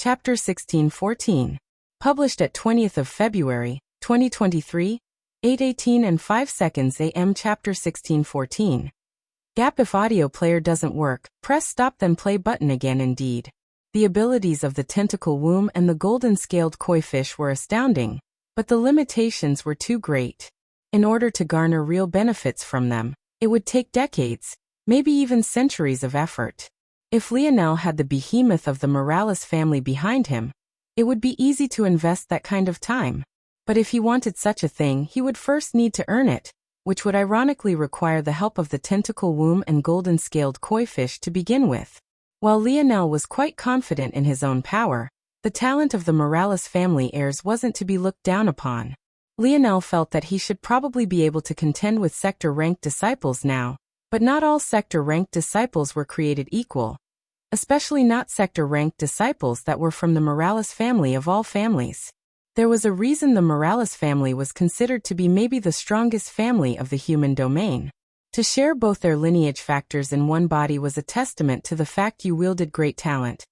Chapter 1614. Published at 20th of February, 2023, 8:18 and 5 seconds AM. Chapter 1614. Gap. If audio player doesn't work, press stop then play button again. Indeed, the abilities of the tentacle womb and the golden scaled koi fish were astounding, but the limitations were too great. In order to garner real benefits from them, it would take decades, maybe even centuries of effort. If Lionel had the behemoth of the Morales family behind him, it would be easy to invest that kind of time. But if he wanted such a thing, he would first need to earn it, which would ironically require the help of the tentacle womb and golden-scaled koi fish to begin with. While Lionel was quite confident in his own power, the talent of the Morales family heirs wasn't to be looked down upon. Lionel felt that he should probably be able to contend with sector-ranked disciples now, but not all sector-ranked disciples were created equal, especially not sector-ranked disciples that were from the Morales family of all families. There was a reason the Morales family was considered to be maybe the strongest family of the human domain. To share both their lineage factors in one body was a testament to the fact you wielded great talent.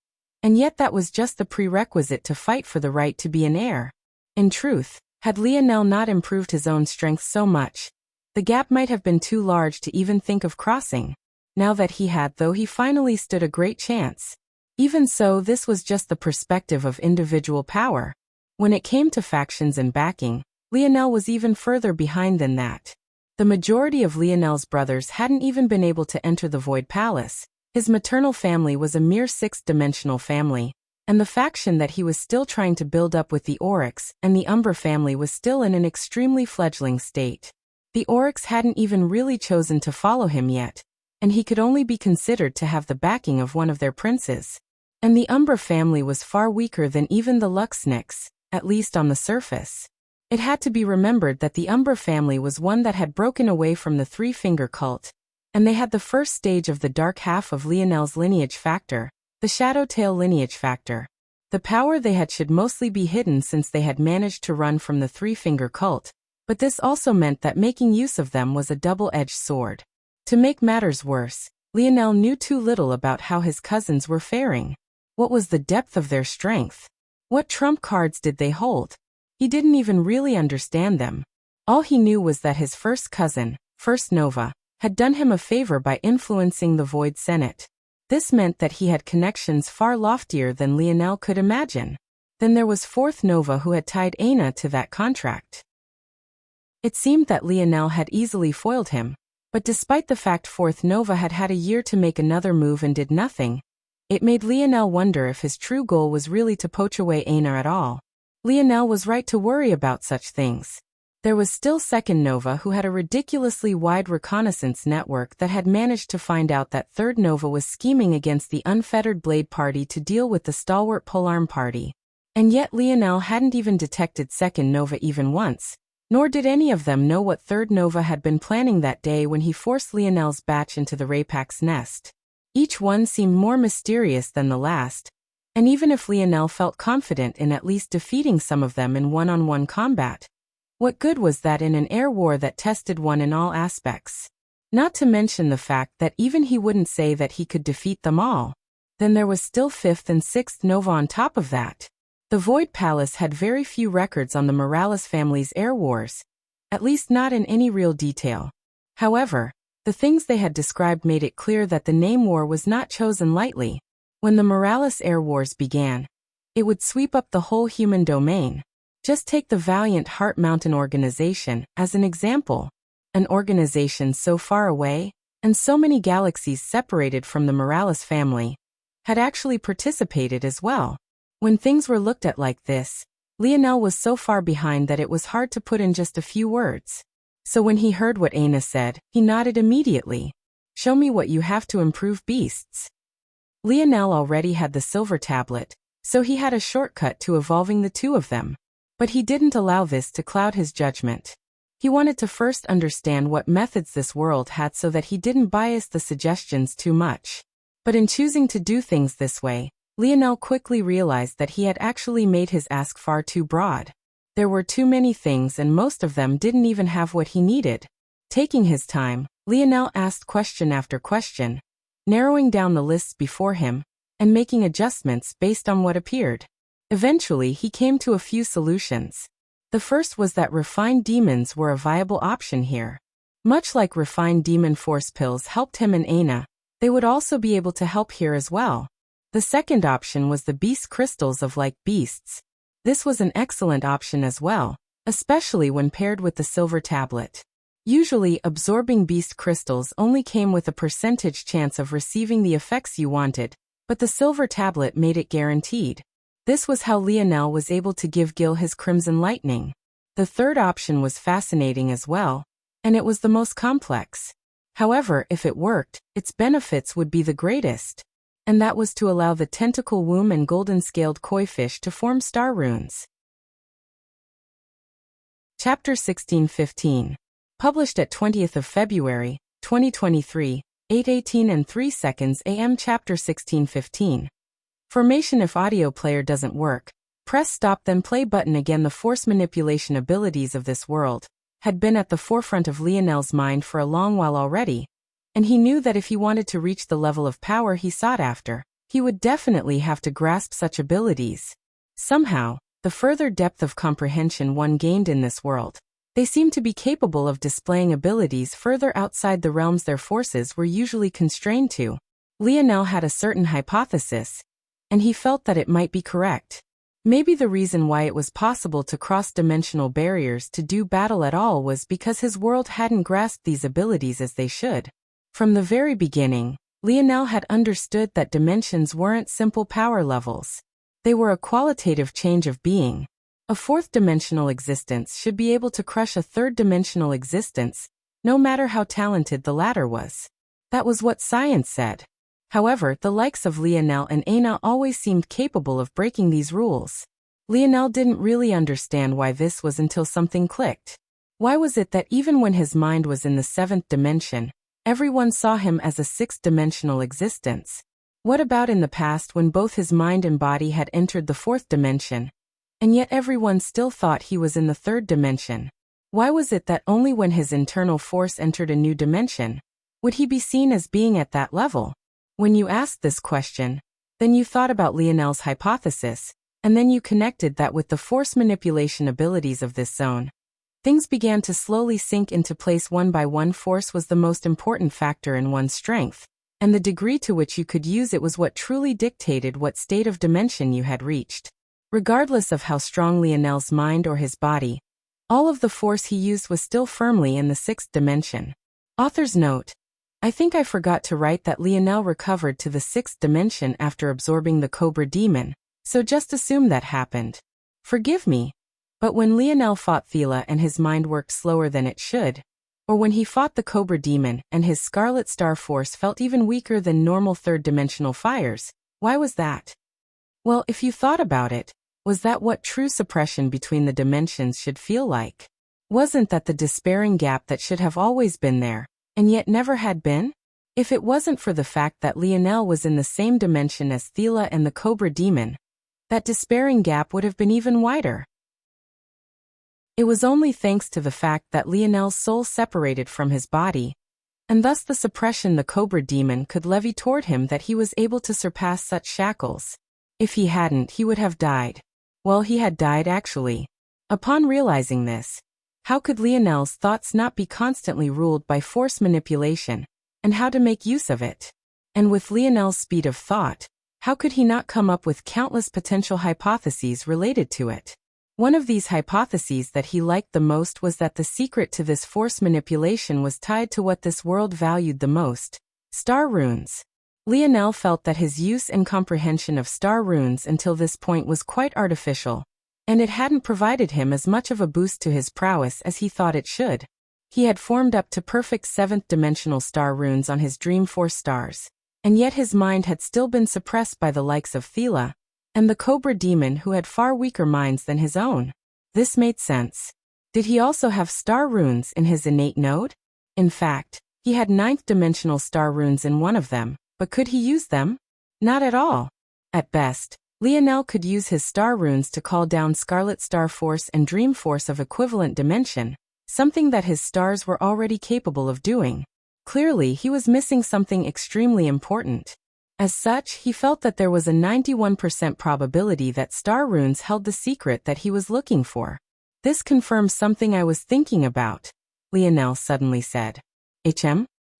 And yet that was just the prerequisite to fight for the right to be an heir. In truth, had Lionel not improved his own strength so much, the gap might have been too large to even think of crossing. Now that he had, though, he finally stood a great chance. Even so, this was just the perspective of individual power. When it came to factions and backing, Lionel was even further behind than that. The majority of Lionel's brothers hadn't even been able to enter the Void Palace. His maternal family was a mere sixth-dimensional family, and the faction that he was still trying to build up with the Oryx and the Umber family was still in an extremely fledgling state. The Oryx hadn't even really chosen to follow him yet, and he could only be considered to have the backing of one of their princes. And the Umber family was far weaker than even the Luxnix, at least on the surface. It had to be remembered that the Umber family was one that had broken away from the Three-Finger Cult, and they had the first stage of the dark half of Lionel's lineage factor, the Shadowtail lineage factor. The power they had should mostly be hidden since they had managed to run from the Three-Finger Cult, but this also meant that making use of them was a double-edged sword. To make matters worse, Lionel knew too little about how his cousins were faring. What was the depth of their strength? What trump cards did they hold? He didn't even really understand them. All he knew was that his first cousin, First Nova, had done him a favor by influencing the Void Senate. This meant that he had connections far loftier than Lionel could imagine. Then there was Fourth Nova, who had tied Aina to that contract. It seemed that Lionel had easily foiled him. But despite the fact Fourth Nova had had a year to make another move and did nothing, it made Lionel wonder if his true goal was really to poach away Aina at all. Lionel was right to worry about such things. There was still Second Nova, who had a ridiculously wide reconnaissance network that had managed to find out that Third Nova was scheming against the Unfettered Blade Party to deal with the stalwart Polearm Party. And yet Lionel hadn't even detected Second Nova even once. Nor did any of them know what Third Nova had been planning that day when he forced Lionel's batch into the Rapak's nest. Each one seemed more mysterious than the last, and even if Lionel felt confident in at least defeating some of them in one-on-one combat, what good was that in an air war that tested one in all aspects? Not to mention the fact that even he wouldn't say that he could defeat them all. Then there was still Fifth and Sixth Nova on top of that. The Void Palace had very few records on the Morales family's air wars, at least not in any real detail. However, the things they had described made it clear that the name war was not chosen lightly. When the Morales air wars began, it would sweep up the whole human domain. Just take the valiant Heart Mountain organization as an example. An organization so far away, and so many galaxies separated from the Morales family, had actually participated as well. When things were looked at like this, Lionel was so far behind that it was hard to put in just a few words. So when he heard what Aina said, he nodded immediately. Show me what you have to improve beasts. Lionel already had the silver tablet, so he had a shortcut to evolving the two of them. But he didn't allow this to cloud his judgment. He wanted to first understand what methods this world had so that he didn't bias the suggestions too much. But in choosing to do things this way, Lionel quickly realized that he had actually made his ask far too broad. There were too many things and most of them didn't even have what he needed. Taking his time, Lionel asked question after question, narrowing down the lists before him, and making adjustments based on what appeared. Eventually, he came to a few solutions. The first was that refined demons were a viable option here. Much like refined demon force pills helped him and Aina, they would also be able to help here as well. The second option was the beast crystals of like beasts. This was an excellent option as well, especially when paired with the silver tablet. Usually, absorbing beast crystals only came with a percentage chance of receiving the effects you wanted, but the silver tablet made it guaranteed. This was how Lionel was able to give Gil his crimson lightning. The third option was fascinating as well, and it was the most complex. However, if it worked, its benefits would be the greatest. And that was to allow the tentacle womb and golden-scaled koi fish to form star runes. Chapter 1615. Published at 20th of February, 2023, 8:18 and 3 seconds AM. Chapter 1615. Formation. If audio player doesn't work, press stop then play button again. The force manipulation abilities of this world had been at the forefront of Lionel's mind for a long while already, and he knew that if he wanted to reach the level of power he sought after, he would definitely have to grasp such abilities. Somehow, the further depth of comprehension one gained in this world, they seemed to be capable of displaying abilities further outside the realms their forces were usually constrained to. Lionel had a certain hypothesis, and he felt that it might be correct. Maybe the reason why it was possible to cross dimensional barriers to do battle at all was because his world hadn't grasped these abilities as they should. From the very beginning, Lionel had understood that dimensions weren't simple power levels. They were a qualitative change of being. A fourth-dimensional existence should be able to crush a third-dimensional existence, no matter how talented the latter was. That was what science said. However, the likes of Lionel and Aina always seemed capable of breaking these rules. Lionel didn't really understand why this was until something clicked. Why was it that even when his mind was in the seventh dimension, everyone saw him as a sixth-dimensional existence? What about in the past when both his mind and body had entered the fourth dimension, and yet everyone still thought he was in the third dimension? Why was it that only when his internal force entered a new dimension would he be seen as being at that level? When you asked this question, then you thought about Lionel's hypothesis, and then you connected that with the force manipulation abilities of this zone. Things began to slowly sink into place. One by one, force was the most important factor in one's strength, and the degree to which you could use it was what truly dictated what state of dimension you had reached. Regardless of how strong Lionel's mind or his body, all of the force he used was still firmly in the sixth dimension. Author's note: I think I forgot to write that Lionel recovered to the sixth dimension after absorbing the Cobra Demon, so just assume that happened. Forgive me, but when Lionel fought Thela and his mind worked slower than it should, or when he fought the Cobra Demon and his Scarlet Star Force felt even weaker than normal third-dimensional fires, why was that? Well, if you thought about it, was that what true suppression between the dimensions should feel like? Wasn't that the despairing gap that should have always been there, and yet never had been? If it wasn't for the fact that Lionel was in the same dimension as Thela and the Cobra Demon, that despairing gap would have been even wider. It was only thanks to the fact that Lionel's soul separated from his body, and thus the suppression the Cobra Demon could levy toward him, that he was able to surpass such shackles. If he hadn't, he would have died. Well, he had died actually. Upon realizing this, how could Lionel's thoughts not be constantly ruled by force manipulation, and how to make use of it? And with Lionel's speed of thought, how could he not come up with countless potential hypotheses related to it? One of these hypotheses that he liked the most was that the secret to this force manipulation was tied to what this world valued the most: star runes. Lionel felt that his use and comprehension of star runes until this point was quite artificial, and it hadn't provided him as much of a boost to his prowess as he thought it should. He had formed up to perfect seventh-dimensional star runes on his Dream Force stars, and yet his mind had still been suppressed by the likes of Thela and the Cobra Demon, who had far weaker minds than his own. This made sense. Did he also have star runes in his innate node? In fact, he had ninth-dimensional star runes in one of them, but could he use them? Not at all. At best, Lionel could use his star runes to call down Scarlet Star Force and Dream Force of equivalent dimension, something that his stars were already capable of doing. Clearly, he was missing something extremely important. As such, he felt that there was a 91% probability that star runes held the secret that he was looking for. This confirms something I was thinking about, Lionel suddenly said.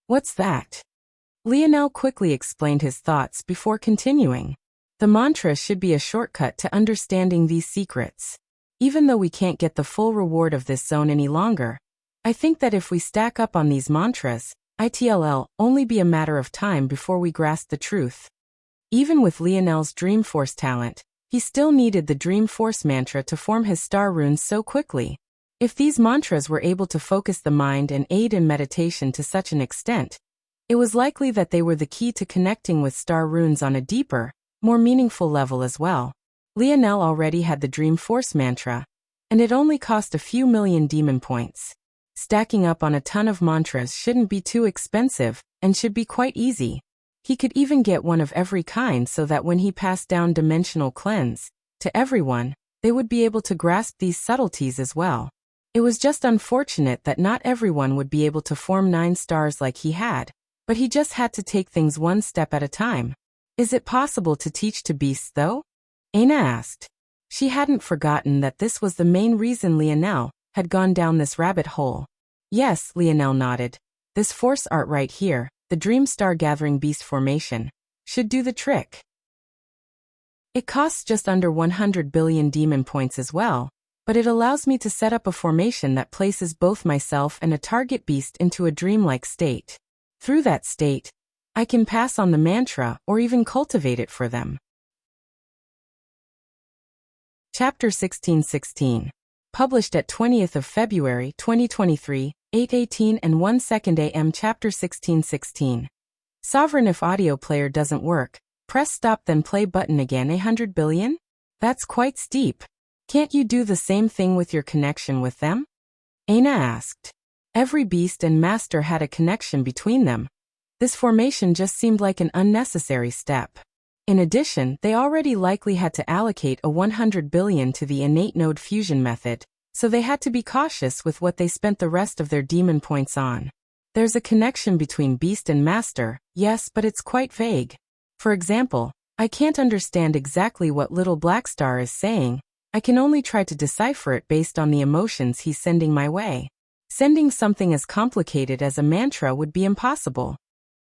What's that? Lionel quickly explained his thoughts before continuing. The mantra should be a shortcut to understanding these secrets. Even though we can't get the full reward of this zone any longer, I think that if we stack up on these mantras, it'll only be a matter of time before we grasp the truth. Even with Lionel's Dream Force talent, he still needed the Dream Force mantra to form his star runes so quickly. If these mantras were able to focus the mind and aid in meditation to such an extent, it was likely that they were the key to connecting with star runes on a deeper, more meaningful level as well. Lionel already had the Dream Force mantra, and it only cost a few million demon points. Stacking up on a ton of mantras shouldn't be too expensive, and should be quite easy. He could even get one of every kind so that when he passed down Dimensional Cleanse to everyone, they would be able to grasp these subtleties as well. It was just unfortunate that not everyone would be able to form 9 stars like he had, but he just had to take things one step at a time. Is it possible to teach to beasts though? Aina asked. She hadn't forgotten that this was the main reason Lionel had gone down this rabbit hole. Yes, Lionel nodded. This force art right here, the Dream Star Gathering Beast formation, should do the trick. It costs just under 100 billion demon points as well, but it allows me to set up a formation that places both myself and a target beast into a dreamlike state. Through that state, I can pass on the mantra or even cultivate it for them. Chapter 1616. Published at 20th of February 2023, 8:18 and 1 second AM. Chapter 1616. Sovereign, if audio player doesn't work, press stop then play button again. 100 billion? That's quite steep. Can't you do the same thing with your connection with them? Aina asked. Every beast and master had a connection between them. This formation just seemed like an unnecessary step. In addition, they already likely had to allocate a 100 billion to the innate node fusion method, so they had to be cautious with what they spent the rest of their demon points on. There's a connection between beast and master, yes, but it's quite vague. For example, I can't understand exactly what Little Black Star is saying. I can only try to decipher it based on the emotions he's sending my way. Sending something as complicated as a mantra would be impossible.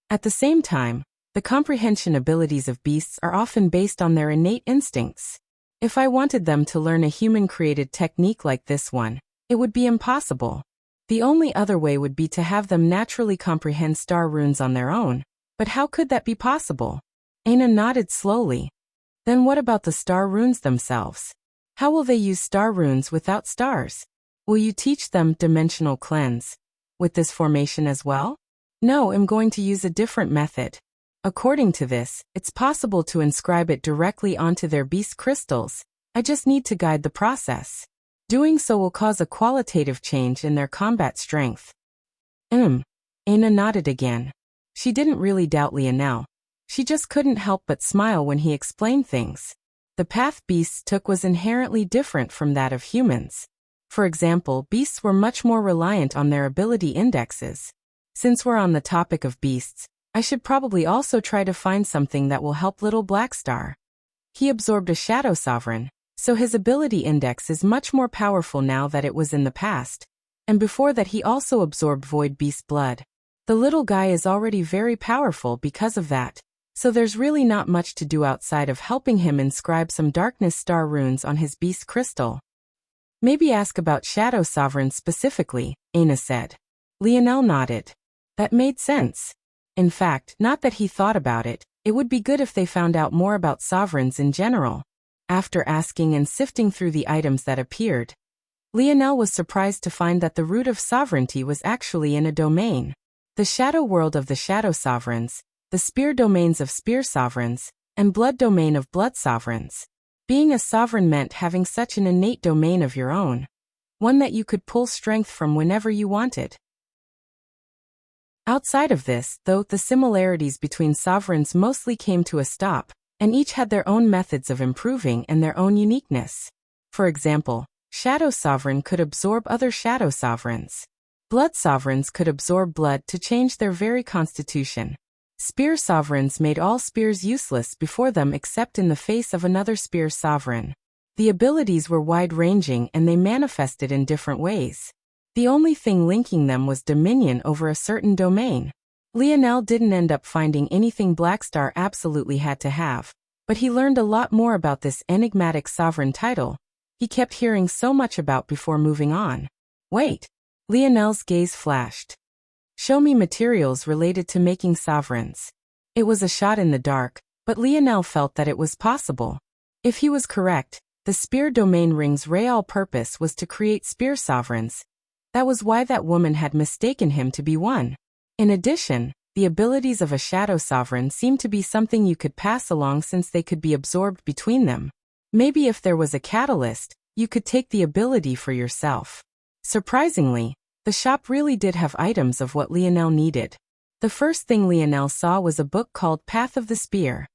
At the same time, the comprehension abilities of beasts are often based on their innate instincts. If I wanted them to learn a human-created technique like this one, it would be impossible. The only other way would be to have them naturally comprehend star runes on their own. But how could that be possible? Aina nodded slowly. Then what about the star runes themselves? How will they use star runes without stars? Will you teach them Dimensional Cleanse with this formation as well? No, I'm going to use a different method. According to this, it's possible to inscribe it directly onto their beast crystals. I just need to guide the process. Doing so will cause a qualitative change in their combat strength. Aina nodded again. She didn't really doubt Lionel. She just couldn't help but smile when he explained things. The path beasts took was inherently different from that of humans. For example, beasts were much more reliant on their ability indexes. Since we're on the topic of beasts, I should probably also try to find something that will help Little Black Star. He absorbed a Shadow Sovereign, so his ability index is much more powerful now that it was in the past. And before that he also absorbed Void Beast blood. The little guy is already very powerful because of that, so there's really not much to do outside of helping him inscribe some Darkness Star runes on his beast crystal. Maybe ask about Shadow Sovereigns specifically, Aina said. Lionel nodded. That made sense. In fact, not that he thought about it, it would be good if they found out more about sovereigns in general. After asking and sifting through the items that appeared, Lionel was surprised to find that the root of sovereignty was actually in a domain. The shadow world of the shadow sovereigns, the spear domains of spear sovereigns, and blood domain of blood sovereigns. Being a sovereign meant having such an innate domain of your own. One that you could pull strength from whenever you wanted. Outside of this, though, the similarities between sovereigns mostly came to a stop, and each had their own methods of improving and their own uniqueness. For example, Shadow Sovereign could absorb other Shadow Sovereigns. Blood Sovereigns could absorb blood to change their very constitution. Spear sovereigns made all spears useless before them except in the face of another spear sovereign. The abilities were wide-ranging and they manifested in different ways. The only thing linking them was dominion over a certain domain. Lionel didn't end up finding anything Blackstar absolutely had to have, but he learned a lot more about this enigmatic sovereign title he kept hearing so much about before moving on. Wait! Lionel's gaze flashed. Show me materials related to making sovereigns. It was a shot in the dark, but Lionel felt that it was possible. If he was correct, the spear domain ring's real purpose was to create spear sovereigns. That was why that woman had mistaken him to be one. In addition, the abilities of a shadow sovereign seemed to be something you could pass along since they could be absorbed between them. Maybe if there was a catalyst, you could take the ability for yourself. Surprisingly, the shop really did have items of what Lionel needed. The first thing Lionel saw was a book called Path of the Spear.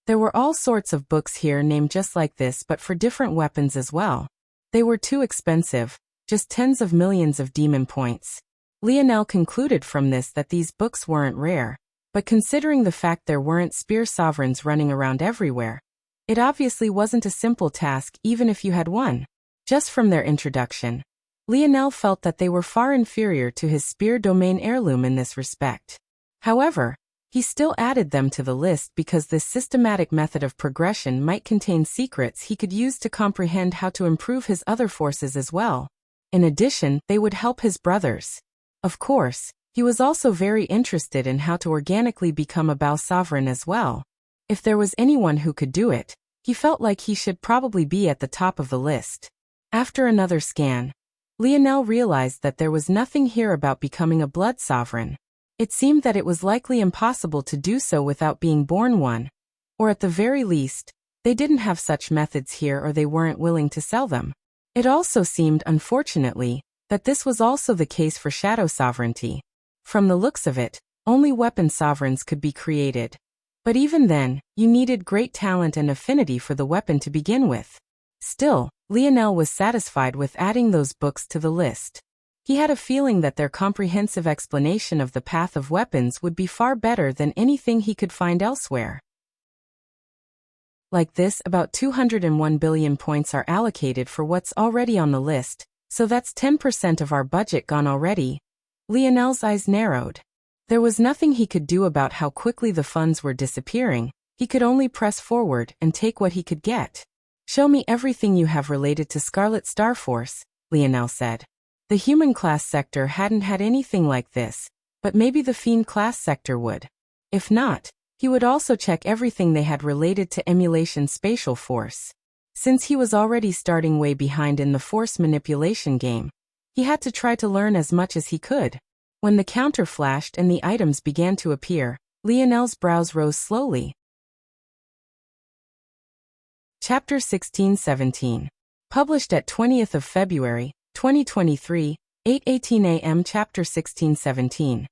There were all sorts of books here named just like this but for different weapons as well. They were too expensive, just tens of millions of demon points. Lionel concluded from this that these books weren't rare, but considering the fact there weren't spear sovereigns running around everywhere, it obviously wasn't a simple task even if you had one. Just from their introduction, Lionel felt that they were far inferior to his spear domain heirloom in this respect. However, he still added them to the list because this systematic method of progression might contain secrets he could use to comprehend how to improve his other forces as well. In addition, they would help his brothers. Of course, he was also very interested in how to organically become a Bao sovereign as well. If there was anyone who could do it, he felt like he should probably be at the top of the list. After another scan, Lionel realized that there was nothing here about becoming a blood sovereign. It seemed that it was likely impossible to do so without being born one, or at the very least, they didn't have such methods here or they weren't willing to sell them. It also seemed, unfortunately, that this was also the case for shadow sovereignty. From the looks of it, only weapon sovereigns could be created. But even then, you needed great talent and affinity for the weapon to begin with. Still, Lionel was satisfied with adding those books to the list. He had a feeling that their comprehensive explanation of the path of weapons would be far better than anything he could find elsewhere. Like this, about 201 billion points are allocated for what's already on the list, so that's 10% of our budget gone already. Lionel's eyes narrowed. There was nothing he could do about how quickly the funds were disappearing. He could only press forward and take what he could get. Show me everything you have related to Scarlet Star Force, Lionel said. The human class sector hadn't had anything like this, but maybe the fiend class sector would. If not, he would also check everything they had related to emulation spatial force. Since he was already starting way behind in the force manipulation game, he had to try to learn as much as he could. When the counter flashed and the items began to appear, Lionel's brows rose slowly. Chapter 16-17. Published at 20th of February, 2023, 8:18 a.m. Chapter 16-17.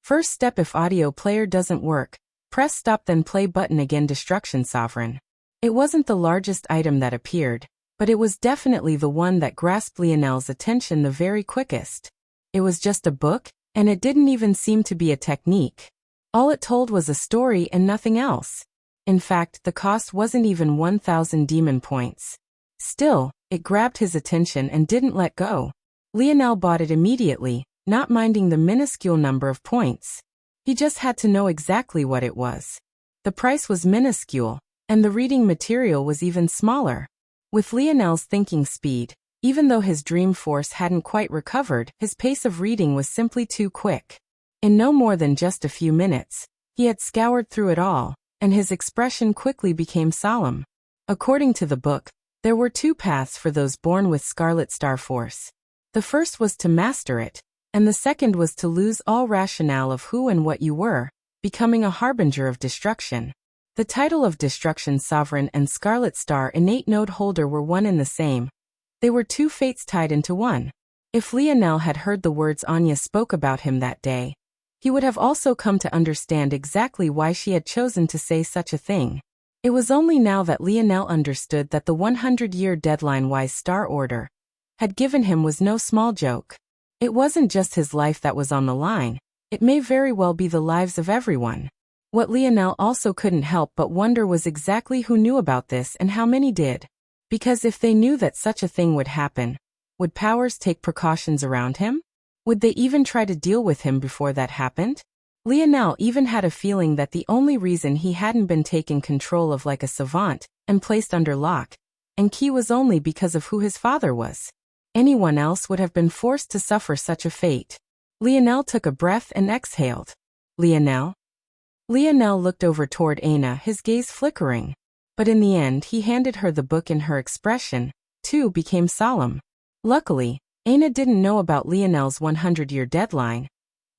First step: if audio player doesn't work, press stop then play button again. Destruction Sovereign. It wasn't the largest item that appeared, but it was definitely the one that grasped Lionel's attention the very quickest. It was just a book, and it didn't even seem to be a technique. All it told was a story and nothing else. In fact, the cost wasn't even 1,000 demon points. Still, it grabbed his attention and didn't let go. Lionel bought it immediately, not minding the minuscule number of points. He just had to know exactly what it was. The price was minuscule, and the reading material was even smaller. With Lionel's thinking speed, even though his dream force hadn't quite recovered, his pace of reading was simply too quick. In no more than just a few minutes, he had scoured through it all, and his expression quickly became solemn. According to the book, there were two paths for those born with Scarlet Star Force. The first was to master it, and the second was to lose all rationale of who and what you were, becoming a harbinger of destruction. The title of Destruction Sovereign and Scarlet Star Innate Node Holder were one and the same. They were two fates tied into one. If Lionel had heard the words Anya spoke about him that day, he would have also come to understand exactly why she had chosen to say such a thing. It was only now that Lionel understood that the 100-year deadline Wise Star Order had given him was no small joke. It wasn't just his life that was on the line, it may very well be the lives of everyone. What Lionel also couldn't help but wonder was exactly who knew about this and how many did. Because if they knew that such a thing would happen, would Powers take precautions around him? Would they even try to deal with him before that happened? Lionel even had a feeling that the only reason he hadn't been taken control of like a savant and placed under lock and key was only because of who his father was. Anyone else would have been forced to suffer such a fate. Lionel took a breath and exhaled. Lionel? Lionel looked over toward Aina, his gaze flickering. But in the end he handed her the book and her expression, too, became solemn. Luckily, Aina didn't know about Lionel's 100-year deadline,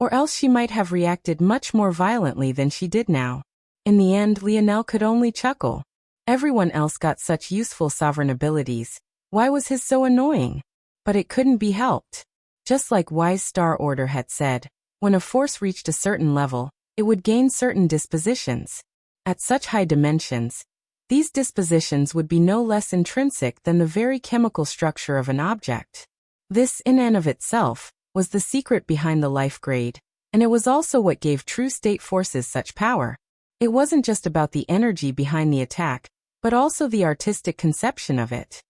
or else she might have reacted much more violently than she did now. In the end, Lionel could only chuckle. Everyone else got such useful sovereign abilities. Why was his so annoying? But it couldn't be helped. Just like wise Star Order had said, when a force reached a certain level, it would gain certain dispositions. At such high dimensions, these dispositions would be no less intrinsic than the very chemical structure of an object. This, in and of itself, was the secret behind the life grade, and it was also what gave true state forces such power. It wasn't just about the energy behind the attack, but also the artistic conception of it.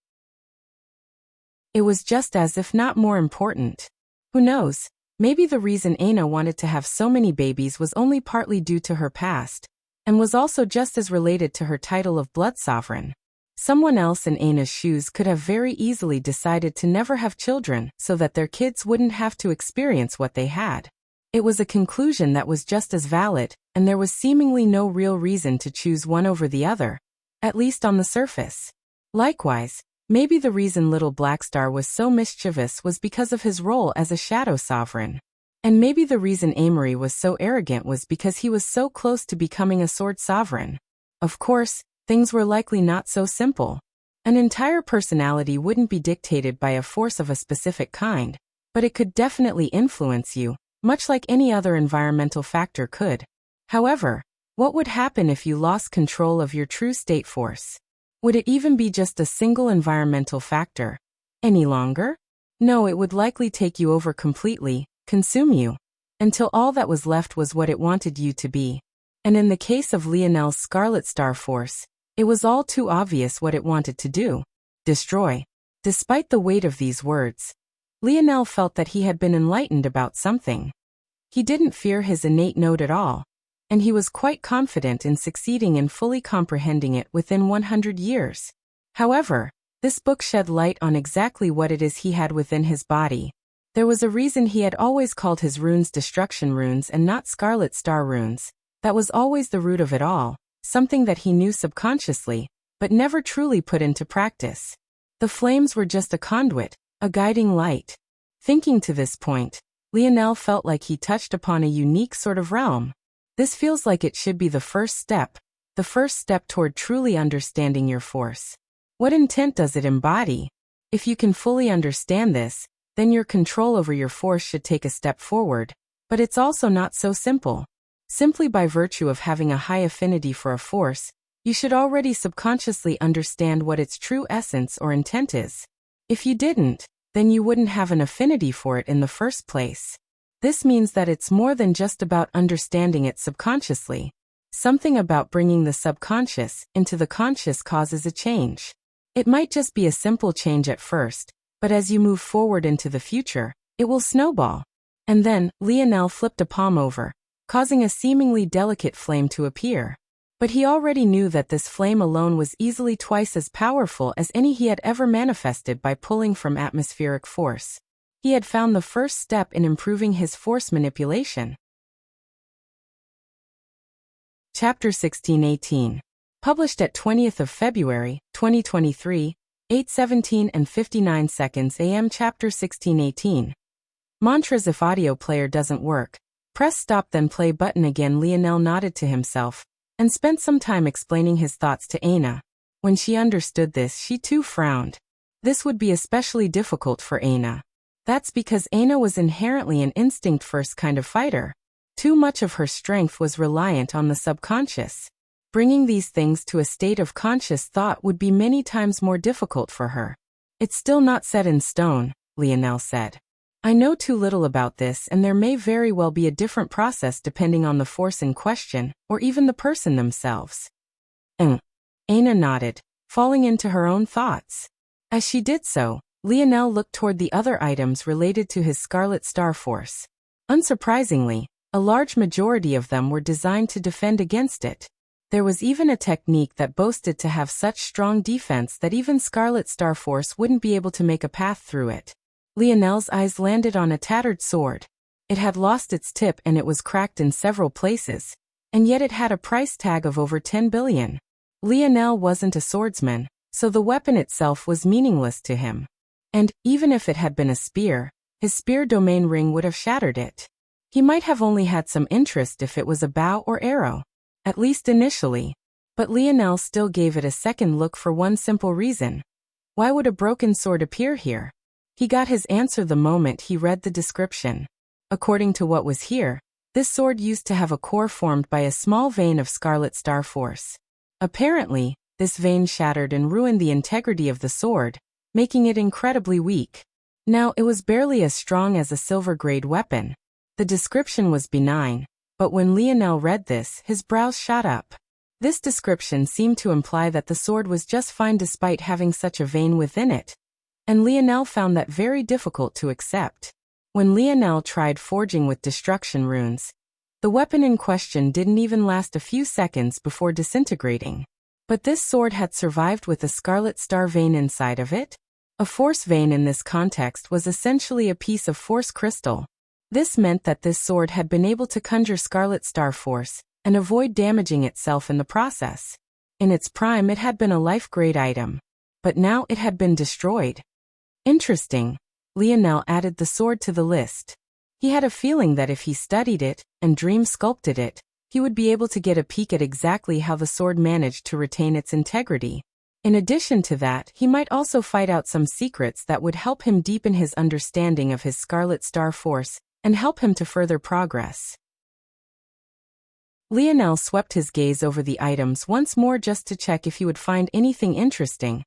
It was just as if not more important. Who knows, maybe the reason Aina wanted to have so many babies was only partly due to her past, and was also just as related to her title of Blood Sovereign. Someone else in Aina's shoes could have very easily decided to never have children so that their kids wouldn't have to experience what they had. It was a conclusion that was just as valid, and there was seemingly no real reason to choose one over the other, at least on the surface. Likewise, maybe the reason Little Blackstar was so mischievous was because of his role as a Shadow Sovereign. And maybe the reason Amory was so arrogant was because he was so close to becoming a Sword Sovereign. Of course, things were likely not so simple. An entire personality wouldn't be dictated by a force of a specific kind, but it could definitely influence you, much like any other environmental factor could. However, what would happen if you lost control of your true state force? Would it even be just a single environmental factor any longer? No, it would likely take you over completely, consume you, until all that was left was what it wanted you to be. And in the case of Lionel's Scarlet Star Force, it was all too obvious what it wanted to do: destroy. Despite the weight of these words, Lionel felt that he had been enlightened about something. He didn't fear his innate note at all, and he was quite confident in succeeding in fully comprehending it within 100 years. However, this book shed light on exactly what it is he had within his body. There was a reason he had always called his runes destruction runes and not Scarlet Star runes. That was always the root of it all, something that he knew subconsciously, but never truly put into practice. The flames were just a conduit, a guiding light. Thinking to this point, Lionel felt like he touched upon a unique sort of realm. This feels like it should be the first step toward truly understanding your force. What intent does it embody? If you can fully understand this, then your control over your force should take a step forward, but it's also not so simple. Simply by virtue of having a high affinity for a force, you should already subconsciously understand what its true essence or intent is. If you didn't, then you wouldn't have an affinity for it in the first place. This means that it's more than just about understanding it subconsciously. Something about bringing the subconscious into the conscious causes a change. It might just be a simple change at first, but as you move forward into the future, it will snowball. And then, Lionel flipped a palm over, causing a seemingly delicate flame to appear. But he already knew that this flame alone was easily twice as powerful as any he had ever manifested by pulling from atmospheric force. He had found the first step in improving his force manipulation. Chapter 1618. Published at 20th of February, 2023, 8:17 and 59 seconds AM. Chapter 1618. Mantras. If audio player doesn't work, press stop then play button again. Lionel nodded to himself, and spent some time explaining his thoughts to Aina. When she understood this, she too frowned. This would be especially difficult for Aina. That's because Aina was inherently an instinct-first kind of fighter. Too much of her strength was reliant on the subconscious. Bringing these things to a state of conscious thought would be many times more difficult for her. It's still not set in stone, Lionel said. I know too little about this, and there may very well be a different process depending on the force in question, or even the person themselves. Aina nodded, falling into her own thoughts. As she did so, Lionel looked toward the other items related to his Scarlet Star Force. Unsurprisingly, a large majority of them were designed to defend against it. There was even a technique that boasted to have such strong defense that even Scarlet Star Force wouldn't be able to make a path through it. Lionel's eyes landed on a tattered sword. It had lost its tip and it was cracked in several places, and yet it had a price tag of over 10 billion. Lionel wasn't a swordsman, so the weapon itself was meaningless to him. And, even if it had been a spear, his spear domain ring would have shattered it. He might have only had some interest if it was a bow or arrow, at least initially. But Lionel still gave it a second look for one simple reason. Why would a broken sword appear here? He got his answer the moment he read the description. According to what was here, this sword used to have a core formed by a small vein of Scarlet Star Force. Apparently, this vein shattered and ruined the integrity of the sword, making it incredibly weak. Now, it was barely as strong as a silver-grade weapon. The description was benign, but when Lionel read this, his brows shot up. This description seemed to imply that the sword was just fine despite having such a vein within it, and Lionel found that very difficult to accept. When Lionel tried forging with destruction runes, the weapon in question didn't even last a few seconds before disintegrating. But this sword had survived with a Scarlet Star vein inside of it. A force vein in this context was essentially a piece of force crystal. This meant that this sword had been able to conjure Scarlet Star Force and avoid damaging itself in the process. In its prime it had been a life-grade item, but now it had been destroyed. Interesting. Lionel added the sword to the list. He had a feeling that if he studied it and dream sculpted it, he would be able to get a peek at exactly how the sword managed to retain its integrity. In addition to that, he might also find out some secrets that would help him deepen his understanding of his Scarlet Star Force and help him to further progress. Lionel swept his gaze over the items once more just to check if he would find anything interesting,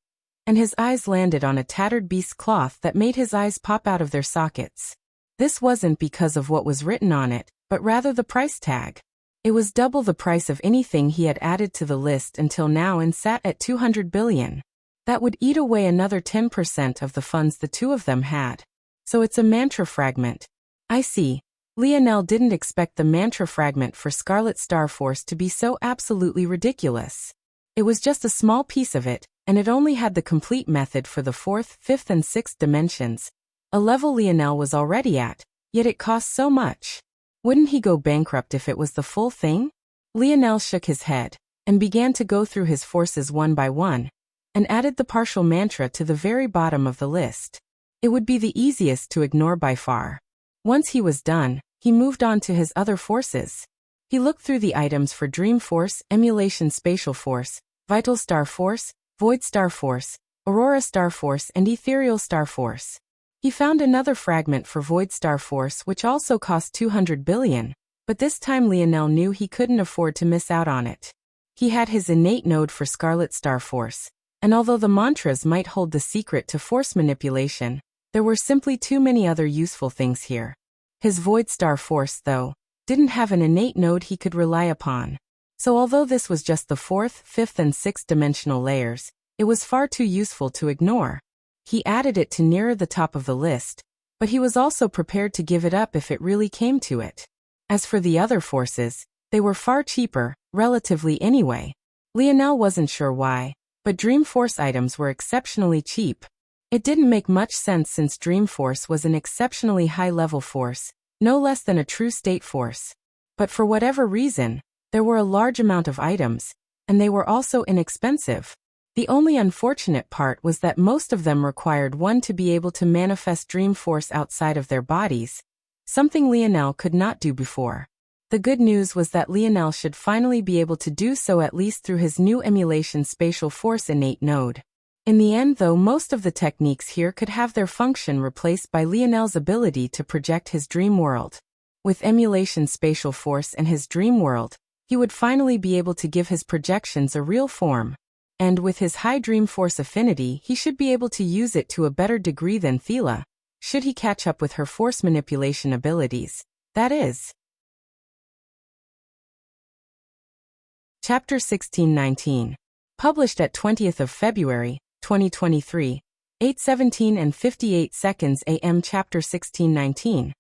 and his eyes landed on a tattered beast cloth that made his eyes pop out of their sockets. This wasn't because of what was written on it, but rather the price tag. It was double the price of anything he had added to the list until now and sat at 200 billion. That would eat away another 10% of the funds the two of them had. So it's a mantra fragment. I see. Lionel didn't expect the mantra fragment for Scarlet Star Force to be so absolutely ridiculous. It was just a small piece of it, and it only had the complete method for the 4th, 5th and 6th dimensions, a level Lionel was already at, yet it cost so much. Wouldn't he go bankrupt if it was the full thing? Lionel shook his head, and began to go through his forces one by one, and added the partial mantra to the very bottom of the list. It would be the easiest to ignore by far. Once he was done, he moved on to his other forces. He looked through the items for Dream Force, Emulation Spatial Force, Vital Star Force, Void Star Force, Aurora Star Force and Ethereal Star Force. He found another fragment for Void Star Force which also cost 200 billion, but this time Lionel knew he couldn't afford to miss out on it. He had his innate node for Scarlet Star Force, and although the mantras might hold the secret to force manipulation, there were simply too many other useful things here. His Void Star Force, though, didn't have an innate node he could rely upon. So although this was just the 4th, 5th and 6th dimensional layers, it was far too useful to ignore. He added it to nearer the top of the list, but he was also prepared to give it up if it really came to it. As for the other forces, they were far cheaper, relatively anyway. Lionel wasn't sure why, but Dream Force items were exceptionally cheap. It didn't make much sense since Dream Force was an exceptionally high-level force, no less than a true state force. But for whatever reason, there were a large amount of items, and they were also inexpensive. The only unfortunate part was that most of them required one to be able to manifest Dream Force outside of their bodies, something Lionel could not do before. The good news was that Lionel should finally be able to do so at least through his new Emulation Spatial Force innate node. In the end though, most of the techniques here could have their function replaced by Lionel's ability to project his dream world. With Emulation Spatial Force and his dream world, he would finally be able to give his projections a real form. And with his high Dream Force affinity, he should be able to use it to a better degree than Thela. should he catch up with her force manipulation abilities, that is. Chapter 1619. Published at 20th of February, 2023, 8:17 and 58 seconds AM. Chapter 1619.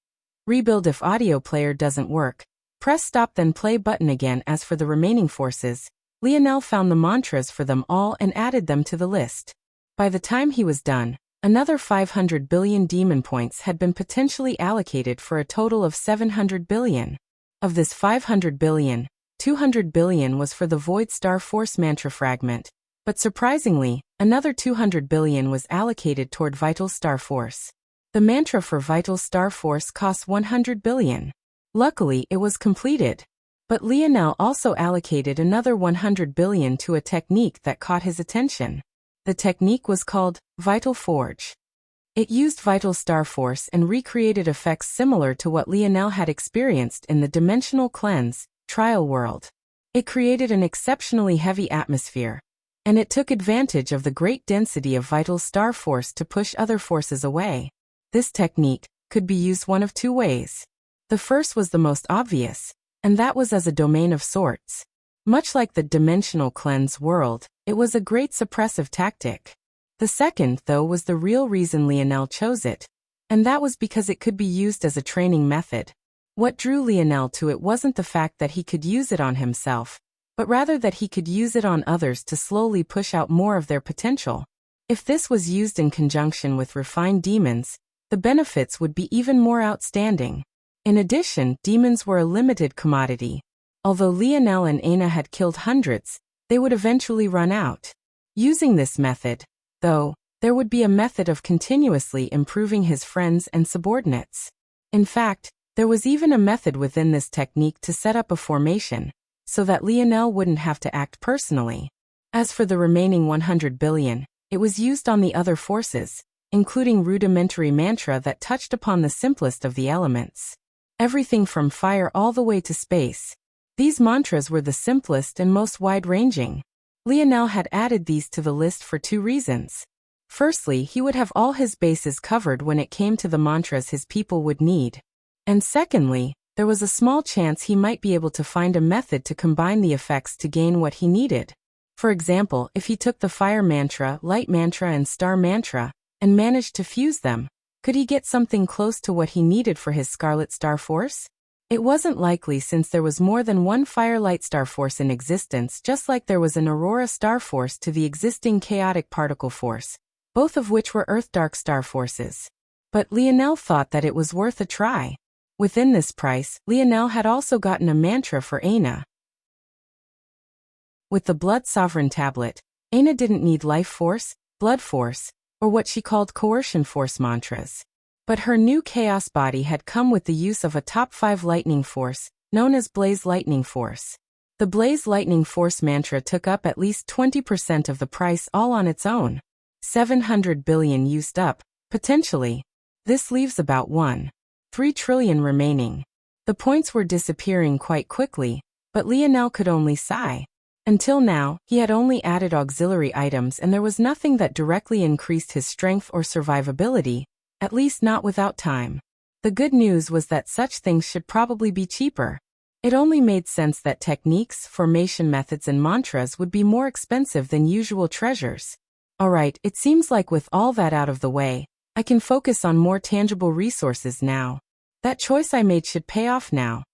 Rebuild if audio player doesn't work. Press stop then play button again. As for the remaining forces, Lionel found the mantras for them all and added them to the list. By the time he was done, another 500 billion demon points had been potentially allocated for a total of 700 billion. Of this 500 billion, 200 billion was for the Void Star Force mantra fragment, but surprisingly, another 200 billion was allocated toward Vital Star Force. The mantra for Vital Star Force costs 100 billion. Luckily, it was completed. But Lionel also allocated another 100 billion to a technique that caught his attention. The technique was called Vital Forge. It used Vital Star Force and recreated effects similar to what Lionel had experienced in the Dimensional Cleanse trial world. It created an exceptionally heavy atmosphere, and it took advantage of the great density of Vital Star Force to push other forces away. This technique could be used one of two ways. The first was the most obvious, and that was as a domain of sorts. Much like the Dimensional Cleanse world, it was a great suppressive tactic. The second, though, was the real reason Lionel chose it, and that was because it could be used as a training method. What drew Lionel to it wasn't the fact that he could use it on himself, but rather that he could use it on others to slowly push out more of their potential. If this was used in conjunction with refined demons, the benefits would be even more outstanding. In addition, demons were a limited commodity. Although Lionel and Aina had killed hundreds, they would eventually run out. Using this method, though, there would be a method of continuously improving his friends and subordinates. In fact, there was even a method within this technique to set up a formation, so that Lionel wouldn't have to act personally. As for the remaining 100 billion, it was used on the other forces, including rudimentary mantra that touched upon the simplest of the elements. Everything from fire all the way to space. These mantras were the simplest and most wide-ranging. Lionel had added these to the list for two reasons. Firstly, he would have all his bases covered when it came to the mantras his people would need. And secondly, there was a small chance he might be able to find a method to combine the effects to gain what he needed. For example, if he took the fire mantra, light mantra and star mantra, and managed to fuse them, could he get something close to what he needed for his Scarlet Star Force? It wasn't likely since there was more than one Firelight Star Force in existence, just like there was an Aurora Star Force to the existing Chaotic Particle Force, both of which were Earth Dark Star Forces. But Lionel thought that it was worth a try. Within this price, Lionel had also gotten a mantra for Aina. With the Blood Sovereign Tablet, Aina didn't need Life Force, Blood Force, or what she called Coercion Force mantras. But her new Chaos body had come with the use of a top 5 lightning force, known as Blaze Lightning Force. The Blaze Lightning Force mantra took up at least 20% of the price all on its own. 700 billion used up, potentially. This leaves about 1.3 trillion remaining. The points were disappearing quite quickly, but Lionel could only sigh. Until now, he had only added auxiliary items and there was nothing that directly increased his strength or survivability, at least not without time. The good news was that such things should probably be cheaper. It only made sense that techniques, formation methods and mantras would be more expensive than usual treasures. Alright, it seems like with all that out of the way, I can focus on more tangible resources now. That choice I made should pay off now.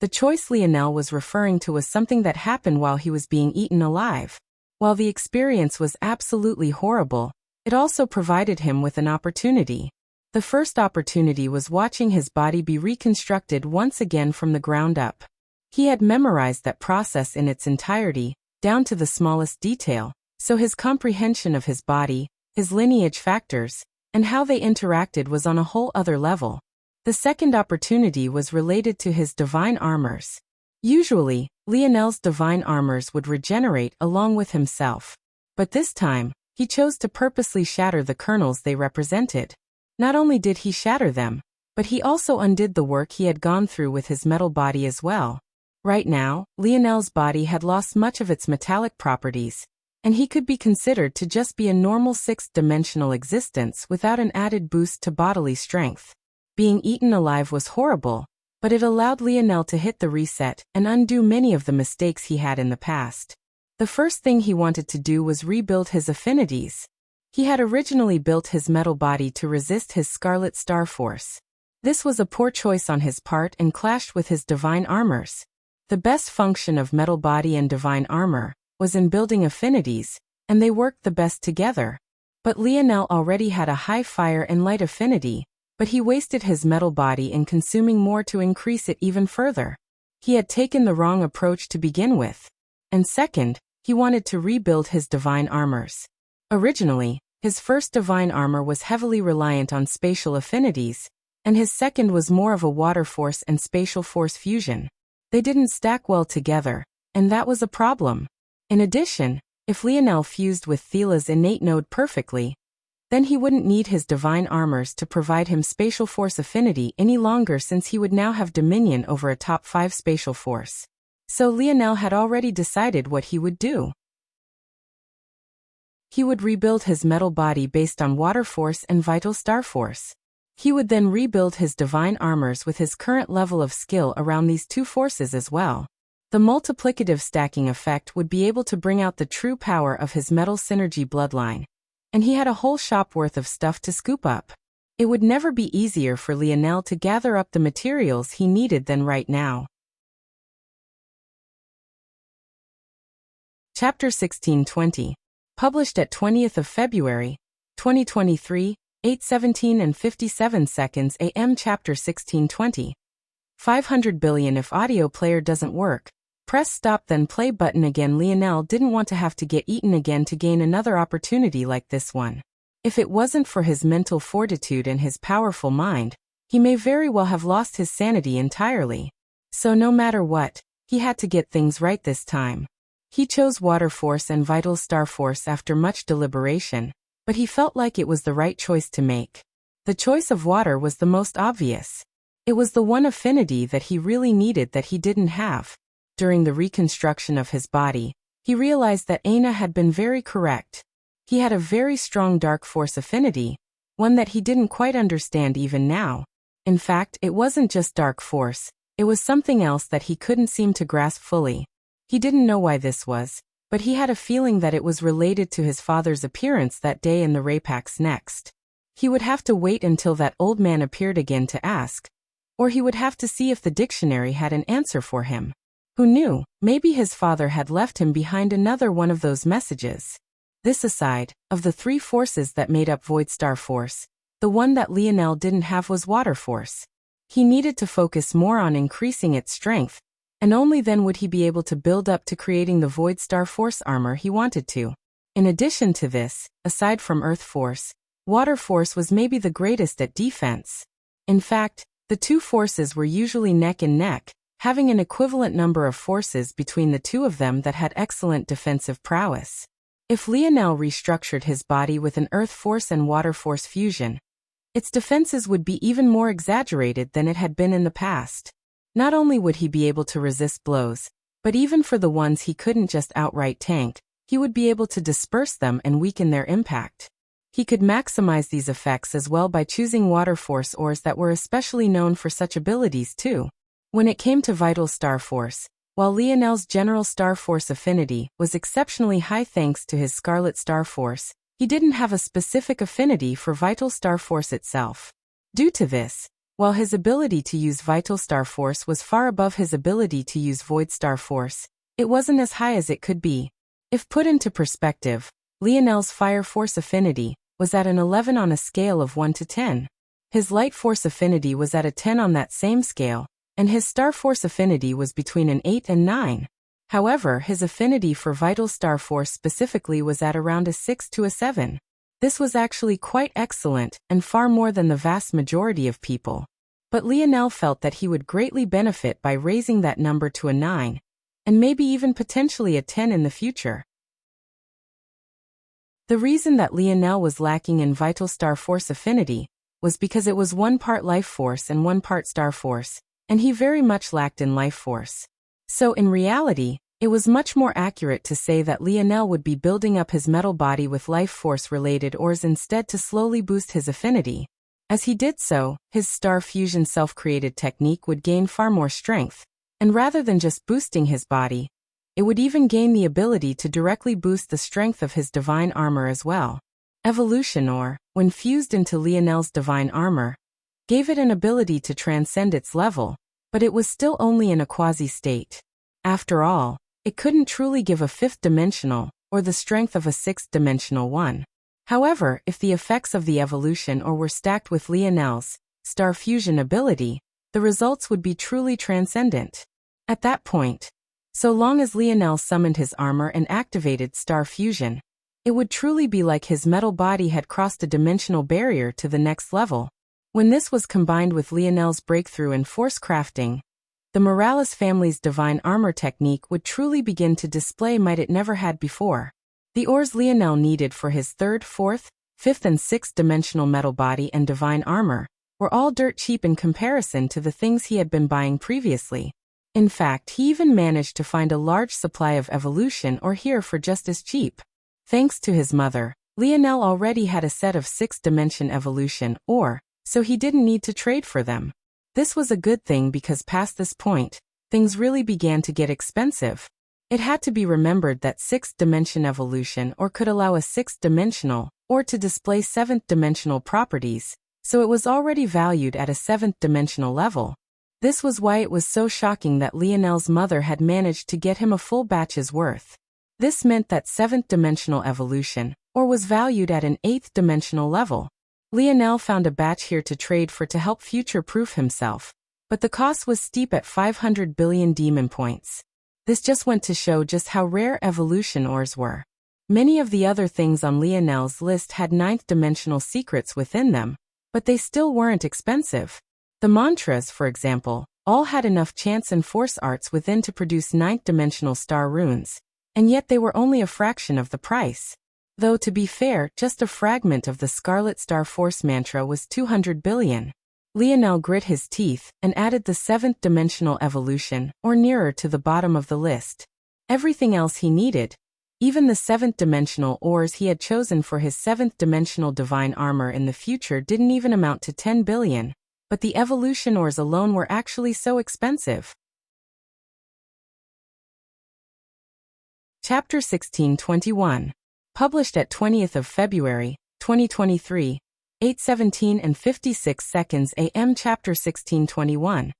The choice Lionel was referring to was something that happened while he was being eaten alive. While the experience was absolutely horrible, it also provided him with an opportunity. The first opportunity was watching his body be reconstructed once again from the ground up. He had memorized that process in its entirety, down to the smallest detail, so his comprehension of his body, his lineage factors, and how they interacted was on a whole other level. The second opportunity was related to his divine armors. Usually, Lionel's divine armors would regenerate along with himself. But this time, he chose to purposely shatter the kernels they represented. Not only did he shatter them, but he also undid the work he had gone through with his metal body as well. Right now, Lionel's body had lost much of its metallic properties, and he could be considered to just be a normal sixth-dimensional existence without an added boost to bodily strength. Being eaten alive was horrible, but it allowed Lionel to hit the reset and undo many of the mistakes he had in the past. The first thing he wanted to do was rebuild his affinities. He had originally built his metal body to resist his Scarlet Star Force. This was a poor choice on his part and clashed with his divine armors. The best function of metal body and divine armor was in building affinities, and they worked the best together. But Lionel already had a high fire and light affinity, but he wasted his metal body in consuming more to increase it even further. He had taken the wrong approach to begin with. And second, he wanted to rebuild his divine armors. Originally, his first divine armor was heavily reliant on spatial affinities, and his second was more of a water force and spatial force fusion. They didn't stack well together, and that was a problem. In addition, if Lionel fused with Thila's innate node perfectly, then he wouldn't need his divine armors to provide him spatial force affinity any longer, since he would now have dominion over a top 5 spatial force. So Lionel had already decided what he would do. He would rebuild his metal body based on water force and vital star force. He would then rebuild his divine armors with his current level of skill around these two forces as well. The multiplicative stacking effect would be able to bring out the true power of his metal synergy bloodline. And he had a whole shop worth of stuff to scoop up. It would never be easier for Lionel to gather up the materials he needed than right now. Chapter 1620. Published at 20th of February, 2023, 8:17 and 57 seconds AM. Chapter 1620. 500 billion. If audio player doesn't work, press stop then play button again. Lionel didn't want to have to get eaten again to gain another opportunity like this one. If it wasn't for his mental fortitude and his powerful mind, he may very well have lost his sanity entirely. So no matter what, he had to get things right this time. He chose Water Force and Vital Star Force after much deliberation, but he felt like it was the right choice to make. The choice of water was the most obvious. It was the one affinity that he really needed that he didn't have. During the reconstruction of his body, he realized that Aina had been very correct. He had a very strong dark force affinity, one that he didn't quite understand even now. In fact, it wasn't just dark force, it was something else that he couldn't seem to grasp fully. He didn't know why this was, but he had a feeling that it was related to his father's appearance that day in the Rapax next. He would have to wait until that old man appeared again to ask, or he would have to see if the dictionary had an answer for him. Who knew, maybe his father had left him behind another one of those messages. This aside, of the three forces that made up Void Star Force, the one that Lionel didn't have was Water Force. He needed to focus more on increasing its strength, and only then would he be able to build up to creating the Void Star Force armor he wanted to. In addition to this, aside from Earth Force, Water Force was maybe the greatest at defense. In fact, the two forces were usually neck and neck, having an equivalent number of forces between the two of them that had excellent defensive prowess. If Lionel restructured his body with an Earth Force and Water Force fusion, its defenses would be even more exaggerated than it had been in the past. Not only would he be able to resist blows, but even for the ones he couldn't just outright tank, he would be able to disperse them and weaken their impact. He could maximize these effects as well by choosing Water Force ores that were especially known for such abilities too. When it came to Vital Star Force, while Lionel's general Star Force affinity was exceptionally high thanks to his Scarlet Star Force, he didn't have a specific affinity for Vital Star Force itself. Due to this, while his ability to use Vital Star Force was far above his ability to use Void Star Force, it wasn't as high as it could be. If put into perspective, Lionel's Fire Force affinity was at an 11 on a scale of 1 to 10. His Light Force affinity was at a 10 on that same scale, and his Star Force affinity was between an 8 and 9. However, his affinity for Vital Star Force specifically was at around a 6 to a 7. This was actually quite excellent, and far more than the vast majority of people. But Lionel felt that he would greatly benefit by raising that number to a 9, and maybe even potentially a 10 in the future. The reason that Lionel was lacking in Vital Star Force affinity was because it was 1 part Life Force and 1 part Star Force, and he very much lacked in Life Force. So in reality, It was much more accurate to say that Lionel would be building up his metal body with life force-related ores instead to slowly boost his affinity. As he did so, his star fusion self-created technique would gain far more strength, and rather than just boosting his body, it would even gain the ability to directly boost the strength of his divine armor as well. Evolution ore, when fused into Lionel's divine armor, gave it an ability to transcend its level, but it was still only in a quasi-state. After all, it couldn't truly give a fifth-dimensional, or the strength of a sixth-dimensional one. However, if the effects of the evolution ore were stacked with Lionel's star fusion ability, the results would be truly transcendent. At that point, so long as Lionel summoned his armor and activated star fusion, it would truly be like his metal body had crossed a dimensional barrier to the next level. When this was combined with Lionel's breakthrough in force crafting, the Morales family's divine armor technique would truly begin to display might it never had before. The ores Lionel needed for his third, fourth, fifth and sixth dimensional metal body and divine armor were all dirt cheap in comparison to the things he had been buying previously. In fact, he even managed to find a large supply of evolution ore here for just as cheap. Thanks to his mother, Lionel already had a set of sixth-dimension evolution ore, so he didn't need to trade for them. This was a good thing because past this point, things really began to get expensive. It had to be remembered that sixth-dimension evolution ore could allow a sixth-dimensional ore to display seventh-dimensional properties, so it was already valued at a seventh-dimensional level. This was why it was so shocking that Lionel's mother had managed to get him a full batch's worth. This meant that seventh-dimensional evolution ore was valued at an eighth-dimensional level. Lionel found a batch here to trade for to help future-proof himself, but the cost was steep at 500 billion demon points. This just went to show just how rare evolution ores were. Many of the other things on Lionel's list had ninth-dimensional secrets within them, but they still weren't expensive. The mantras, for example, all had enough chance and force arts within to produce ninth-dimensional star runes, and yet they were only a fraction of the price. Though to be fair, just a fragment of the Scarlet Star Force mantra was 200 billion. Lionel grit his teeth and added the seventh-dimensional evolution ore nearer to the bottom of the list. Everything else he needed, even the seventh-dimensional ores he had chosen for his seventh-dimensional divine armor in the future, didn't even amount to 10 billion, but the evolution ores alone were actually so expensive. Chapter 1621. Published at 20th of February, 2023, 8:17 and 56 seconds AM. Chapter 1621.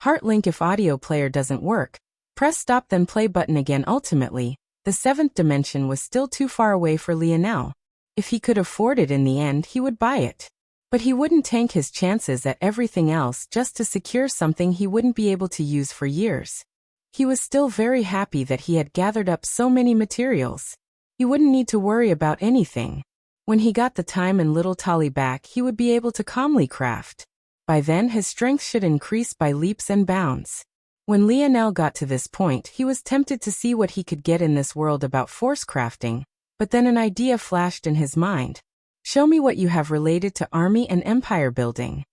Heart link. If audio player doesn't work, press stop then play button again. Ultimately, the seventh dimension was still too far away for Lionel. If he could afford it in the end, he would buy it. But he wouldn't tank his chances at everything else just to secure something he wouldn't be able to use for years. He was still very happy that he had gathered up so many materials. He wouldn't need to worry about anything. When he got the time and little Tolly back, he would be able to calmly craft. By then his strength should increase by leaps and bounds. When Lionel got to this point, he was tempted to see what he could get in this world about force crafting, but then an idea flashed in his mind. Show me what you have related to army and empire building.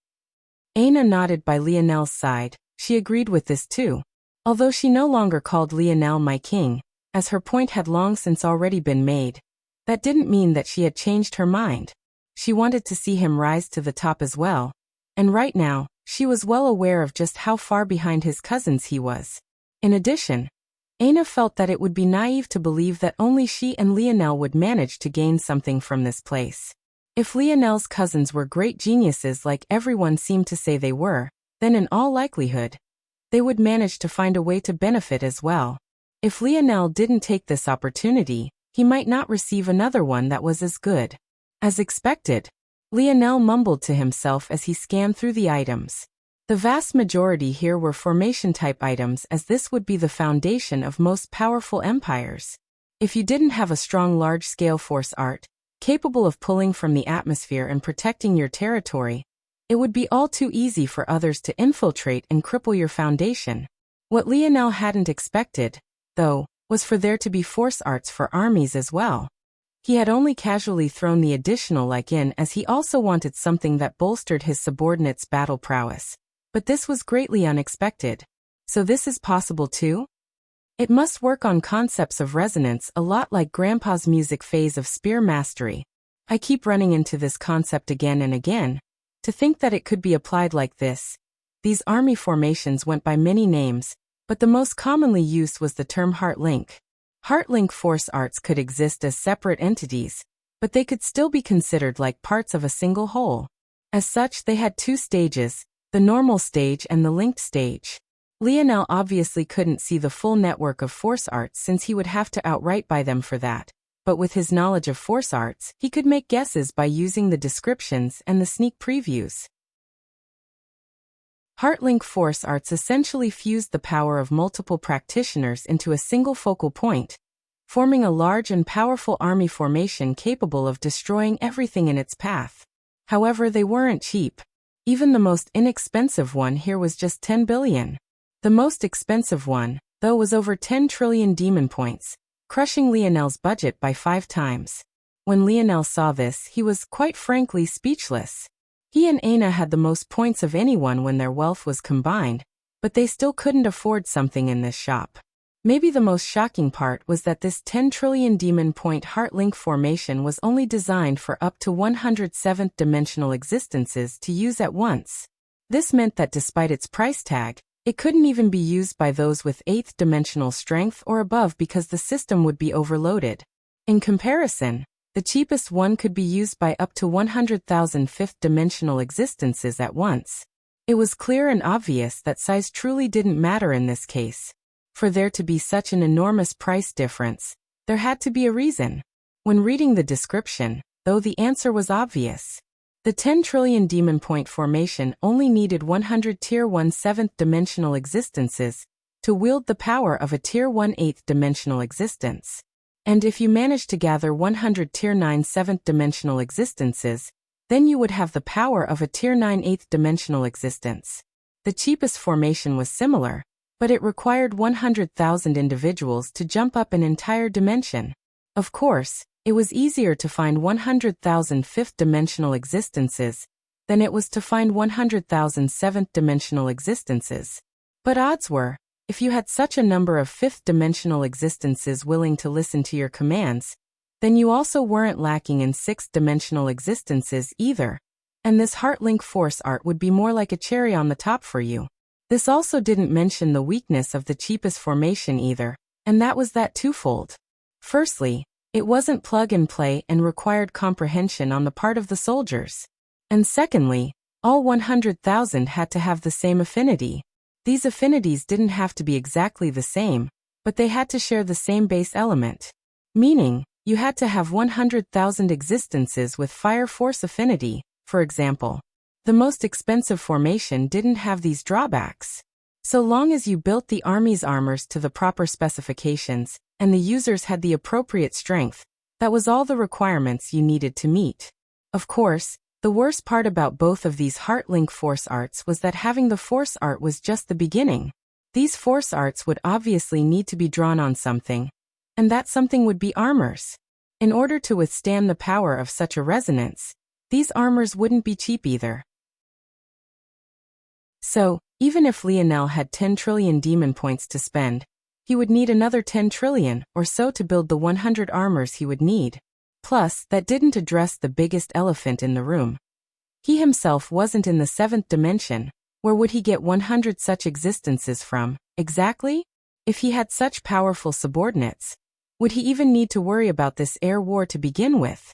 Aina nodded by Lionel's side. She agreed with this too. Although she no longer called Lionel my king, as her point had long since already been made, that didn't mean that she had changed her mind. She wanted to see him rise to the top as well, and right now, she was well aware of just how far behind his cousins he was. In addition, Aina felt that it would be naive to believe that only she and Lionel would manage to gain something from this place. If Lionel's cousins were great geniuses like everyone seemed to say they were, then in all likelihood, they would manage to find a way to benefit as well. If Lionel didn't take this opportunity, he might not receive another one that was as good. As expected, Lionel mumbled to himself as he scanned through the items. The vast majority here were formation-type items, as this would be the foundation of most powerful empires. If you didn't have a strong large-scale force art, capable of pulling from the atmosphere and protecting your territory, it would be all too easy for others to infiltrate and cripple your foundation. What Lionel hadn't expected, though, was for there to be force arts for armies as well. He had only casually thrown the additional like in, as he also wanted something that bolstered his subordinates' battle prowess. But this was greatly unexpected. So this is possible too? It must work on concepts of resonance a lot like Grandpa's music phase of spear mastery. I keep running into this concept again and again. To think that it could be applied like this. These army formations went by many names, but the most commonly used was the term heart-link. Heart-link force arts could exist as separate entities, but they could still be considered like parts of a single whole. As such, they had two stages, the normal stage and the linked stage. Lionel obviously couldn't see the full network of force arts since he would have to outright buy them for that, but with his knowledge of force arts, he could make guesses by using the descriptions and the sneak previews. Heart-link force arts essentially fused the power of multiple practitioners into a single focal point, forming a large and powerful army formation capable of destroying everything in its path. However, they weren't cheap. Even the most inexpensive one here was just 10 billion. The most expensive one, though, was over 10 trillion demon points, crushing Lionel's budget by 5 times. When Lionel saw this, he was, quite frankly, speechless. He and Aina had the most points of anyone when their wealth was combined, but they still couldn't afford something in this shop. Maybe the most shocking part was that this 10 trillion demon point heart-link formation was only designed for up to 107th dimensional existences to use at once. This meant that despite its price tag, it couldn't even be used by those with 8th dimensional strength or above because the system would be overloaded. In comparison, the cheapest one could be used by up to 100,000 5th dimensional existences at once. It was clear and obvious that size truly didn't matter in this case. For there to be such an enormous price difference, there had to be a reason. When reading the description, though, the answer was obvious. The 10 trillion demon point formation only needed 100 Tier 1 7th dimensional existences to wield the power of a Tier 1 8th dimensional existence. And if you managed to gather 100 Tier 9 7th dimensional existences, then you would have the power of a Tier 9 8th dimensional existence. The cheapest formation was similar, but it required 100,000 individuals to jump up an entire dimension. Of course, it was easier to find 100,000 5th dimensional existences than it was to find 100,000 7th dimensional existences. But odds were, if you had such a number of 5th dimensional existences willing to listen to your commands, then you also weren't lacking in 6th dimensional existences either, and this heart-link force art would be more like a cherry on the top for you. This also didn't mention the weakness of the cheapest formation either, and that was that twofold. Firstly, it wasn't plug and play and required comprehension on the part of the soldiers. And secondly, all 100,000 had to have the same affinity. These affinities didn't have to be exactly the same, but they had to share the same base element. Meaning, you had to have 100,000 existences with fire force affinity, for example. The most expensive formation didn't have these drawbacks. So long as you built the army's armors to the proper specifications, and the users had the appropriate strength, that was all the requirements you needed to meet. Of course, the worst part about both of these heart-link force arts was that having the force art was just the beginning. These force arts would obviously need to be drawn on something, and that something would be armors. In order to withstand the power of such a resonance, these armors wouldn't be cheap either. So, even if Lionel had 10 trillion demon points to spend, he would need another 10 trillion or so to build the 100 armors he would need. Plus, that didn't address the biggest elephant in the room. He himself wasn't in the 7th dimension. Where would he get 100 such existences from, exactly? If he had such powerful subordinates, would he even need to worry about this air war to begin with?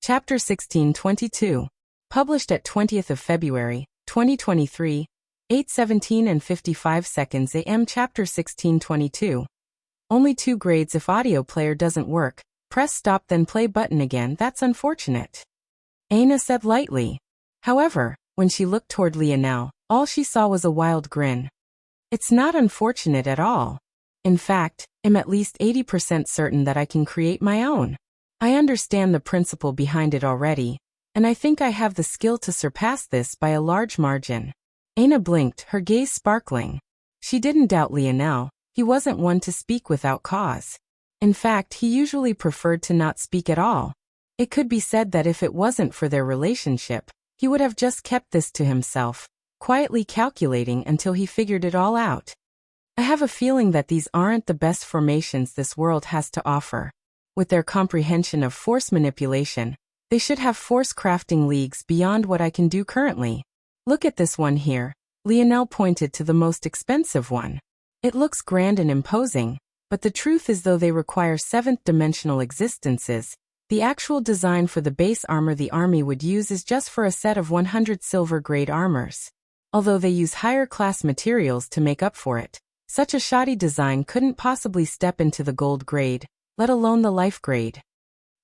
Chapter 1622. Published at 20th of February, 2023, 8:17 and 55 seconds AM. Chapter 1622. Only 2 grades. If audio player doesn't work, press stop then play button again. That's unfortunate. Aina said lightly. However, when she looked toward Lionel, all she saw was a wild grin. It's not unfortunate at all. In fact, I'm at least 80% certain that I can create my own. I understand the principle behind it already, and I think I have the skill to surpass this by a large margin. Aina blinked, her gaze sparkling. She didn't doubt Lionel. He wasn't one to speak without cause. In fact, he usually preferred to not speak at all. It could be said that if it wasn't for their relationship, he would have just kept this to himself, quietly calculating until he figured it all out. I have a feeling that these aren't the best formations this world has to offer. With their comprehension of force manipulation, they should have force crafting leagues beyond what I can do currently. Look at this one here. Lionel pointed to the most expensive one. It looks grand and imposing, but the truth is though they require seventh-dimensional existences, the actual design for the base armor the army would use is just for a set of 100 silver-grade armors. Although they use higher-class materials to make up for it, such a shoddy design couldn't possibly step into the gold grade, let alone the life grade.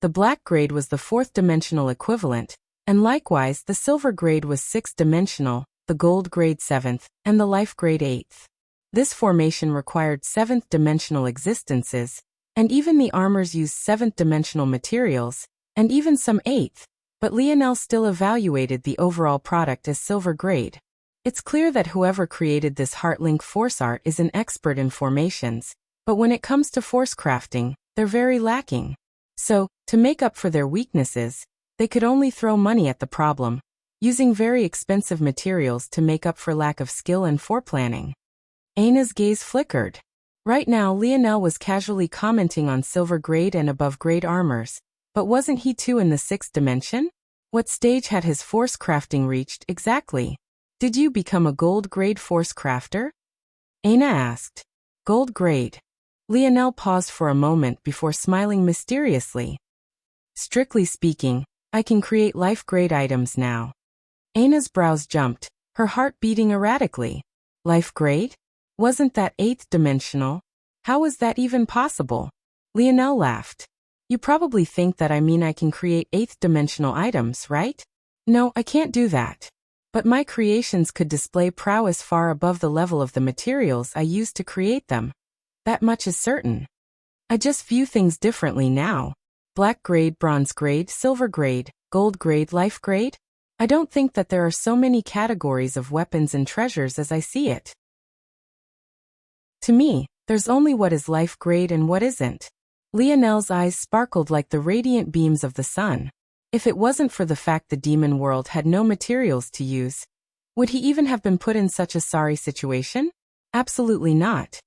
The black grade was the fourth-dimensional equivalent, and likewise the silver grade was sixth-dimensional, the gold grade seventh, and the life grade eighth. This formation required seventh-dimensional existences, and even the armors used seventh-dimensional materials, and even some eighth, but Lionel still evaluated the overall product as silver grade. It's clear that whoever created this Heartlink force art is an expert in formations, but when it comes to force crafting, they're very lacking. So, to make up for their weaknesses, they could only throw money at the problem, using very expensive materials to make up for lack of skill and foreplanning. Aina's gaze flickered. Right now Lionel was casually commenting on silver grade and above grade armors, but wasn't he too in the sixth dimension? What stage had his force crafting reached exactly? Did you become a gold grade force crafter? Aina asked. Gold grade. Lionel paused for a moment before smiling mysteriously. Strictly speaking, I can create life grade items now. Aina's brows jumped, her heart beating erratically. Life grade? Wasn't that eighth dimensional? How was that even possible? Lionel laughed. You probably think that I mean I can create eighth dimensional items, right? No, I can't do that. But my creations could display prowess far above the level of the materials I used to create them. That much is certain. I just view things differently now. Black grade, bronze grade, silver grade, gold grade, life grade? I don't think that there are so many categories of weapons and treasures as I see it. To me, there's only what is life grade and what isn't. Lionel's eyes sparkled like the radiant beams of the sun. If it wasn't for the fact the demon world had no materials to use, would he even have been put in such a sorry situation? Absolutely not.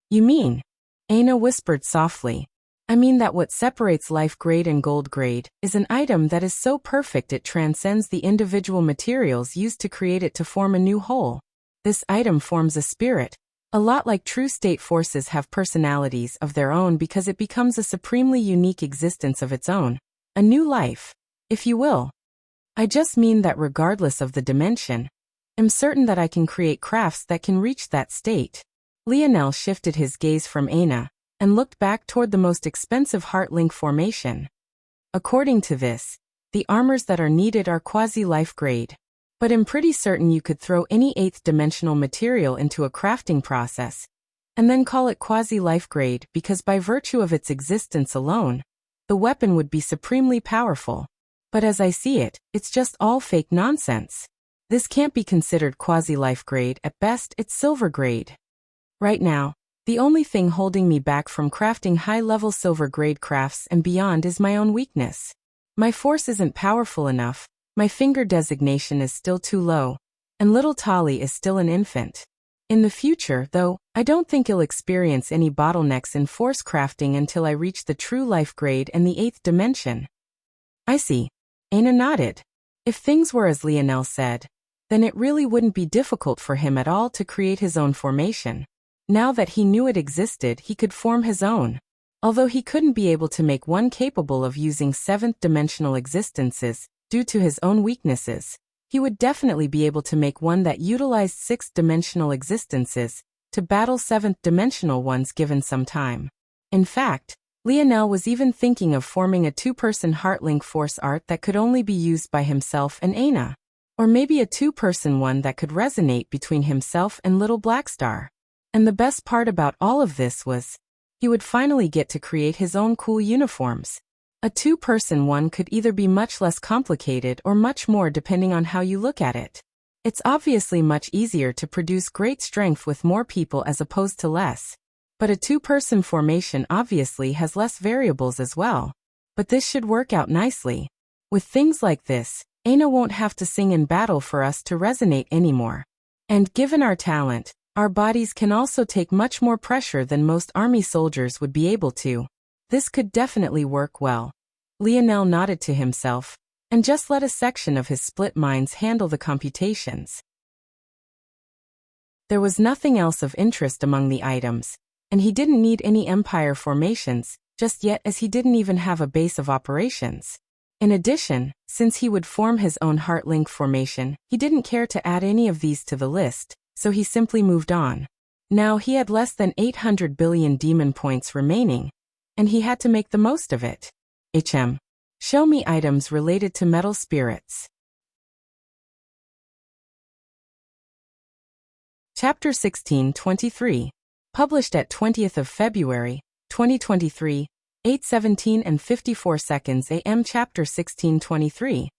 You mean? Aina whispered softly. I mean that what separates life grade and gold grade is an item that is so perfect it transcends the individual materials used to create it to form a new whole. This item forms a spirit, a lot like true state forces have personalities of their own because it becomes a supremely unique existence of its own, a new life, if you will. I just mean that regardless of the dimension, I'm certain that I can create crafts that can reach that state. Lionel shifted his gaze from Aina and looked back toward the most expensive Heartlink formation. According to this, the armors that are needed are quasi-life grade. But I'm pretty certain you could throw any eighth-dimensional material into a crafting process, and then call it quasi-life grade because by virtue of its existence alone, the weapon would be supremely powerful. But as I see it, it's just all fake nonsense. This can't be considered quasi-life grade, at best it's silver grade. Right now, the only thing holding me back from crafting high-level silver grade crafts and beyond is my own weakness. My force isn't powerful enough, my finger designation is still too low, and little Tali is still an infant. In the future, though, I don't think he'll experience any bottlenecks in force crafting until I reach the true life grade and the eighth dimension. I see. Aina nodded. If things were as Lionel said, then it really wouldn't be difficult for him at all to create his own formation. Now that he knew it existed, he could form his own. Although he couldn't be able to make one capable of using seventh-dimensional existences, due to his own weaknesses, he would definitely be able to make one that utilized sixth-dimensional existences to battle seventh-dimensional ones given some time. In fact, Lionel was even thinking of forming a two-person Heartlink force art that could only be used by himself and Aina. Or maybe a two-person one that could resonate between himself and Little Blackstar. And the best part about all of this was, he would finally get to create his own cool uniforms. A two-person one could either be much less complicated or much more depending on how you look at it. It's obviously much easier to produce great strength with more people as opposed to less. But a two-person formation obviously has less variables as well. But this should work out nicely. With things like this, Aina won't have to sing in battle for us to resonate anymore. And given our talent, our bodies can also take much more pressure than most army soldiers would be able to. This could definitely work well. Lionel nodded to himself, and just let a section of his split minds handle the computations. There was nothing else of interest among the items, and he didn't need any empire formations, just yet, as he didn't even have a base of operations. In addition, since he would form his own heart link formation, he didn't care to add any of these to the list, so he simply moved on. Now he had less than 800 billion demon points remaining, and he had to make the most of it. Show me items related to metal spirits. Chapter 1623. Published at 20th of February, 2023, 8:17 and 54 seconds AM. Chapter 1623.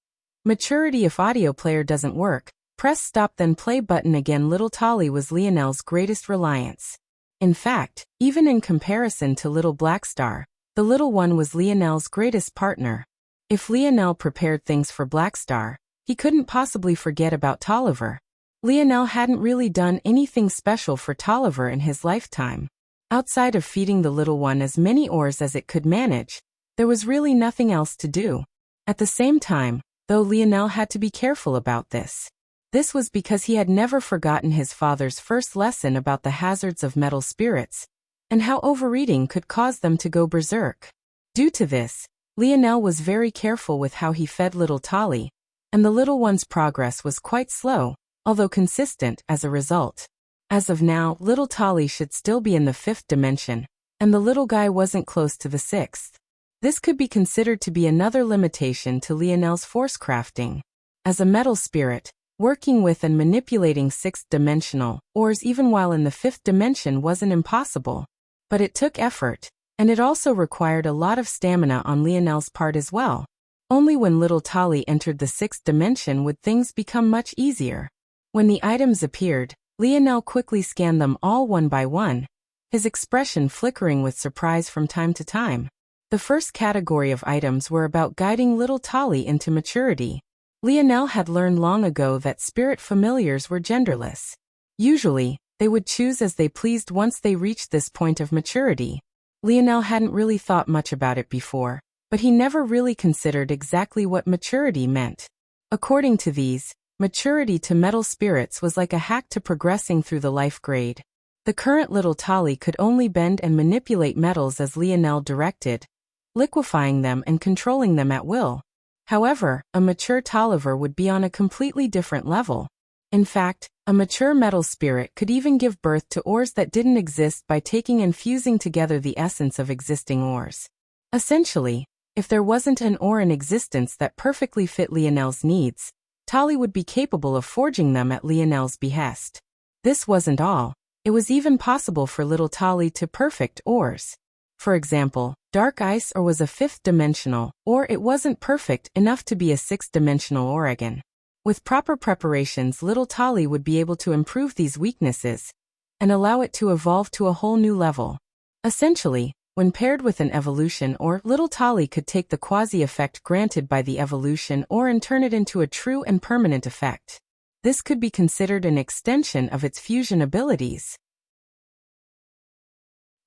Maturity. If audio player doesn't work, press stop then play button again. Little Tolly was Lionel's greatest reliance. In fact, even in comparison to Little Black Star, the little one was Lionel's greatest partner. If Lionel prepared things for Black Star, he couldn't possibly forget about Tolliver. Lionel hadn't really done anything special for Tolliver in his lifetime. Outside of feeding the little one as many ores as it could manage, there was really nothing else to do. At the same time, though, Lionel had to be careful about this. This was because he had never forgotten his father's first lesson about the hazards of metal spirits, and how overeating could cause them to go berserk. Due to this, Lionel was very careful with how he fed little Tolly, and the little one's progress was quite slow, although consistent as a result. As of now, little Tolly should still be in the 5th dimension, and the little guy wasn't close to the 6th. This could be considered to be another limitation to Lionel's force crafting. As a metal spirit, working with and manipulating 6th-dimensional ores even while in the 5th dimension wasn't impossible. But it took effort, and it also required a lot of stamina on Lionel's part as well. Only when little Tolly entered the 6th dimension would things become much easier. When the items appeared, Lionel quickly scanned them all one by one, his expression flickering with surprise from time to time. The first category of items were about guiding little Tolly into maturity. Lionel had learned long ago that spirit familiars were genderless. Usually, they would choose as they pleased once they reached this point of maturity. Lionel hadn't really thought much about it before, but he never really considered exactly what maturity meant. According to these, maturity to metal spirits was like a hack to progressing through the life grade. The current little Tolly could only bend and manipulate metals as Lionel directed, liquefying them and controlling them at will. However, a mature Tolliver would be on a completely different level. In fact, a mature metal spirit could even give birth to ores that didn't exist by taking and fusing together the essence of existing ores. Essentially, if there wasn't an ore in existence that perfectly fit Lionel's needs, Tolly would be capable of forging them at Lionel's behest. This wasn't all. It was even possible for little Tolly to perfect ores. For example, dark ice ore was a 5th-dimensional, or it wasn't perfect enough to be a 6th-dimensional ore again. With proper preparations, little Tolly would be able to improve these weaknesses and allow it to evolve to a whole new level. Essentially, when paired with an evolution ore, little Tolly could take the quasi-effect granted by the evolution ore and turn it into a true and permanent effect. This could be considered an extension of its fusion abilities.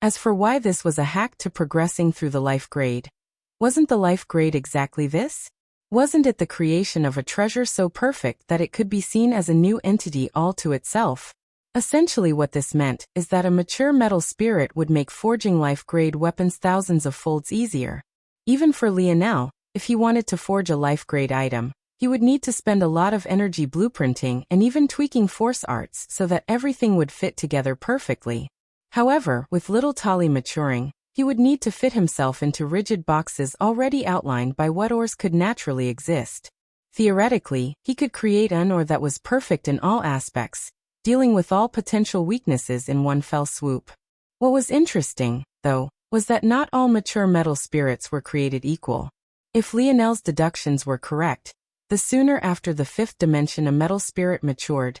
As for why this was a hack to progressing through the life grade, wasn't the life grade exactly this? Wasn't it the creation of a treasure so perfect that it could be seen as a new entity all to itself? Essentially what this meant is that a mature metal spirit would make forging life-grade weapons thousands of folds easier. Even for Lionel, if he wanted to forge a life-grade item, he would need to spend a lot of energy blueprinting and even tweaking force arts so that everything would fit together perfectly. However, with little Tolly maturing, he would need to fit himself into rigid boxes already outlined by what ores could naturally exist. Theoretically, he could create an ore that was perfect in all aspects, dealing with all potential weaknesses in one fell swoop. What was interesting, though, was that not all mature metal spirits were created equal. If Lionel's deductions were correct, the sooner after the 5th dimension a metal spirit matured,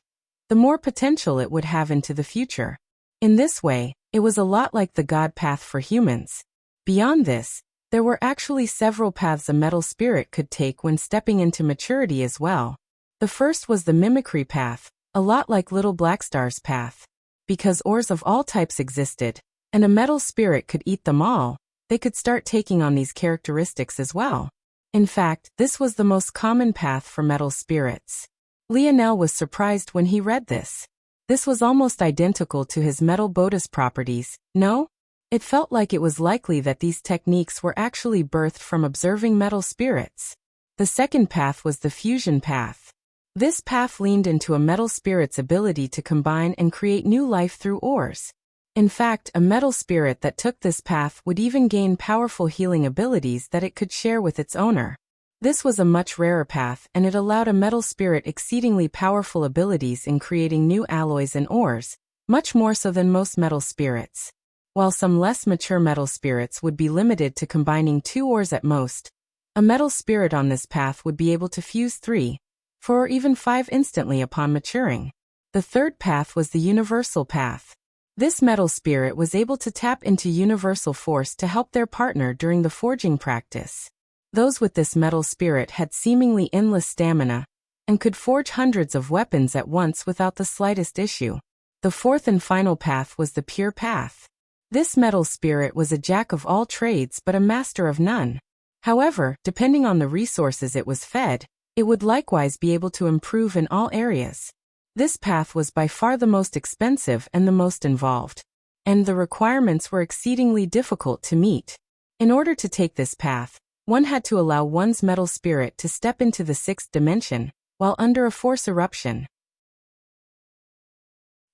the more potential it would have into the future. In this way, it was a lot like the God path for humans. Beyond this, there were actually several paths a metal spirit could take when stepping into maturity as well. The first was the mimicry path, a lot like Little Blackstar's path. Because ores of all types existed, and a metal spirit could eat them all, they could start taking on these characteristics as well. In fact, this was the most common path for metal spirits. Lionel was surprised when he read this. This was almost identical to his metal Bodas properties, no? It felt like it was likely that these techniques were actually birthed from observing metal spirits. The second path was the fusion path. This path leaned into a metal spirit's ability to combine and create new life through ores. In fact, a metal spirit that took this path would even gain powerful healing abilities that it could share with its owner. This was a much rarer path, and it allowed a metal spirit exceedingly powerful abilities in creating new alloys and ores, much more so than most metal spirits. While some less mature metal spirits would be limited to combining 2 ores at most, a metal spirit on this path would be able to fuse 3, 4 or even 5 instantly upon maturing. The third path was the universal path. This metal spirit was able to tap into universal force to help their partner during the forging practice. Those with this metal spirit had seemingly endless stamina, and could forge hundreds of weapons at once without the slightest issue. The fourth and final path was the pure path. This metal spirit was a jack of all trades but a master of none. However, depending on the resources it was fed, it would likewise be able to improve in all areas. This path was by far the most expensive and the most involved, and the requirements were exceedingly difficult to meet. In order to take this path, one had to allow one's metal spirit to step into the 6th dimension, while under a force eruption.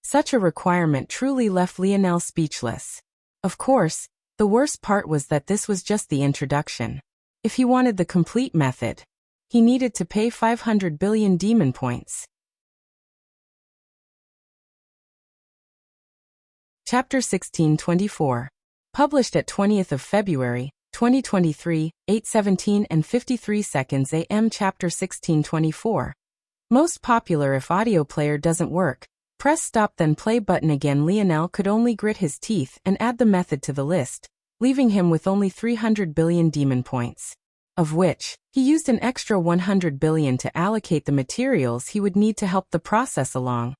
Such a requirement truly left Lionel speechless. Of course, the worst part was that this was just the introduction. If he wanted the complete method, he needed to pay 500 billion demon points. Chapter 1624. Published at 20th of February, 2023, 8:17 and 53 seconds AM. Chapter 1624. Most popular if audio player doesn't work. Press stop then play button again. Lionel could only grit his teeth and add the method to the list, leaving him with only 300 billion demon points. Of which, he used an extra 100 billion to allocate the materials he would need to help the process along,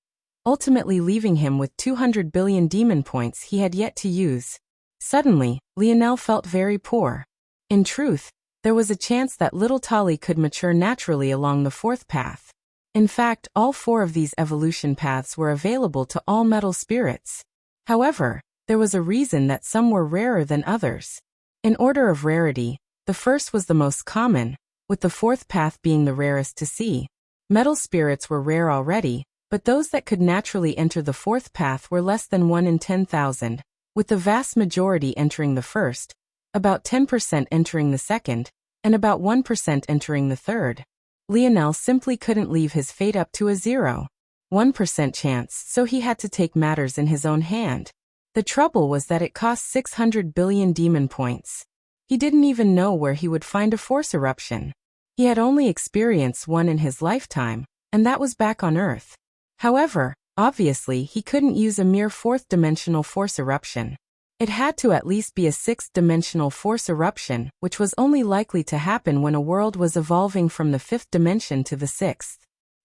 ultimately leaving him with 200 billion demon points he had yet to use. Suddenly, Lionel felt very poor. In truth, there was a chance that little Tali could mature naturally along the 4th path. In fact, all 4 of these evolution paths were available to all metal spirits. However, there was a reason that some were rarer than others. In order of rarity, the first was the most common, with the 4th path being the rarest to see. Metal spirits were rare already, but those that could naturally enter the 4th path were less than 1 in 10,000, with the vast majority entering the first, about 10% entering the second, and about 1% entering the third. Lionel simply couldn't leave his fate up to a 0.1% chance, so he had to take matters in his own hand. The trouble was that it cost 600 billion demon points. He didn't even know where he would find a force eruption. He had only experienced one in his lifetime, and that was back on Earth. However, obviously he couldn't use a mere 4th-dimensional force eruption. It had to at least be a 6th-dimensional force eruption, which was only likely to happen when a world was evolving from the 5th dimension to the 6th.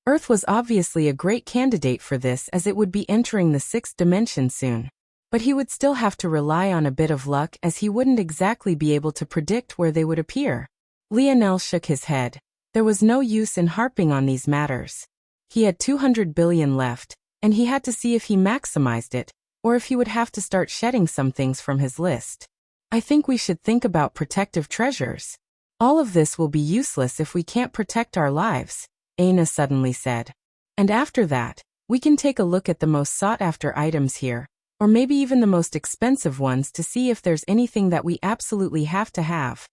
Earth was obviously a great candidate for this as it would be entering the 6th dimension soon. But he would still have to rely on a bit of luck as he wouldn't exactly be able to predict where they would appear. Lionel shook his head. There was no use in harping on these matters. He had 200 billion left, and he had to see if he maximized it, or if he would have to start shedding some things from his list. I think we should think about protective treasures. All of this will be useless if we can't protect our lives, Aina suddenly said. And after that, we can take a look at the most sought-after items here, or maybe even the most expensive ones to see if there's anything that we absolutely have to have.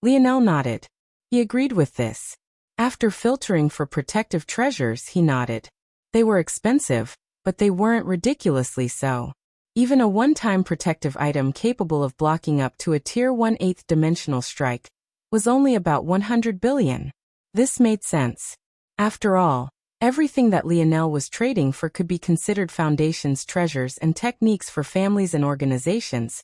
Lionel nodded. He agreed with this. After filtering for protective treasures, he nodded. They were expensive, but they weren't ridiculously so. Even a one-time protective item capable of blocking up to a tier 1/8 dimensional strike was only about 100 billion. This made sense. After all, everything that Lionel was trading for could be considered Foundation's treasures and techniques for families and organizations,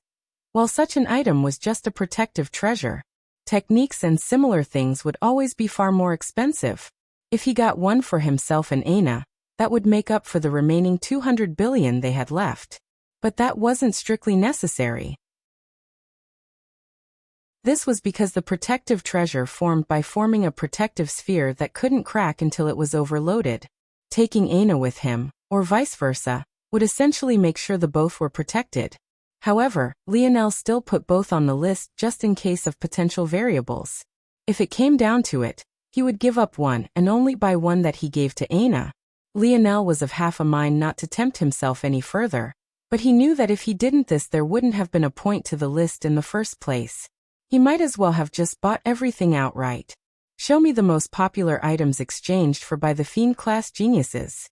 while such an item was just a protective treasure. Techniques and similar things would always be far more expensive. If he got one for himself and Aina, That would make up for the remaining 200 billion they had left. But that wasn't strictly necessary. This was because the protective treasure formed by forming a protective sphere that couldn't crack until it was overloaded. Taking Aina with him, or vice versa, would essentially make sure the both were protected. However, Lionel still put both on the list just in case of potential variables. If it came down to it, he would give up one and only buy one that he gave to Aina. Lionel was of half a mind not to tempt himself any further, but he knew that if he didn't this there wouldn't have been a point to the list in the first place. He might as well have just bought everything outright. Show me the most popular items exchanged for by the Fiend-class geniuses.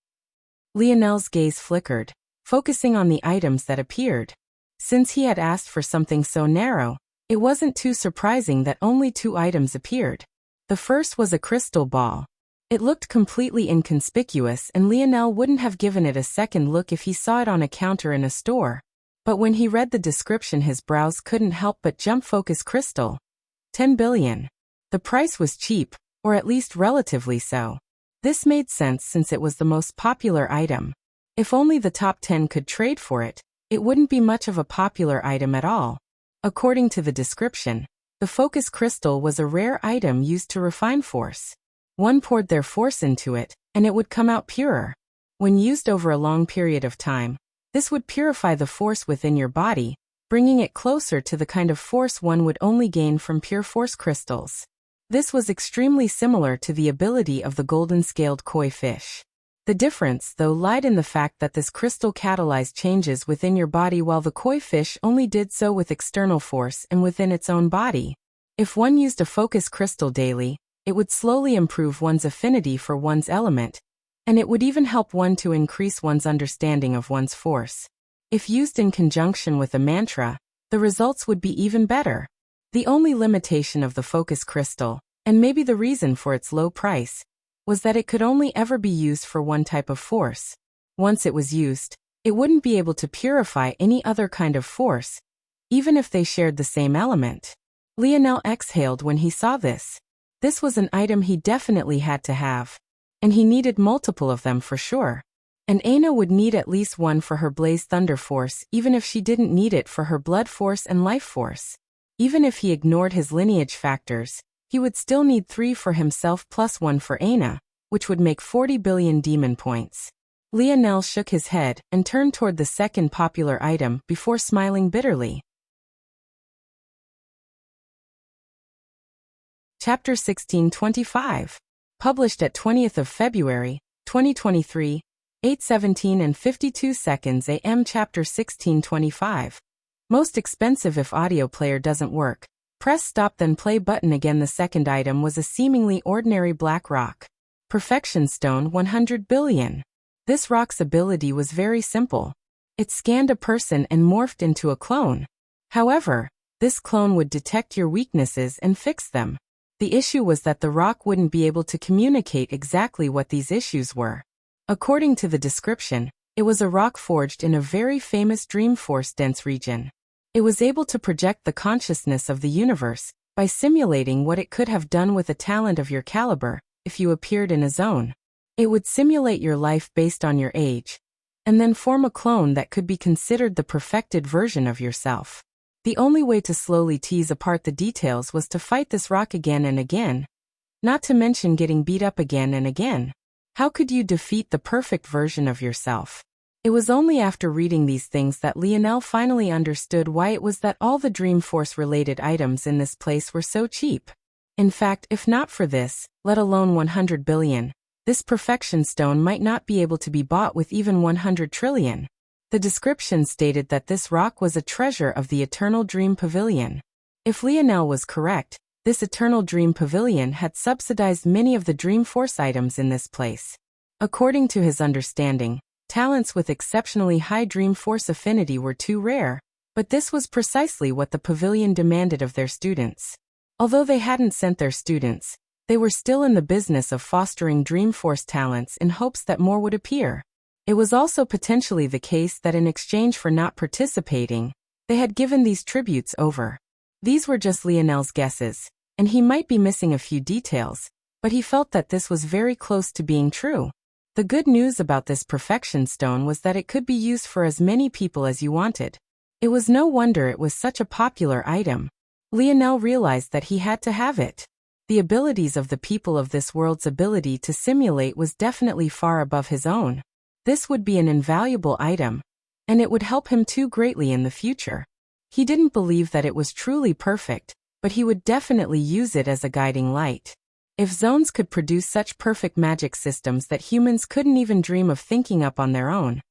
Lionel's gaze flickered, focusing on the items that appeared. Since he had asked for something so narrow, it wasn't too surprising that only 2 items appeared. The first was a crystal ball. It looked completely inconspicuous and Lionel wouldn't have given it a second look if he saw it on a counter in a store. But when he read the description his brows couldn't help but jump. Focus crystal. 10 billion. The price was cheap, or at least relatively so. This made sense since it was the most popular item. If only the top 10 could trade for it, it wouldn't be much of a popular item at all. According to the description, the focus crystal was a rare item used to refine force. One poured their force into it, and it would come out purer. When used over a long period of time, this would purify the force within your body, bringing it closer to the kind of force one would only gain from pure force crystals. This was extremely similar to the ability of the golden-scaled koi fish. The difference, though, lied in the fact that this crystal catalyzed changes within your body while the koi fish only did so with external force and within its own body. If one used a focus crystal daily, it would slowly improve one's affinity for one's element, and it would even help one to increase one's understanding of one's force. If used in conjunction with a mantra, the results would be even better. The only limitation of the focus crystal, and maybe the reason for its low price, was that it could only ever be used for one type of force. Once it was used, it wouldn't be able to purify any other kind of force, even if they shared the same element. Lionel exhaled when he saw this. This was an item he definitely had to have. And he needed multiple of them for sure. And Aina would need at least one for her Blaze Thunder Force even if she didn't need it for her Blood Force and Life Force. Even if he ignored his lineage factors, he would still need 3 for himself plus 1 for Aina, which would make 40 billion demon points. Lionel shook his head and turned toward the second popular item before smiling bitterly. Chapter 1625. Published at 20th of February, 2023, 8:17 and 52 seconds AM. Chapter 1625. Most expensive. If audio player doesn't work, press stop then play button again. The second item was a seemingly ordinary black rock. Perfection Stone 100 billion. This rock's ability was very simple. It scanned a person and morphed into a clone. However, this clone would detect your weaknesses and fix them. The issue was that the rock wouldn't be able to communicate exactly what these issues were. According to the description, it was a rock forged in a very famous dream force-dense region. It was able to project the consciousness of the universe by simulating what it could have done with a talent of your caliber if you appeared in a zone. It would simulate your life based on your age, and then form a clone that could be considered the perfected version of yourself. The only way to slowly tease apart the details was to fight this rock again and again, not to mention getting beat up again and again. How could you defeat the perfect version of yourself? It was only after reading these things that Lionel finally understood why it was that all the Dream Force-related items in this place were so cheap. In fact, if not for this, let alone 100 billion, this perfection stone might not be able to be bought with even 100 trillion. The description stated that this rock was a treasure of the Eternal Dream Pavilion. If Lionel was correct, this Eternal Dream Pavilion had subsidized many of the Dream Force items in this place. According to his understanding, talents with exceptionally high Dream Force affinity were too rare, but this was precisely what the pavilion demanded of their students. Although they hadn't sent their students, they were still in the business of fostering Dream Force talents in hopes that more would appear. It was also potentially the case that in exchange for not participating, they had given these tributes over. These were just Lionel's guesses, and he might be missing a few details, but he felt that this was very close to being true. The good news about this perfection stone was that it could be used for as many people as you wanted. It was no wonder it was such a popular item. Lionel realized that he had to have it. The abilities of the people of this world's ability to simulate was definitely far above his own. This would be an invaluable item, and it would help him too greatly in the future. He didn't believe that it was truly perfect, but he would definitely use it as a guiding light. If zones could produce such perfect magic systems that humans couldn't even dream of thinking up on their own,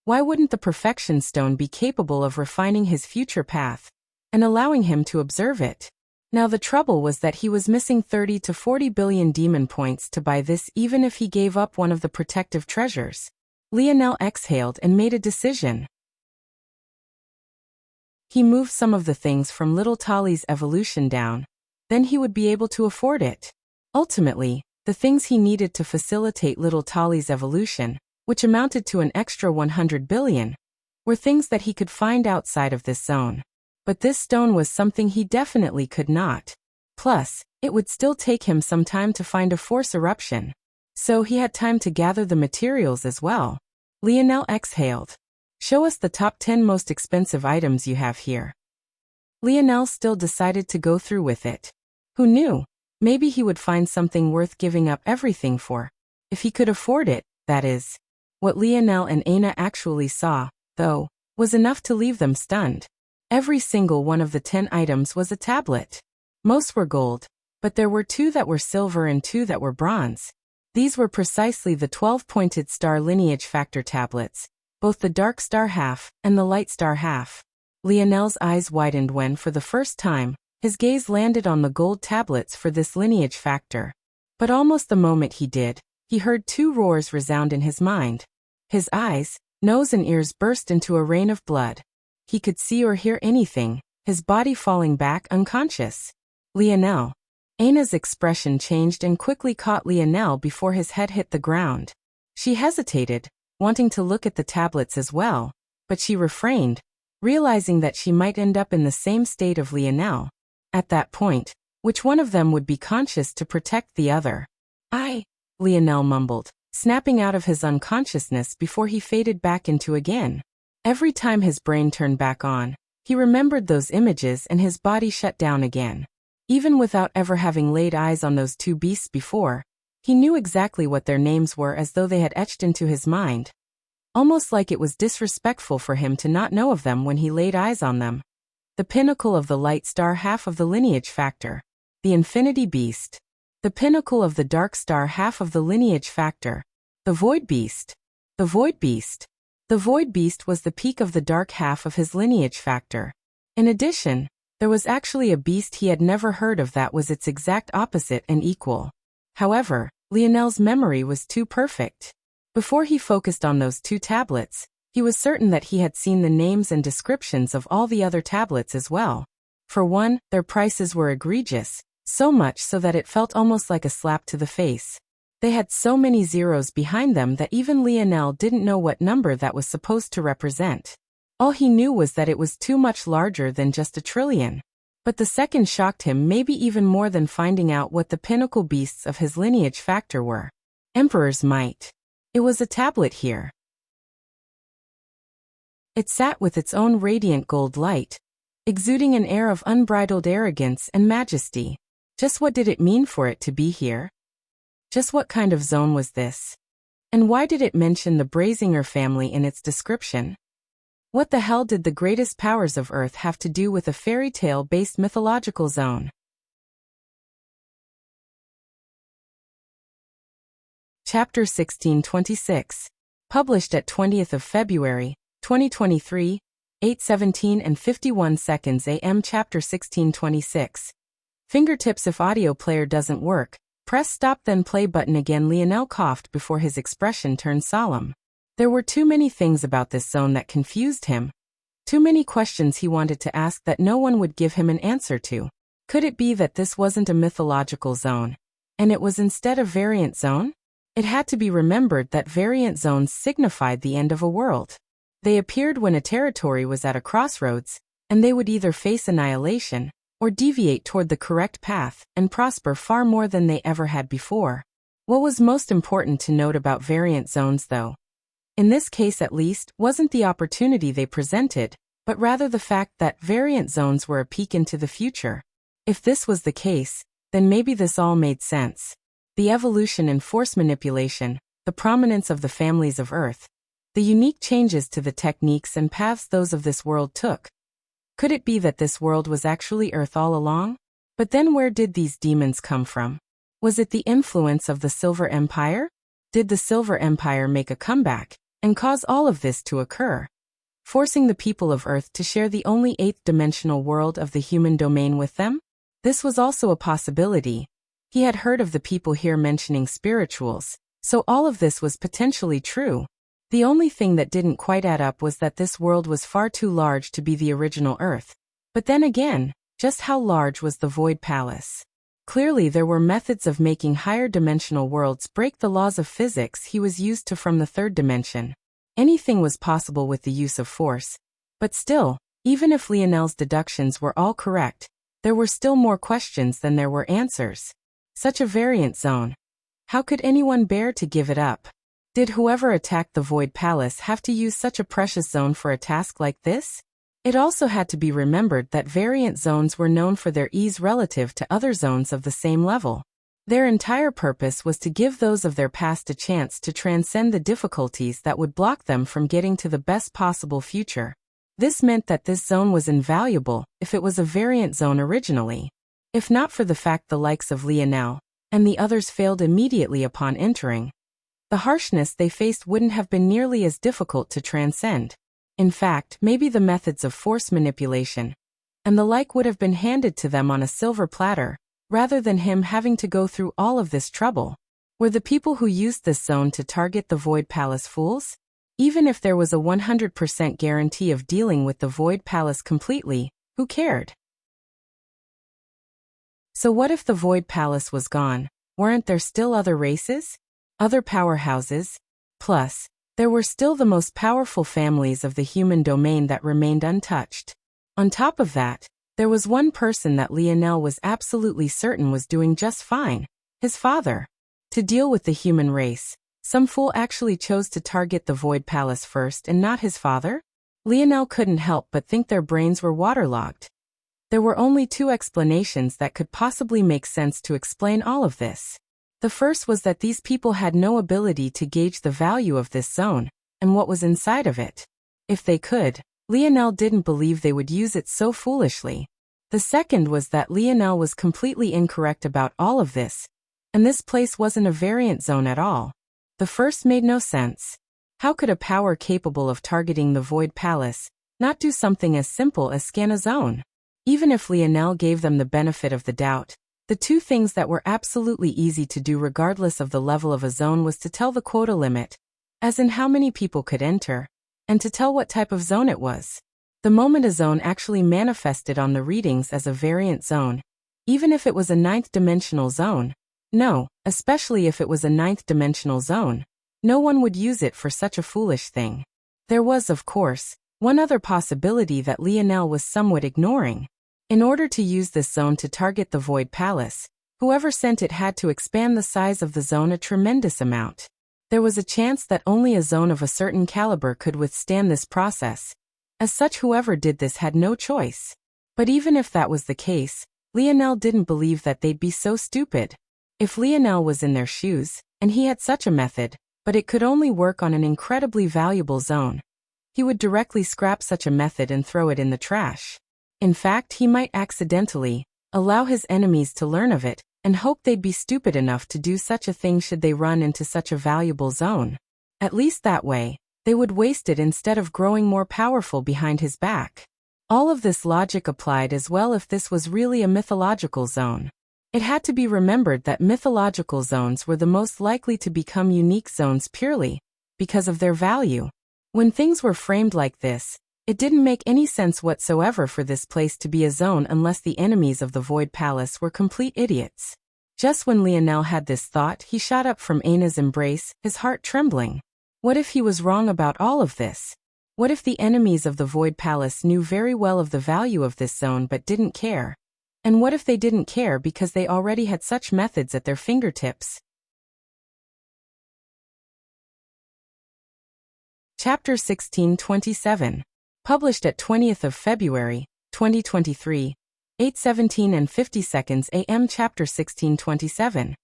why wouldn't the perfection stone be capable of refining his future path and allowing him to observe it? Now the trouble was that he was missing 30 to 40 billion demon points to buy this, even if he gave up one of the protective treasures. Lionel exhaled and made a decision. He moved some of the things from little Tali's evolution down. Then he would be able to afford it. Ultimately, the things he needed to facilitate little Tali's evolution, which amounted to an extra 100 billion, were things that he could find outside of this zone. But this stone was something he definitely could not. Plus, it would still take him some time to find a force eruption. So he had time to gather the materials as well. Lionel exhaled. Show us the top 10 most expensive items you have here. Lionel still decided to go through with it. Who knew? Maybe he would find something worth giving up everything for. If he could afford it, that is. What Lionel and Aina actually saw, though, was enough to leave them stunned. Every single one of the 10 items was a tablet. Most were gold, but there were 2 that were silver and 2 that were bronze. These were precisely the 12-pointed star lineage factor tablets, both the dark star half and the light star half. Lionel's eyes widened when, for the first time, his gaze landed on the gold tablets for this lineage factor. But almost the moment he did, he heard 2 roars resound in his mind. His eyes, nose and ears burst into a rain of blood. He could see or hear anything, his body falling back unconscious. Lionel. Aina's expression changed and quickly caught Lionel before his head hit the ground. She hesitated, wanting to look at the tablets as well, but she refrained, realizing that she might end up in the same state of Lionel. At that point, which one of them would be conscious to protect the other? Lionel mumbled, snapping out of his unconsciousness before he faded back into again. Every time his brain turned back on, he remembered those images and his body shut down again. Even without ever having laid eyes on those 2 beasts before, he knew exactly what their names were as though they had etched into his mind. Almost like it was disrespectful for him to not know of them when he laid eyes on them. The pinnacle of the light star half of the lineage factor. The infinity beast. The pinnacle of the dark star half of the lineage factor. The void beast. The void beast. The void beast was the peak of the dark half of his lineage factor. In addition, there was actually a beast he had never heard of that was its exact opposite and equal. However, Lionel's memory was too perfect. Before he focused on those 2 tablets, he was certain that he had seen the names and descriptions of all the other tablets as well. For one, their prices were egregious, so much so that it felt almost like a slap to the face. They had so many zeros behind them that even Lionel didn't know what number that was supposed to represent. All he knew was that it was too much larger than just 1 trillion. But the second shocked him maybe even more than finding out what the pinnacle beasts of his lineage factor were. Emperor's Might. It was a tablet here. It sat with its own radiant gold light, exuding an air of unbridled arrogance and majesty. Just what did it mean for it to be here? Just what kind of zone was this? And why did it mention the Brazinger family in its description? What the hell did the greatest powers of Earth have to do with a fairy tale-based mythological zone? Chapter 1626. Published at 20th of February, 2023, 8:17 and 51 seconds AM. Chapter 1626. Fingertips. If audio player doesn't work, press stop then play button again. Lionel coughed before his expression turned solemn. There were too many things about this zone that confused him. Too many questions he wanted to ask that no one would give him an answer to. Could it be that this wasn't a mythological zone, and it was instead a variant zone? It had to be remembered that variant zones signified the end of a world. They appeared when a territory was at a crossroads, and they would either face annihilation, or deviate toward the correct path and prosper far more than they ever had before. What was most important to note about variant zones, though, in this case at least, wasn't the opportunity they presented, but rather the fact that variant zones were a peek into the future. If this was the case, then maybe this all made sense. The evolution in force manipulation, the prominence of the families of Earth, the unique changes to the techniques and paths those of this world took. Could it be that this world was actually Earth all along? But then where did these demons come from? Was it the influence of the Silver Empire? Did the Silver Empire make a comeback and cause all of this to occur, forcing the people of Earth to share the only eighth-dimensional world of the human domain with them? This was also a possibility. He had heard of the people here mentioning spirituals, so all of this was potentially true. The only thing that didn't quite add up was that this world was far too large to be the original Earth. But then again, just how large was the Void Palace? Clearly there were methods of making higher-dimensional worlds break the laws of physics he was used to from the third dimension. Anything was possible with the use of force. But still, even if Lionel's deductions were all correct, there were still more questions than there were answers. Such a variant zone. How could anyone bear to give it up? Did whoever attacked the Void Palace have to use such a precious zone for a task like this? It also had to be remembered that variant zones were known for their ease relative to other zones of the same level. Their entire purpose was to give those of their past a chance to transcend the difficulties that would block them from getting to the best possible future. This meant that this zone was invaluable if it was a variant zone originally. If not for the fact the likes of Lionel and the others failed immediately upon entering, the harshness they faced wouldn't have been nearly as difficult to transcend. In fact, maybe the methods of force manipulation and the like would have been handed to them on a silver platter, rather than him having to go through all of this trouble. Were the people who used this zone to target the Void Palace fools? Even if there was a 100% guarantee of dealing with the Void Palace completely, who cared? So what if the Void Palace was gone? Weren't there still other races? Other powerhouses? Plus, there were still the most powerful families of the human domain that remained untouched. On top of that, there was one person that Lionel was absolutely certain was doing just fine: his father. To deal with the human race, some fool actually chose to target the Void Palace first and not his father? Lionel couldn't help but think their brains were waterlogged. There were only two explanations that could possibly make sense to explain all of this. The first was that these people had no ability to gauge the value of this zone and what was inside of it. If they could, Lionel didn't believe they would use it so foolishly. The second was that Lionel was completely incorrect about all of this, and this place wasn't a variant zone at all. The first made no sense. How could a power capable of targeting the Void Palace not do something as simple as scan a zone? Even if Lionel gave them the benefit of the doubt, the two things that were absolutely easy to do regardless of the level of a zone was to tell the quota limit, as in how many people could enter, and to tell what type of zone it was. The moment a zone actually manifested on the readings as a variant zone, even if it was a ninth-dimensional zone, especially if it was a ninth-dimensional zone, no one would use it for such a foolish thing. There was, of course, one other possibility that Lionel was somewhat ignoring. In order to use this zone to target the Void Palace, whoever sent it had to expand the size of the zone a tremendous amount. There was a chance that only a zone of a certain caliber could withstand this process. As such, whoever did this had no choice. But even if that was the case, Lionel didn't believe that they'd be so stupid. If Lionel was in their shoes, and he had such a method, but it could only work on an incredibly valuable zone, he would directly scrap such a method and throw it in the trash. In fact, he might accidentally allow his enemies to learn of it and hope they'd be stupid enough to do such a thing should they run into such a valuable zone. At least that way, they would waste it instead of growing more powerful behind his back. All of this logic applied as well if this was really a mythological zone. It had to be remembered that mythological zones were the most likely to become unique zones purely because of their value. When things were framed like this, it didn't make any sense whatsoever for this place to be a zone unless the enemies of the Void Palace were complete idiots. Just when Lionel had this thought, he shot up from Aina's embrace, his heart trembling. What if he was wrong about all of this? What if the enemies of the Void Palace knew very well of the value of this zone but didn't care? And what if they didn't care because they already had such methods at their fingertips? Chapter 1627. Published at 20th of February, 2023, 8:17 and 50 seconds AM. Chapter 1627.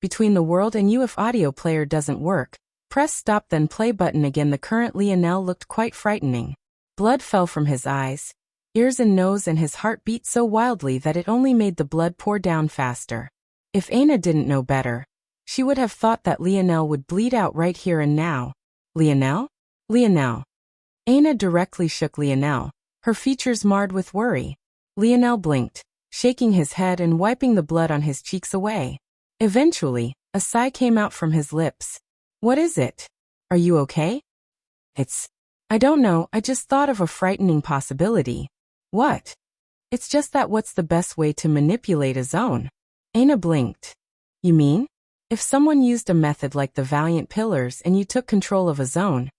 Between the world and you. If audio player doesn't work, press stop then play button again. The current Lionel looked quite frightening. Blood fell from his eyes, ears and nose, and his heart beat so wildly that it only made the blood pour down faster. If Aina didn't know better, she would have thought that Lionel would bleed out right here and now. Lionel? Lionel. Aina directly shook Lionel, her features marred with worry. Lionel blinked, shaking his head and wiping the blood on his cheeks away. Eventually, a sigh came out from his lips. What is it? Are you okay? I don't know, I just thought of a frightening possibility. What? It's just that what's the best way to manipulate a zone? Aina blinked. You mean? If someone used a method like the Valiant Pillars and you took control of a zone,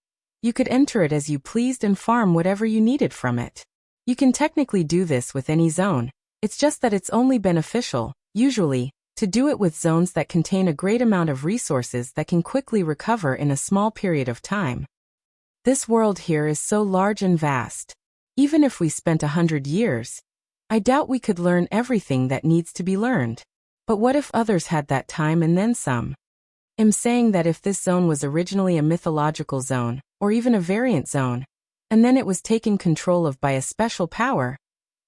you could enter it as you pleased and farm whatever you needed from it. You can technically do this with any zone. It's just that it's only beneficial, usually, to do it with zones that contain a great amount of resources that can quickly recover in a small period of time. This world here is so large and vast. Even if we spent 100 years, I doubt we could learn everything that needs to be learned. But what if others had that time and then some? I'm saying that if this zone was originally a mythological zone, or even a variant zone, and then it was taken control of by a special power,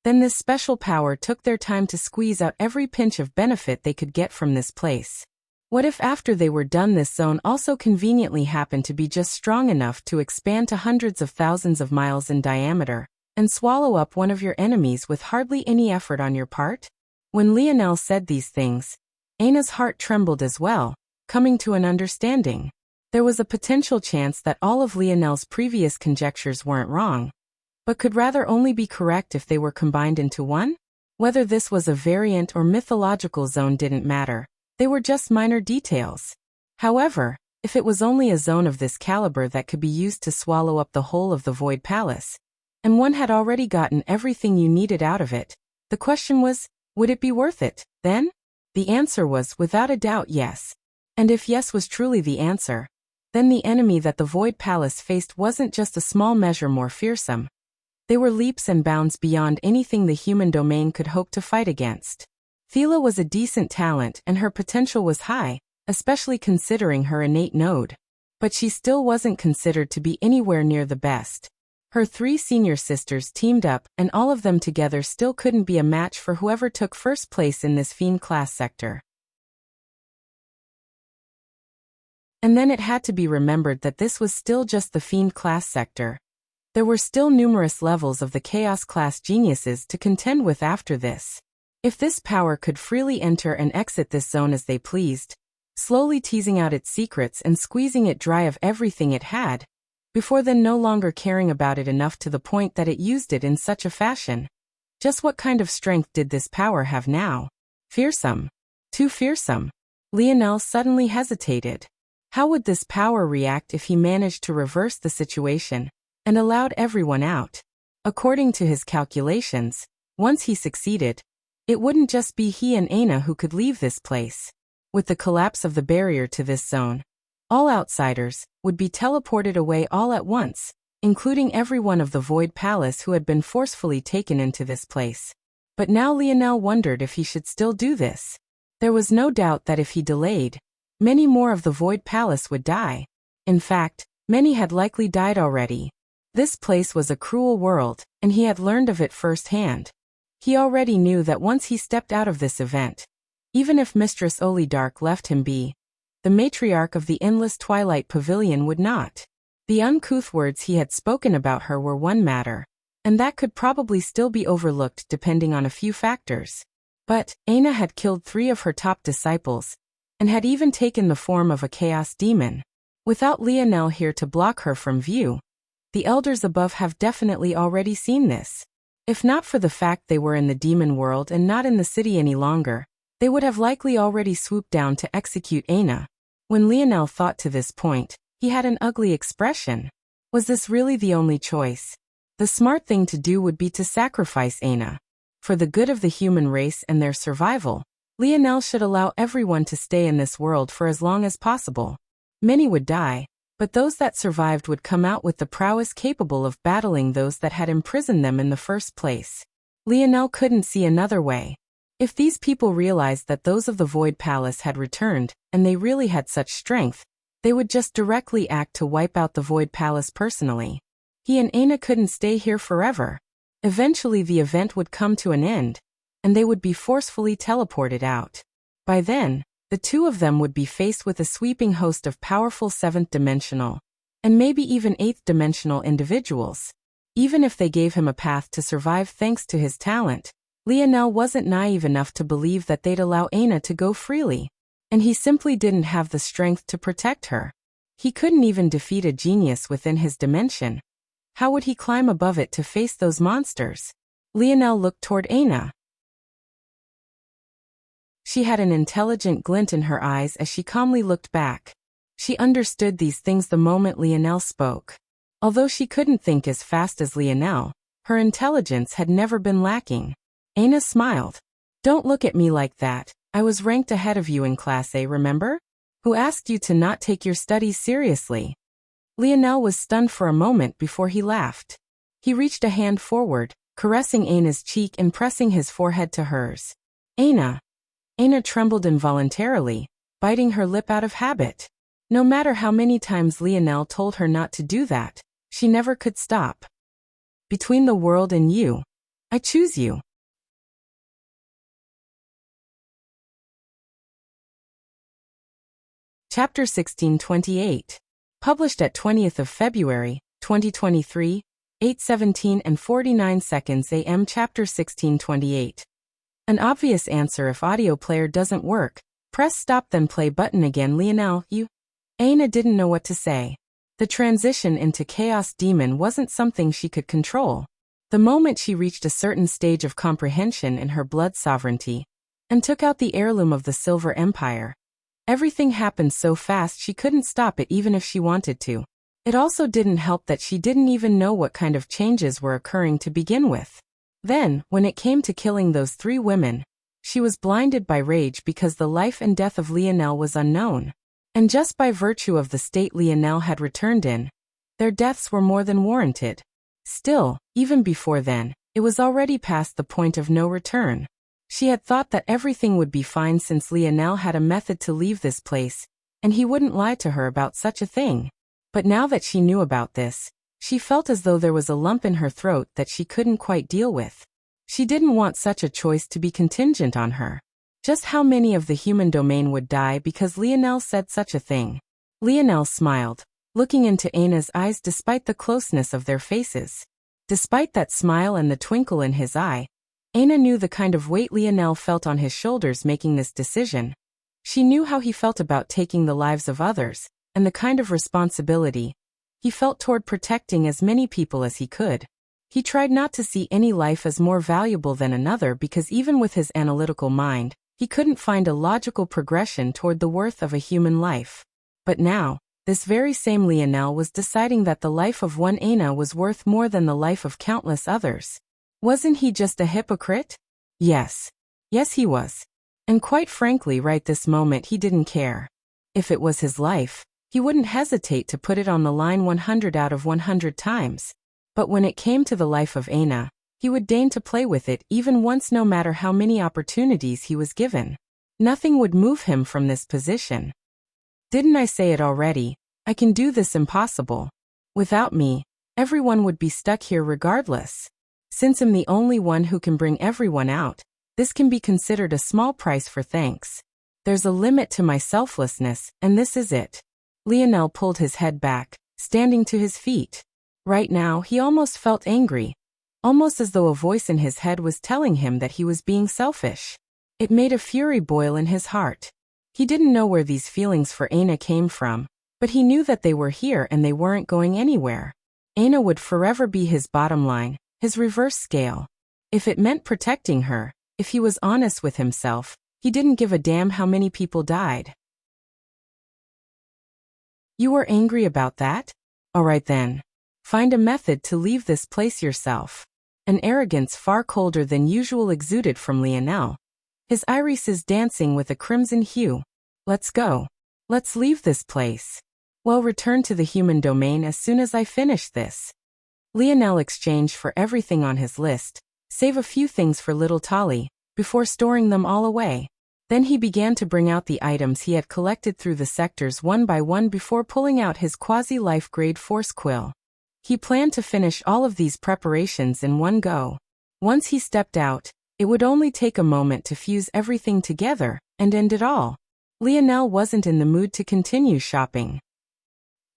then this special power took their time to squeeze out every pinch of benefit they could get from this place. What if after they were done this zone also conveniently happened to be just strong enough to expand to hundreds of thousands of miles in diameter, and swallow up one of your enemies with hardly any effort on your part? When Lionel said these things, Aina's heart trembled as well, coming to an understanding. There was a potential chance that all of Lionel's previous conjectures weren't wrong, but could rather only be correct if they were combined into one? Whether this was a variant or mythological zone didn't matter. They were just minor details. However, if it was only a zone of this caliber that could be used to swallow up the whole of the Void Palace, and one had already gotten everything you needed out of it, the question was, would it be worth it, then? The answer was without a doubt yes. And if yes was truly the answer, then the enemy that the Void Palace faced wasn't just a small measure more fearsome. They were leaps and bounds beyond anything the human domain could hope to fight against. Thela was a decent talent and her potential was high, especially considering her innate node. But she still wasn't considered to be anywhere near the best. Her 3 senior sisters teamed up and all of them together still couldn't be a match for whoever took first place in this Fiend class sector. And then it had to be remembered that this was still just the Fiend class sector. There were still numerous levels of the Chaos class geniuses to contend with after this. If this power could freely enter and exit this zone as they pleased, slowly teasing out its secrets and squeezing it dry of everything it had, before then no longer caring about it enough to the point that it used it in such a fashion. Just what kind of strength did this power have now? Fearsome. Too fearsome. Lionel suddenly hesitated. How would this power react if he managed to reverse the situation and allowed everyone out? According to his calculations, once he succeeded, it wouldn't just be he and Aina who could leave this place. With the collapse of the barrier to this zone, all outsiders would be teleported away all at once, including every one of the Void Palace who had been forcefully taken into this place. But now Lionel wondered if he should still do this. There was no doubt that if he delayed, many more of the Void Palace would die. In fact, many had likely died already. This place was a cruel world, and he had learned of it firsthand. He already knew that once he stepped out of this event, even if Mistress Olidark left him be, the matriarch of the Endless Twilight Pavilion would not. The uncouth words he had spoken about her were one matter, and that could probably still be overlooked depending on a few factors. But Aina had killed 3 of her top disciples, and had even taken the form of a chaos demon. Without Lionel here to block her from view, the elders above have definitely already seen this. If not for the fact they were in the demon world and not in the city any longer, they would have likely already swooped down to execute Aina. When Lionel thought to this point, he had an ugly expression. Was this really the only choice? The smart thing to do would be to sacrifice Aina. For the good of the human race and their survival, Lionel should allow everyone to stay in this world for as long as possible. Many would die, But those that survived would come out with the prowess capable of battling those that had imprisoned them in the first place. Lionel couldn't see another way. If these people realized that those of the Void Palace had returned, and they really had such strength, they would just directly act to wipe out the Void Palace personally. He and Aina couldn't stay here forever. Eventually the event would come to an end, and they would be forcefully teleported out. By then, the two of them would be faced with a sweeping host of powerful 7th-dimensional, and maybe even 8th-dimensional individuals. Even if they gave him a path to survive thanks to his talent, Lionel wasn't naive enough to believe that they'd allow Aina to go freely, and he simply didn't have the strength to protect her. He couldn't even defeat a genius within his dimension. How would he climb above it to face those monsters? Lionel looked toward Aina. She had an intelligent glint in her eyes as she calmly looked back. She understood these things the moment Lionel spoke. Although she couldn't think as fast as Lionel, her intelligence had never been lacking. Aina smiled. "Don't look at me like that. I was ranked ahead of you in Class A, remember? Who asked you to not take your studies seriously?" Lionel was stunned for a moment before he laughed. He reached a hand forward, caressing Aina's cheek and pressing his forehead to hers. "Aina." Aina trembled involuntarily, biting her lip out of habit. No matter how many times Lionel told her not to do that, she never could stop. "Between the world and you, I choose you." Chapter 1628. Published at 20th of February, 2023, 8:17 and 49 seconds AM. Chapter 1628. An obvious answer. If audio player doesn't work, press stop then play button again. Lionel, you? Aina didn't know what to say. The transition into Chaos Demon wasn't something she could control. The moment she reached a certain stage of comprehension in her blood sovereignty, and took out the heirloom of the Silver Empire, everything happened so fast she couldn't stop it even if she wanted to. It also didn't help that she didn't even know what kind of changes were occurring to begin with. Then, when it came to killing those 3 women, she was blinded by rage because the life and death of Lionel was unknown. And just by virtue of the state Lionel had returned in, their deaths were more than warranted. Still, even before then, it was already past the point of no return. She had thought that everything would be fine since Lionel had a method to leave this place, and he wouldn't lie to her about such a thing. But now that she knew about this, she felt as though there was a lump in her throat that she couldn't quite deal with. She didn't want such a choice to be contingent on her. Just how many of the human domain would die because Lionel said such a thing? Lionel smiled, looking into Aina's eyes despite the closeness of their faces. Despite that smile and the twinkle in his eye, Aina knew the kind of weight Lionel felt on his shoulders making this decision. She knew how he felt about taking the lives of others, and the kind of responsibility he felt toward protecting as many people as he could. He tried not to see any life as more valuable than another because even with his analytical mind, he couldn't find a logical progression toward the worth of a human life. But now, this very same Lionel was deciding that the life of one Aina was worth more than the life of countless others. Wasn't he just a hypocrite? Yes. Yes, he was. And quite frankly, right this moment he didn't care. If it was his life, he wouldn't hesitate to put it on the line 100 out of 100 times. But when it came to the life of Aina, he would deign to play with it even once no matter how many opportunities he was given. Nothing would move him from this position. Didn't I say it already? I can do this impossible. Without me, everyone would be stuck here regardless. Since I'm the only one who can bring everyone out, this can be considered a small price for thanks. There's a limit to my selflessness, and this is it. Lionel pulled his head back, standing to his feet. Right now, he almost felt angry, almost as though a voice in his head was telling him that he was being selfish. It made a fury boil in his heart. He didn't know where these feelings for Aina came from, but he knew that they were here and they weren't going anywhere. Aina would forever be his bottom line, his reverse scale. If it meant protecting her, if he was honest with himself, he didn't give a damn how many people died. You were angry about that? All right then. Find a method to leave this place yourself. An arrogance far colder than usual exuded from Lionel, his irises dancing with a crimson hue. Let's go. Let's leave this place. Well, return to the human domain as soon as I finish this. Lionel exchanged for everything on his list, save a few things for little Tali, before storing them all away. Then he began to bring out the items he had collected through the sectors one by one before pulling out his quasi-life-grade force quill. He planned to finish all of these preparations in one go. Once he stepped out, it would only take a moment to fuse everything together and end it all. Lionel wasn't in the mood to continue shopping.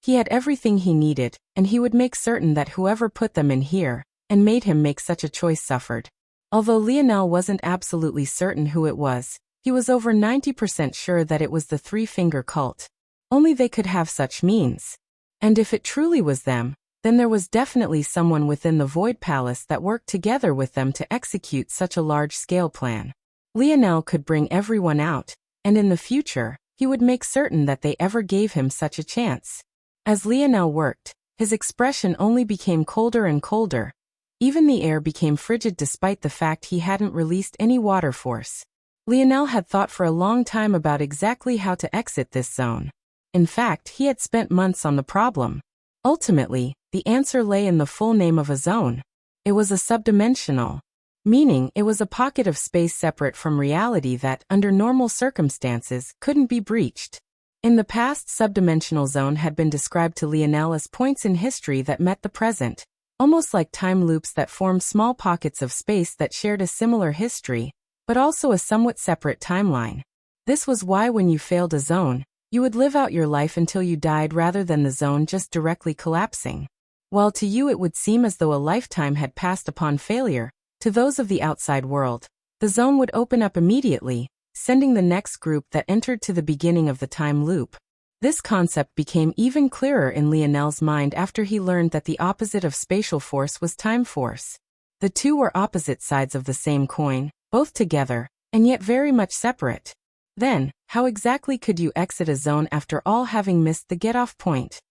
He had everything he needed, and he would make certain that whoever put them in here and made him make such a choice suffered. Although Lionel wasn't absolutely certain who it was, he was over 90% sure that it was the Three-Finger Cult. Only they could have such means. And if it truly was them, then there was definitely someone within the Void Palace that worked together with them to execute such a large-scale plan. Lionel could bring everyone out, and in the future, he would make certain that they ever gave him such a chance. As Lionel worked, his expression only became colder and colder. Even the air became frigid despite the fact he hadn't released any water force. Lionel had thought for a long time about exactly how to exit this zone. In fact, he had spent months on the problem. Ultimately, the answer lay in the full name of a zone. It was a subdimensional, meaning it was a pocket of space separate from reality that, under normal circumstances, couldn't be breached. In the past, subdimensional zone had been described to Lionel as points in history that met the present, almost like time loops that formed small pockets of space that shared a similar history, but also a somewhat separate timeline. This was why when you failed a zone, you would live out your life until you died rather than the zone just directly collapsing. While to you it would seem as though a lifetime had passed upon failure, to those of the outside world, the zone would open up immediately, sending the next group that entered to the beginning of the time loop. This concept became even clearer in Lionel's mind after he learned that the opposite of spatial force was time force. The two were opposite sides of the same coin, both together, and yet very much separate. Then, how exactly could you exit a zone after all having missed the get-off point?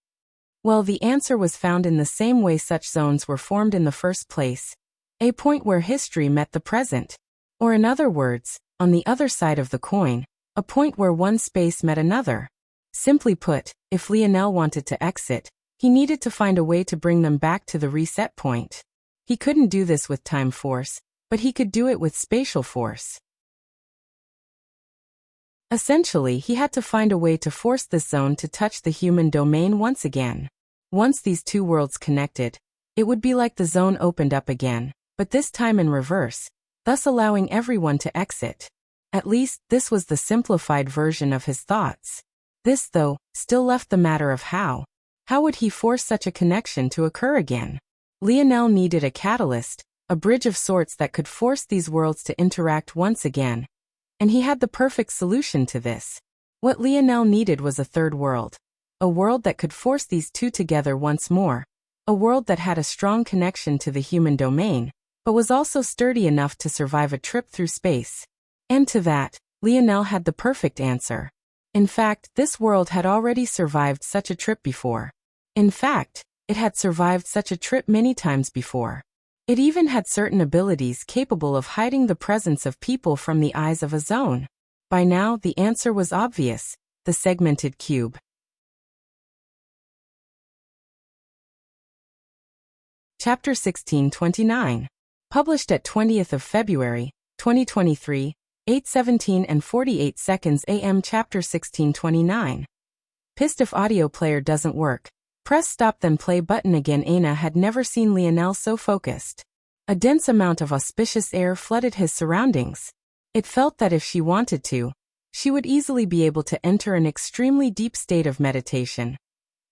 Well, the answer was found in the same way such zones were formed in the first place, a point where history met the present. Or in other words, on the other side of the coin, a point where one space met another. Simply put, if Lionel wanted to exit, he needed to find a way to bring them back to the reset point. He couldn't do this with time force, but he could do it with spatial force. Essentially, he had to find a way to force this zone to touch the human domain once again. Once these two worlds connected, it would be like the zone opened up again, but this time in reverse, thus allowing everyone to exit. At least, this was the simplified version of his thoughts. This, though, still left the matter of how. How would he force such a connection to occur again? Lionel needed a catalyst, a bridge of sorts that could force these worlds to interact once again. And he had the perfect solution to this. What Lionel needed was a third world. A world that could force these two together once more. A world that had a strong connection to the human domain, but was also sturdy enough to survive a trip through space. And to that, Lionel had the perfect answer. In fact, this world had already survived such a trip before. In fact, it had survived such a trip many times before. It even had certain abilities capable of hiding the presence of people from the eyes of a zone. By now, the answer was obvious: the segmented cube. Chapter 1629. Published at 20th of February, 2023, 8:17 and 48 seconds AM. Chapter 1629. Pissed if audio player doesn't work. Press stop then play button again. Aina had never seen Lionel so focused. A dense amount of auspicious air flooded his surroundings. It felt that if she wanted to, she would easily be able to enter an extremely deep state of meditation.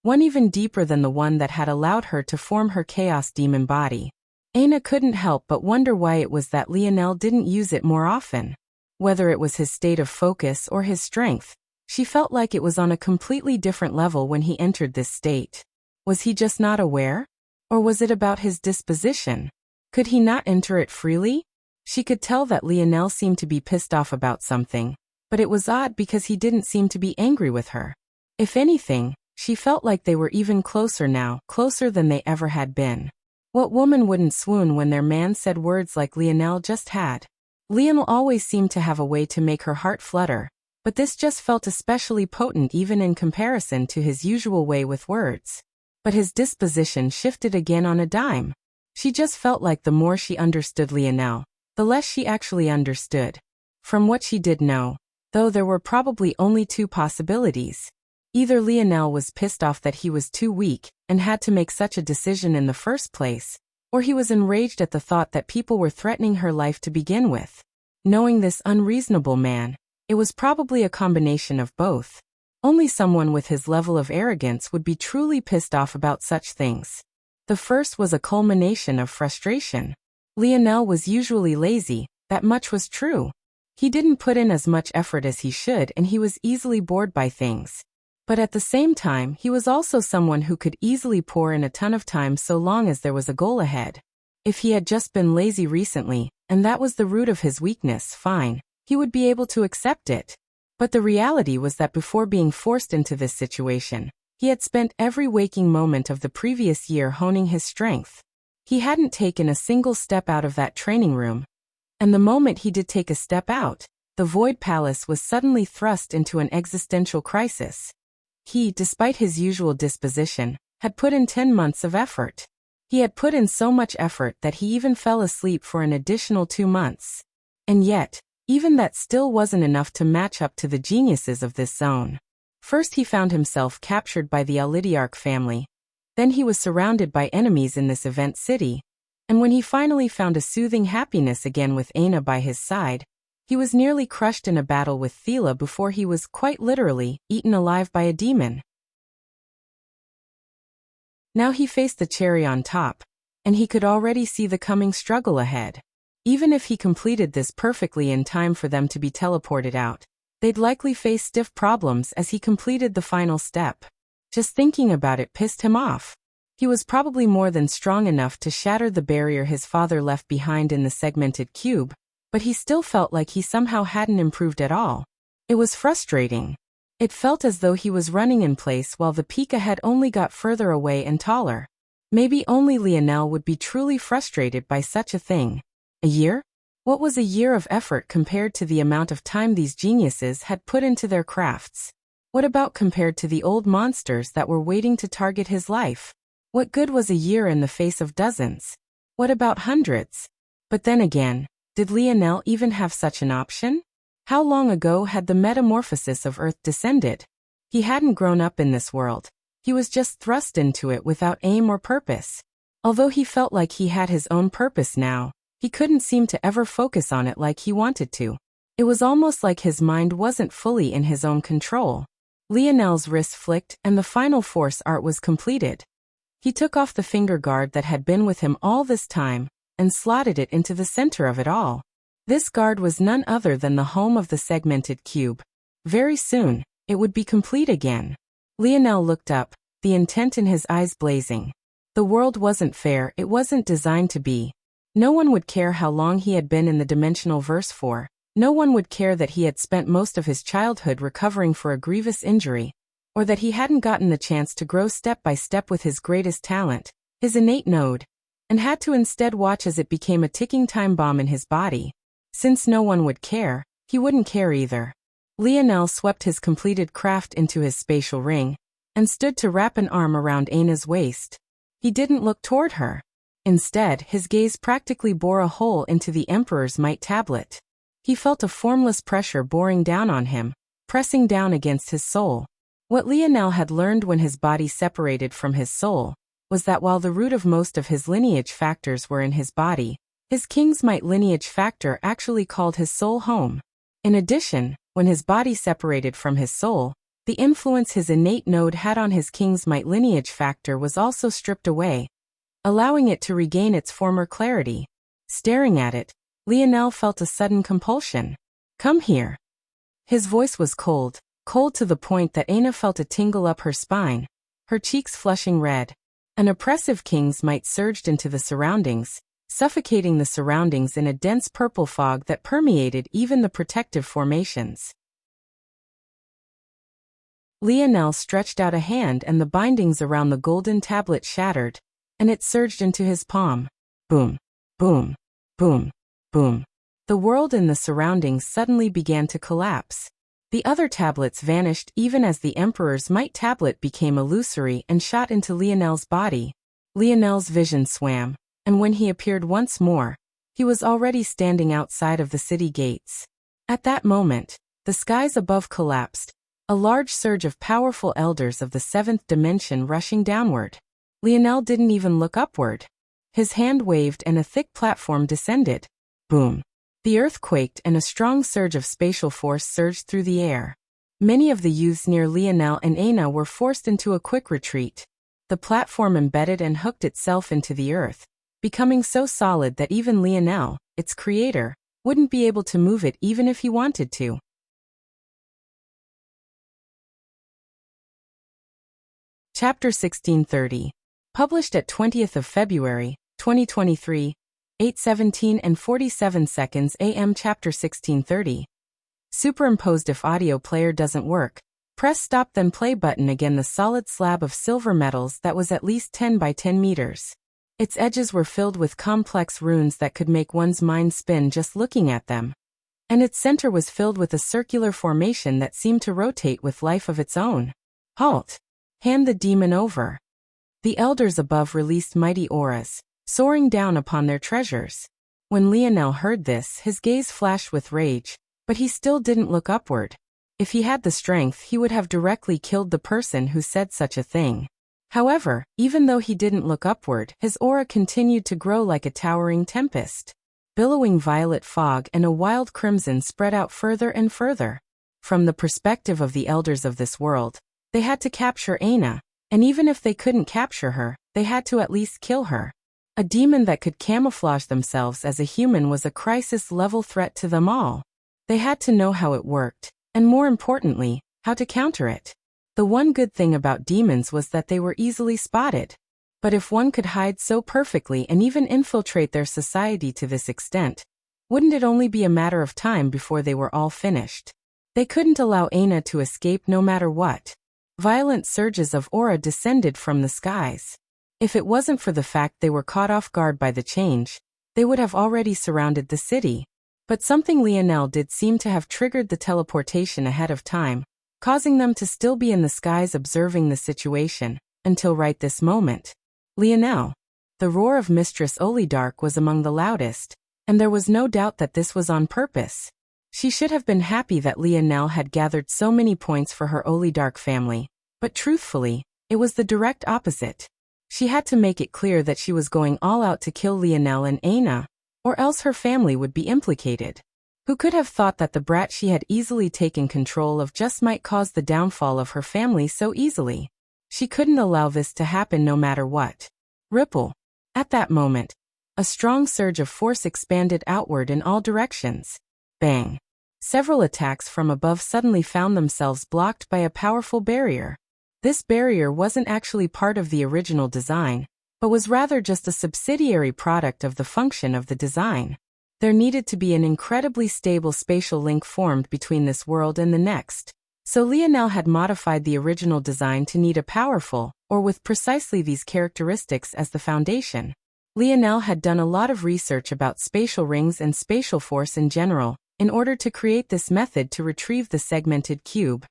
One even deeper than the one that had allowed her to form her chaos demon body. Aina couldn't help but wonder why it was that Lionel didn't use it more often. Whether it was his state of focus or his strength, she felt like it was on a completely different level when he entered this state. Was he just not aware? Or was it about his disposition? Could he not enter it freely? She could tell that Lionel seemed to be pissed off about something, but it was odd because he didn't seem to be angry with her. If anything, she felt like they were even closer now, closer than they ever had been. What woman wouldn't swoon when their man said words like Lionel just had? Lionel always seemed to have a way to make her heart flutter, but this just felt especially potent even in comparison to his usual way with words. But his disposition shifted again on a dime. She just felt like the more she understood Lionel, the less she actually understood. From what she did know, though, there were probably only two possibilities. Either Lionel was pissed off that he was too weak and had to make such a decision in the first place, or he was enraged at the thought that people were threatening her life to begin with. Knowing this unreasonable man, it was probably a combination of both. Only someone with his level of arrogance would be truly pissed off about such things. The first was a culmination of frustration. Lionel was usually lazy, that much was true. He didn't put in as much effort as he should, and he was easily bored by things. But at the same time, he was also someone who could easily pour in a ton of time so long as there was a goal ahead. If he had just been lazy recently, and that was the root of his weakness, fine, he would be able to accept it. But the reality was that before being forced into this situation, he had spent every waking moment of the previous year honing his strength. He hadn't taken a single step out of that training room. And the moment he did take a step out, the Void Palace was suddenly thrust into an existential crisis. He, despite his usual disposition, had put in 10 months of effort. He had put in so much effort that he even fell asleep for an additional 2 months. And yet, even that still wasn't enough to match up to the geniuses of this zone. First he found himself captured by the Audiobook family. Then he was surrounded by enemies in this event city. And when he finally found a soothing happiness again with Aina by his side, he was nearly crushed in a battle with Thela before he was, quite literally, eaten alive by a demon. Now he faced the cherry on top, and he could already see the coming struggle ahead. Even if he completed this perfectly in time for them to be teleported out, they'd likely face stiff problems as he completed the final step. Just thinking about it pissed him off. He was probably more than strong enough to shatter the barrier his father left behind in the segmented cube, but he still felt like he somehow hadn't improved at all. It was frustrating. It felt as though he was running in place while the peak ahead only got further away and taller. Maybe only Lionel would be truly frustrated by such a thing. A year? What was a year of effort compared to the amount of time these geniuses had put into their crafts? What about compared to the old monsters that were waiting to target his life? What good was a year in the face of dozens? What about hundreds? But then again, did Lionel even have such an option? How long ago had the metamorphosis of Earth descended? He hadn't grown up in this world. He was just thrust into it without aim or purpose. Although he felt like he had his own purpose now, he couldn't seem to ever focus on it like he wanted to. It was almost like his mind wasn't fully in his own control. Lionel's wrist flicked and the final force art was completed. He took off the finger guard that had been with him all this time and slotted it into the center of it all. This guard was none other than the home of the segmented cube. Very soon, it would be complete again. Lionel looked up, the intent in his eyes blazing. The world wasn't fair, it wasn't designed to be. No one would care how long he had been in the dimensional verse for. No one would care that he had spent most of his childhood recovering for a grievous injury, or that he hadn't gotten the chance to grow step by step with his greatest talent, his innate node, and had to instead watch as it became a ticking time bomb in his body. Since no one would care, he wouldn't care either. Lionel swept his completed craft into his spatial ring, and stood to wrap an arm around Aina's waist. He didn't look toward her. Instead, his gaze practically bore a hole into the Emperor's might tablet. He felt a formless pressure boring down on him, pressing down against his soul. What Lionel had learned when his body separated from his soul was that while the root of most of his lineage factors were in his body, his King's Might lineage factor actually called his soul home. In addition, when his body separated from his soul, the influence his innate node had on his King's Might lineage factor was also stripped away, allowing it to regain its former clarity. Staring at it, Lionel felt a sudden compulsion. "Come here." His voice was cold, cold to the point that Aina felt a tingle up her spine, her cheeks flushing red. An oppressive King's Might surged into the surroundings, suffocating the surroundings in a dense purple fog that permeated even the protective formations. Lionel stretched out a hand and the bindings around the golden tablet shattered, and it surged into his palm. Boom, boom, boom, boom. The world and the surroundings suddenly began to collapse. The other tablets vanished even as the Emperor's Might tablet became illusory and shot into Lionel's body. Lionel's vision swam, and when he appeared once more, he was already standing outside of the city gates. At that moment, the skies above collapsed, a large surge of powerful elders of the seventh dimension rushing downward. Lionel didn't even look upward. His hand waved and a thick platform descended. Boom! The earth quaked and a strong surge of spatial force surged through the air. Many of the youths near Lionel and Aina were forced into a quick retreat. The platform embedded and hooked itself into the earth, becoming so solid that even Lionel, its creator, wouldn't be able to move it even if he wanted to. Chapter 1630. Published at 20th of February, 2023, 8:17 and 47 seconds AM. Chapter 1630. Superimposed. If audio player doesn't work, press stop then play button again. The solid slab of silver metals that was at least 10 by 10 meters. Its edges were filled with complex runes that could make one's mind spin just looking at them. And its center was filled with a circular formation that seemed to rotate with life of its own. Halt! Hand the demon over. The elders above released mighty auras, soaring down upon their treasures. When Lionel heard this, his gaze flashed with rage, but he still didn't look upward. If he had the strength, he would have directly killed the person who said such a thing. However, even though he didn't look upward, his aura continued to grow like a towering tempest. Billowing violet fog and a wild crimson spread out further and further. From the perspective of the elders of this world, they had to capture Aina, and even if they couldn't capture her, they had to at least kill her. A demon that could camouflage themselves as a human was a crisis-level threat to them all. They had to know how it worked, and more importantly, how to counter it. The one good thing about demons was that they were easily spotted. But if one could hide so perfectly and even infiltrate their society to this extent, wouldn't it only be a matter of time before they were all finished? They couldn't allow Aina to escape no matter what. Violent surges of aura descended from the skies. If it wasn't for the fact they were caught off guard by the change, they would have already surrounded the city. But something Lionel did seem to have triggered the teleportation ahead of time, causing them to still be in the skies observing the situation, until right this moment. Lionel. The roar of Mistress Olidark was among the loudest, and there was no doubt that this was on purpose. She should have been happy that Lionel had gathered so many points for her Olidark family, but truthfully, it was the direct opposite. She had to make it clear that she was going all out to kill Lionel and Aina, or else her family would be implicated. Who could have thought that the brat she had easily taken control of just might cause the downfall of her family so easily? She couldn't allow this to happen no matter what. Ripple. At that moment, a strong surge of force expanded outward in all directions. Bang. Several attacks from above suddenly found themselves blocked by a powerful barrier. This barrier wasn't actually part of the original design, but was rather just a subsidiary product of the function of the design. There needed to be an incredibly stable spatial link formed between this world and the next. So Lionel had modified the original design to need a powerful, or with precisely these characteristics as the foundation. Lionel had done a lot of research about spatial rings and spatial force in general, in order to create this method to retrieve the segmented cube.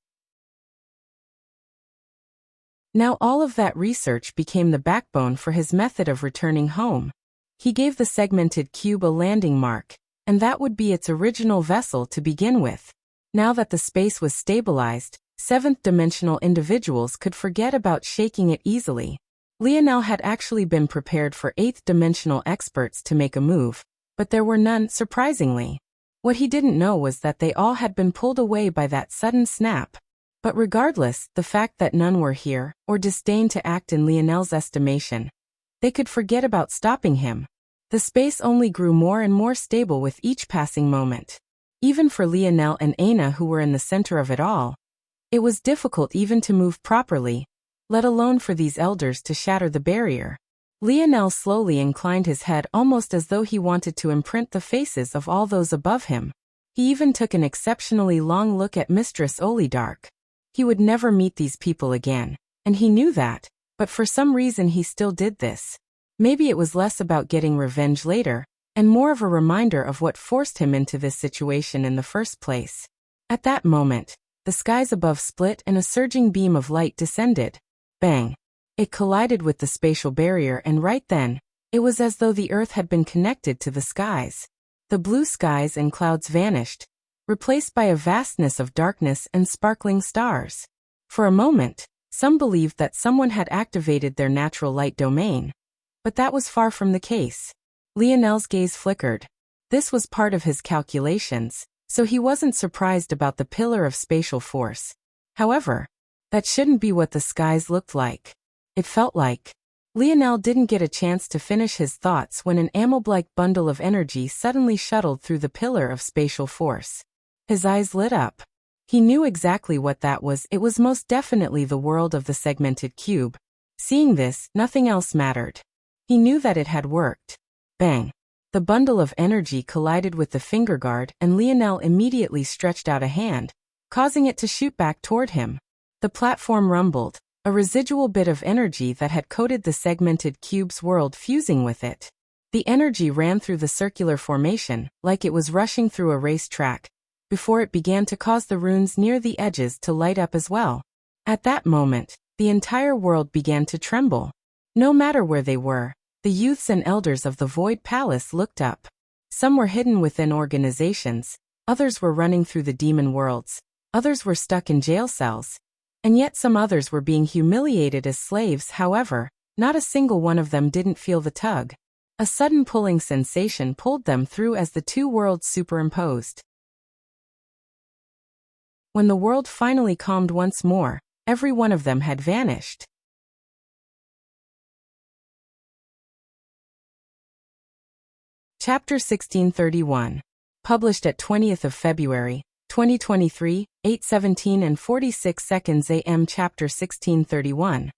Now all of that research became the backbone for his method of returning home. He gave the segmented cube a landing mark, and that would be its original vessel to begin with. Now that the space was stabilized, seventh-dimensional individuals could forget about shaking it easily. Lionel had actually been prepared for eighth-dimensional experts to make a move, but there were none, surprisingly. What he didn't know was that they all had been pulled away by that sudden snap. But regardless, the fact that none were here, or disdained to act in Lionel's estimation, they could forget about stopping him. The space only grew more and more stable with each passing moment. Even for Lionel and Aina, who were in the center of it all, it was difficult even to move properly, let alone for these elders to shatter the barrier. Lionel slowly inclined his head almost as though he wanted to imprint the faces of all those above him. He even took an exceptionally long look at Mistress Olidark. He would never meet these people again, and he knew that, but for some reason he still did this. Maybe it was less about getting revenge later, and more of a reminder of what forced him into this situation in the first place. At that moment, the skies above split and a surging beam of light descended. Bang! It collided with the spatial barrier, and right then, it was as though the earth had been connected to the skies. The blue skies and clouds vanished, replaced by a vastness of darkness and sparkling stars. For a moment, some believed that someone had activated their natural light domain. But that was far from the case. Lionel's gaze flickered. This was part of his calculations, so he wasn't surprised about the pillar of spatial force. However, that shouldn't be what the skies looked like. It felt like. Lionel didn't get a chance to finish his thoughts when an ameb-like bundle of energy suddenly shuttled through the pillar of spatial force. His eyes lit up. He knew exactly what that was. It was most definitely the world of the segmented cube. Seeing this, nothing else mattered. He knew that it had worked. Bang! The bundle of energy collided with the finger guard, and Lionel immediately stretched out a hand, causing it to shoot back toward him. The platform rumbled, a residual bit of energy that had coated the segmented cube's world fusing with it. The energy ran through the circular formation, like it was rushing through a race track, before it began to cause the runes near the edges to light up as well. At that moment, the entire world began to tremble. No matter where they were, the youths and elders of the Void Palace looked up. Some were hidden within organizations, others were running through the demon worlds, others were stuck in jail cells, and yet some others were being humiliated as slaves. However, not a single one of them didn't feel the tug. A sudden pulling sensation pulled them through as the two worlds superimposed. When the world finally calmed once more, every one of them had vanished. Chapter 1631. Published at 20th of February, 2023, 8:17 and 46 seconds AM. Chapter 1631.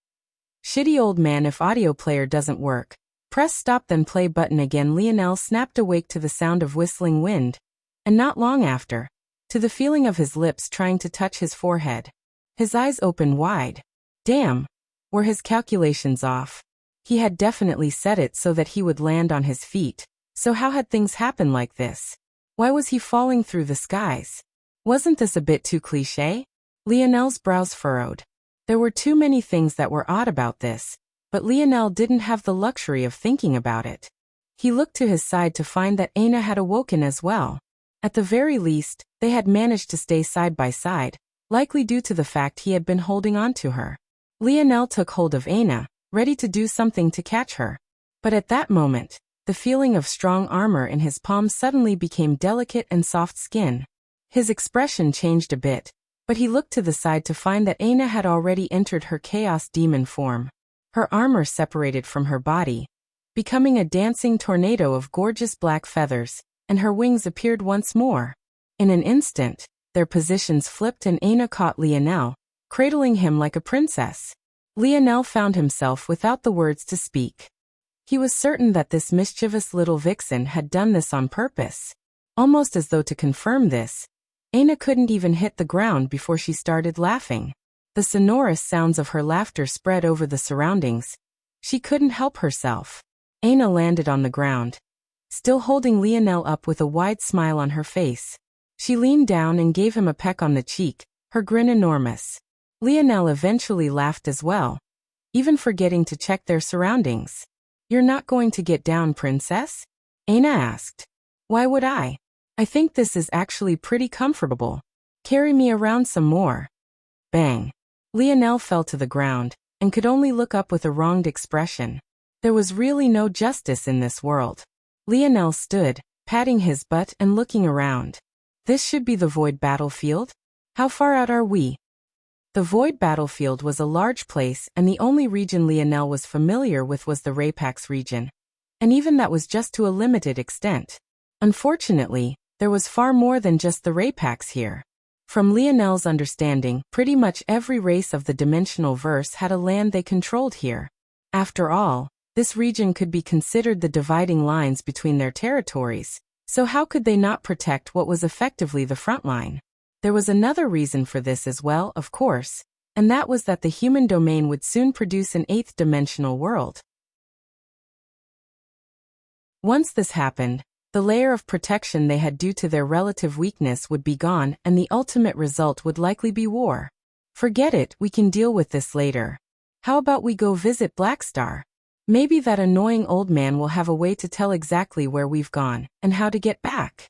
Shitty old man, if audio player doesn't work, press stop then play button again. Lionel snapped awake to the sound of whistling wind, and not long after, to the feeling of his lips trying to touch his forehead. His eyes opened wide. Damn! Were his calculations off? He had definitely set it so that he would land on his feet. So how had things happened like this? Why was he falling through the skies? Wasn't this a bit too cliché? Lionel's brows furrowed. There were too many things that were odd about this, but Lionel didn't have the luxury of thinking about it. He looked to his side to find that Aina had awoken as well. At the very least, they had managed to stay side by side, likely due to the fact he had been holding on to her. Lionel took hold of Aina, ready to do something to catch her. But at that moment, the feeling of strong armor in his palm suddenly became delicate and soft skin. His expression changed a bit, but he looked to the side to find that Aina had already entered her chaos demon form. Her armor separated from her body, becoming a dancing tornado of gorgeous black feathers, and her wings appeared once more. In an instant, their positions flipped and Aina caught Lionel, cradling him like a princess. Lionel found himself without the words to speak. He was certain that this mischievous little vixen had done this on purpose. Almost as though to confirm this, Aina couldn't even hit the ground before she started laughing. The sonorous sounds of her laughter spread over the surroundings. She couldn't help herself. Aina landed on the ground, still holding Lionel up with a wide smile on her face. She leaned down and gave him a peck on the cheek, her grin enormous. Lionel eventually laughed as well, even forgetting to check their surroundings. "You're not going to get down, princess?" Aina asked. "Why would I? I think this is actually pretty comfortable. Carry me around some more." Bang! Lionel fell to the ground, and could only look up with a wronged expression. There was really no justice in this world. Lionel stood, patting his butt and looking around. This should be the Void Battlefield? How far out are we? The Void Battlefield was a large place, and the only region Lionel was familiar with was the Rapax region. And even that was just to a limited extent. Unfortunately, there was far more than just the Rapax here. From Lionel's understanding, pretty much every race of the dimensional verse had a land they controlled here. After all, this region could be considered the dividing lines between their territories, so how could they not protect what was effectively the front line? There was another reason for this as well, of course, and that was that the human domain would soon produce an eighth dimensional world. Once this happened, The layer of protection they had due to their relative weakness would be gone, and the ultimate result would likely be war. Forget it, we can deal with this later. How about we go visit Blackstar? Maybe that annoying old man will have a way to tell exactly where we've gone, and how to get back.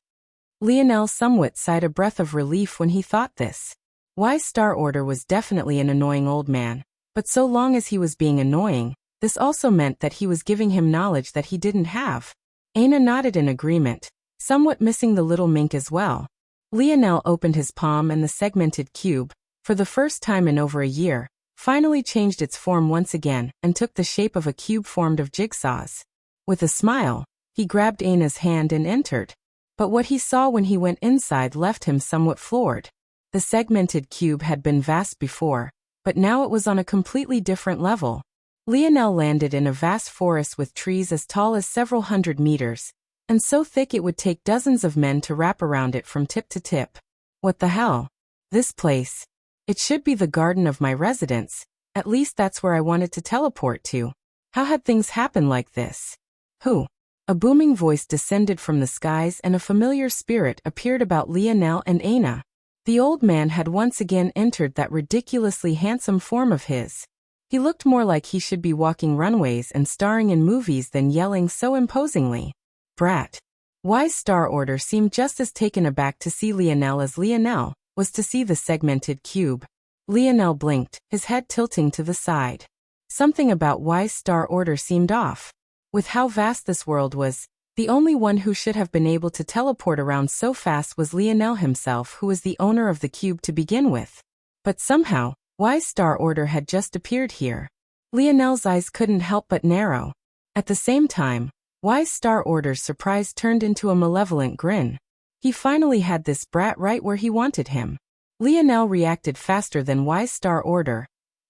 Lionel somewhat sighed a breath of relief when he thought this. Wise Star Order was definitely an annoying old man, but so long as he was being annoying, this also meant that he was giving him knowledge that he didn't have. Aina nodded in agreement, somewhat missing the little mink as well. Lionel opened his palm and the segmented cube, for the first time in over a year, finally changed its form once again and took the shape of a cube formed of jigsaws. With a smile, he grabbed Aina's hand and entered. But what he saw when he went inside left him somewhat floored. The segmented cube had been vast before, but now it was on a completely different level. Lionel landed in a vast forest with trees as tall as several hundred meters, and so thick it would take dozens of men to wrap around it from tip to tip. What the hell? This place. It should be the garden of my residence, at least that's where I wanted to teleport to. How had things happened like this? Who? A booming voice descended from the skies and a familiar spirit appeared about Lionel and Aina. The old man had once again entered that ridiculously handsome form of his. He looked more like he should be walking runways and starring in movies than yelling so imposingly. Brat. Wise Star Order seemed just as taken aback to see Lionel as Lionel was to see the segmented cube. Lionel blinked, his head tilting to the side. Something about Wise Star Order seemed off. With how vast this world was, the only one who should have been able to teleport around so fast was Lionel himself, who was the owner of the cube to begin with. But somehow, Wise Star Order had just appeared here. Lionel's eyes couldn't help but narrow. At the same time, Wise Star Order's surprise turned into a malevolent grin. He finally had this brat right where he wanted him. Lionel reacted faster than Wise Star Order,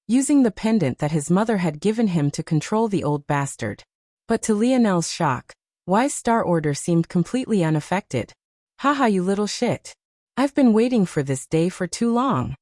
using the pendant that his mother had given him to control the old bastard. But to Lionel's shock, Wise Star Order seemed completely unaffected. Haha, you little shit. I've been waiting for this day for too long.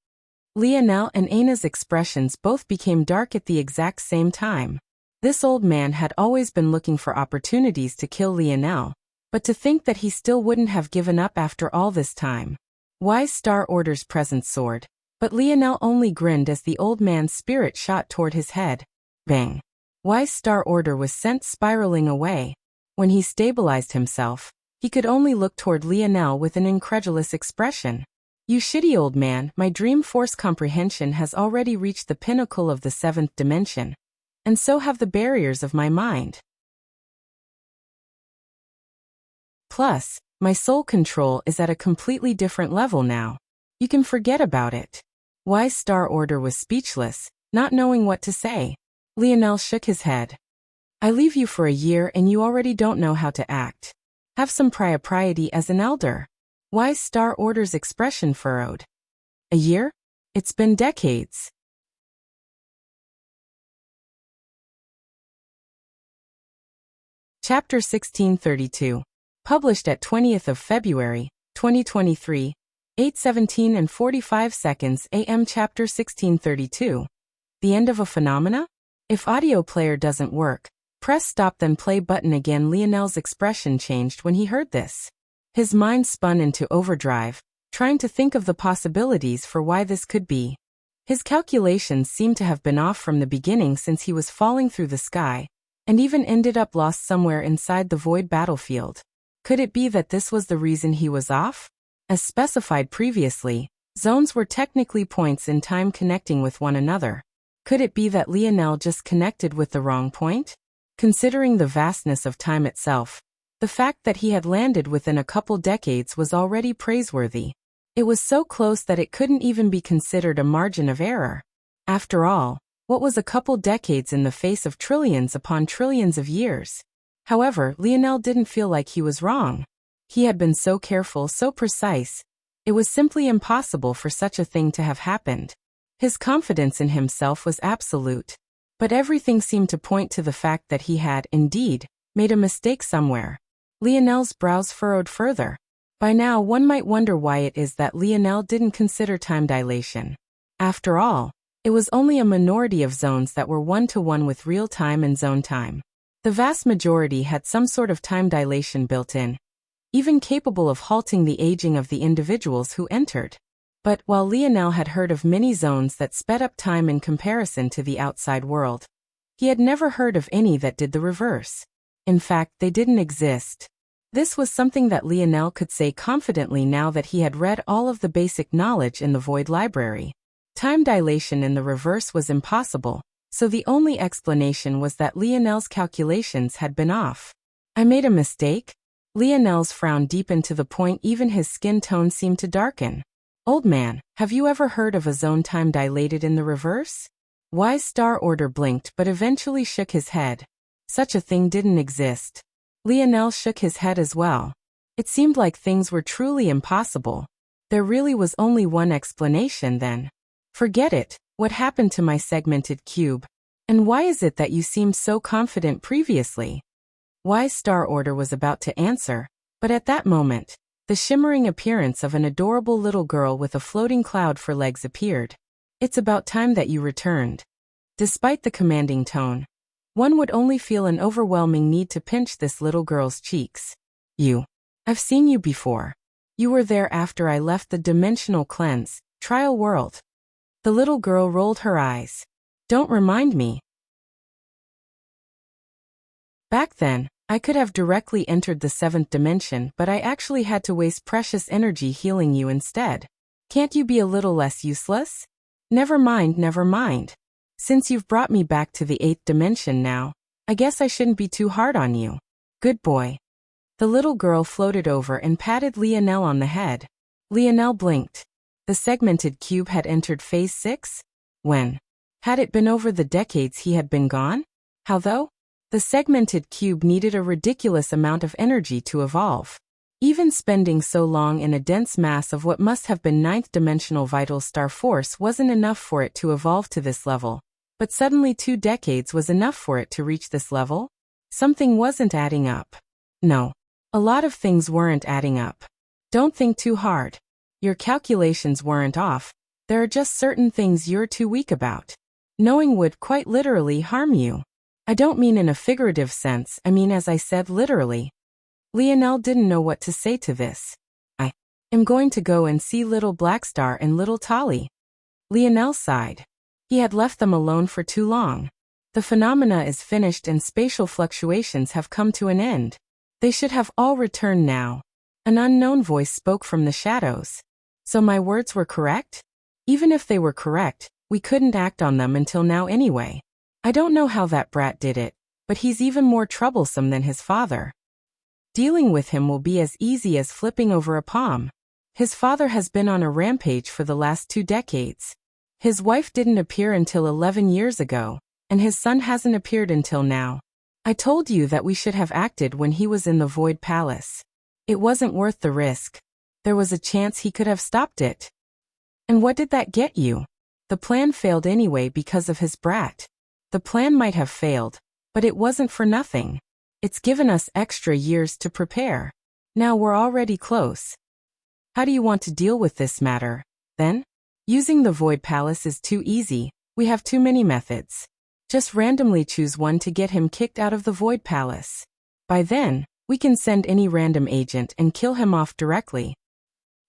Lionel and Aina's expressions both became dark at the exact same time. This old man had always been looking for opportunities to kill Lionel, but to think that he still wouldn't have given up after all this time. Wise Star Order's presence soared, but Lionel only grinned as the old man's spirit shot toward his head. Bang! Wise Star Order was sent spiraling away. When he stabilized himself, he could only look toward Lionel with an incredulous expression. You shitty old man, my dream force comprehension has already reached the pinnacle of the 7th dimension. And so have the barriers of my mind. Plus, my soul control is at a completely different level now. You can forget about it. Wise Star Order was speechless, not knowing what to say. Lionel shook his head. I leave you for a year and you already don't know how to act. Have some propriety as an elder. Wise Star Order's expression furrowed. A year? It's been decades. Chapter 1632. Published at 20th of February, 2023, 8:17 and 45 seconds AM. Chapter 1632. The end of a phenomena? If audio player doesn't work, press stop then play button again. Lionel's expression changed when he heard this. His mind spun into overdrive, trying to think of the possibilities for why this could be. His calculations seemed to have been off from the beginning since he was falling through the sky, and even ended up lost somewhere inside the void battlefield. Could it be that this was the reason he was off? As specified previously, zones were technically points in time connecting with one another. Could it be that Lionel just connected with the wrong point? Considering the vastness of time itself, the fact that he had landed within a couple decades was already praiseworthy. It was so close that it couldn't even be considered a margin of error. After all, what was a couple decades in the face of trillions upon trillions of years? However, Lionel didn't feel like he was wrong. He had been so careful, so precise. It was simply impossible for such a thing to have happened. His confidence in himself was absolute. But everything seemed to point to the fact that he had, indeed, made a mistake somewhere. Lionel's brows furrowed further. By now one might wonder why it is that Lionel didn't consider time dilation. After all, it was only a minority of zones that were one-to-one with real time and zone time. The vast majority had some sort of time dilation built in, even capable of halting the aging of the individuals who entered. But while Lionel had heard of many zones that sped up time in comparison to the outside world, he had never heard of any that did the reverse. In fact, they didn't exist. This was something that Lionel could say confidently now that he had read all of the basic knowledge in the Void Library. Time dilation in the reverse was impossible, so the only explanation was that Lionel's calculations had been off. I made a mistake? Lionel's frown deepened to the point even his skin tone seemed to darken. Old man, have you ever heard of a zone time dilated in the reverse? Wise Star Order blinked but eventually shook his head. Such a thing didn't exist. Lionel shook his head as well. It seemed like things were truly impossible. There really was only one explanation then. Forget it. What happened to my segmented cube? And why is it that you seemed so confident previously? Wise Star Order was about to answer, but at that moment, the shimmering appearance of an adorable little girl with a floating cloud for legs appeared. It's about time that you returned. Despite the commanding tone, one would only feel an overwhelming need to pinch this little girl's cheeks. I've seen you before. You were there after I left the dimensional cleanse, trial world. The little girl rolled her eyes. Don't remind me. Back then, I could have directly entered the 7th dimension, but I actually had to waste precious energy healing you instead. Can't you be a little less useless? Never mind, never mind. Since you've brought me back to the 8th dimension now, I guess I shouldn't be too hard on you. Good boy. The little girl floated over and patted Lionel on the head. Lionel blinked. The segmented cube had entered phase 6? When? Had it been over the decades he had been gone? How though? The segmented cube needed a ridiculous amount of energy to evolve. Even spending so long in a dense mass of what must have been 9th-dimensional vital star force wasn't enough for it to evolve to this level. But suddenly 2 decades was enough for it to reach this level? Something wasn't adding up. No. A lot of things weren't adding up. Don't think too hard. Your calculations weren't off. There are just certain things you're too weak about. Knowing would quite literally harm you. I don't mean in a figurative sense, I mean as I said literally. Lionel didn't know what to say to this. I am going to go and see little Blackstar and little Tolly. Lionel sighed. He had left them alone for too long. The phenomena is finished and spatial fluctuations have come to an end. They should have all returned now. An unknown voice spoke from the shadows. So my words were correct? Even if they were correct, we couldn't act on them until now anyway. I don't know how that brat did it, but he's even more troublesome than his father. Dealing with him will be as easy as flipping over a palm. His father has been on a rampage for the last 2 decades. His wife didn't appear until 11 years ago, and his son hasn't appeared until now. I told you that we should have acted when he was in the Void Palace. It wasn't worth the risk. There was a chance he could have stopped it. And what did that get you? The plan failed anyway because of his brat. The plan might have failed, but it wasn't for nothing. It's given us extra years to prepare. Now we're already close. How do you want to deal with this matter, then? Using the Void Palace is too easy. We have too many methods. Just randomly choose one to get him kicked out of the Void Palace. By then, we can send any random agent and kill him off directly.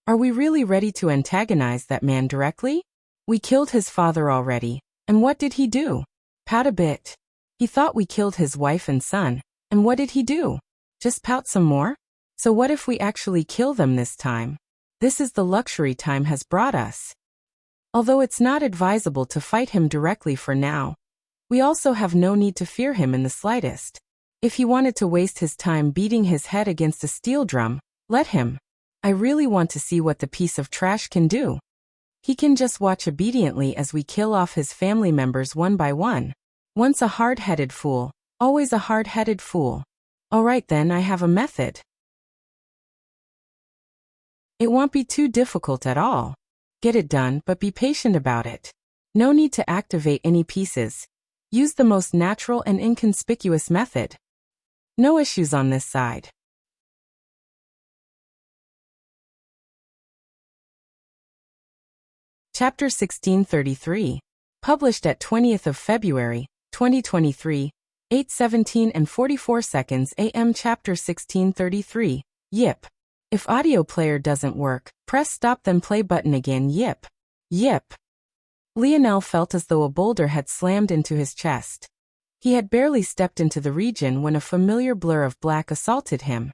Are we really ready to antagonize that man directly? We killed his father already, and what did he do? Pout a bit. He thought we killed his wife and son, and what did he do? Just pout some more? So what if we actually kill them this time? This is the luxury time has brought us. Although it's not advisable to fight him directly for now, we also have no need to fear him in the slightest. If he wanted to waste his time beating his head against a steel drum, let him. I really want to see what the piece of trash can do. He can just watch obediently as we kill off his family members one by one. Once a hard-headed fool, always a hard-headed fool. All right then, I have a method. It won't be too difficult at all. Get it done, but be patient about it. No need to activate any pieces. Use the most natural and inconspicuous method. No issues on this side. Chapter 1633. Published at 20th of February, 2023, 8:17 and 44 seconds AM. Chapter 1633. Yip. If audio player doesn't work, press stop then play button again. Yip. Yip. Lionel felt as though a boulder had slammed into his chest. He had barely stepped into the region when a familiar blur of black assaulted him.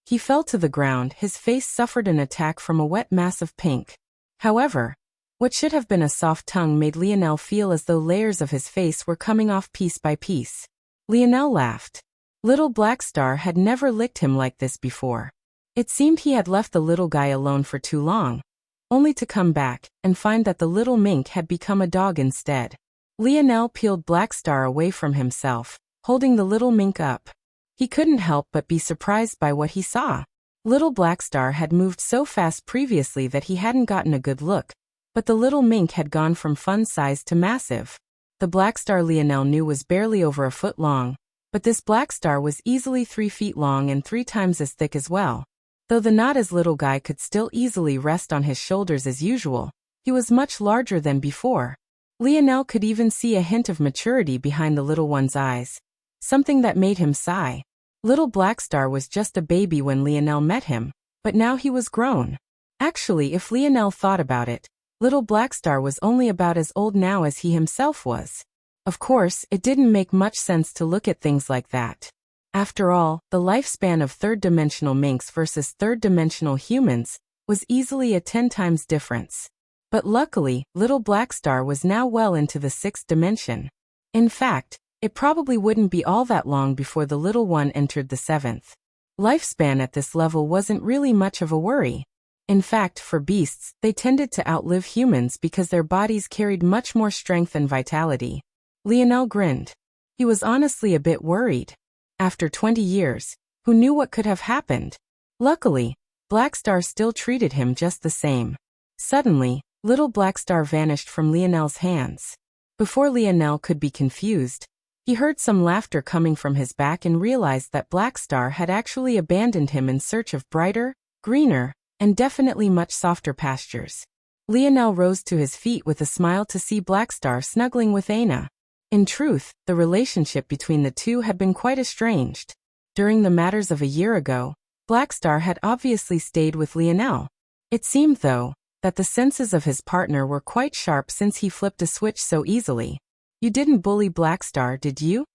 He fell to the ground, his face suffered an attack from a wet mass of pink. However, what should have been a soft tongue made Lionel feel as though layers of his face were coming off piece by piece. Lionel laughed. Little Black Star had never licked him like this before. It seemed he had left the little guy alone for too long, only to come back and find that the little mink had become a dog instead. Lionel peeled Black Star away from himself, holding the little mink up. He couldn't help but be surprised by what he saw. Little Black Star had moved so fast previously that he hadn't gotten a good look, but the little mink had gone from fun size to massive. The Black Star Lionel knew was barely over a foot long, but this Black Star was easily 3 feet long and 3 times as thick as well. Though the not as little guy could still easily rest on his shoulders as usual, he was much larger than before. Lionel could even see a hint of maturity behind the little one's eyes, something that made him sigh. Little Black Star was just a baby when Lionel met him, but now he was grown. Actually, if Lionel thought about it, Little Black Star was only about as old now as he himself was. Of course, it didn't make much sense to look at things like that. After all, the lifespan of third-dimensional minks versus third-dimensional humans was easily a 10 times difference. But luckily, Little Black Star was now well into the 6th dimension. In fact, it probably wouldn't be all that long before the little one entered the 7th. Lifespan at this level wasn't really much of a worry. In fact, for beasts, they tended to outlive humans because their bodies carried much more strength and vitality. Lionel grinned. He was honestly a bit worried. After 20 years, who knew what could have happened? Luckily, Black Star still treated him just the same. Suddenly, Little Black Star vanished from Lionel's hands. Before Lionel could be confused, he heard some laughter coming from his back and realized that Black Star had actually abandoned him in search of brighter, greener, and definitely much softer pastures. Lionel rose to his feet with a smile to see Black Star snuggling with Aina. In truth, the relationship between the two had been quite estranged. During the matters of a year ago, Black Star had obviously stayed with Lionel. It seemed, though, that the senses of his partner were quite sharp since he flipped a switch so easily. You didn't bully Black Star, did you?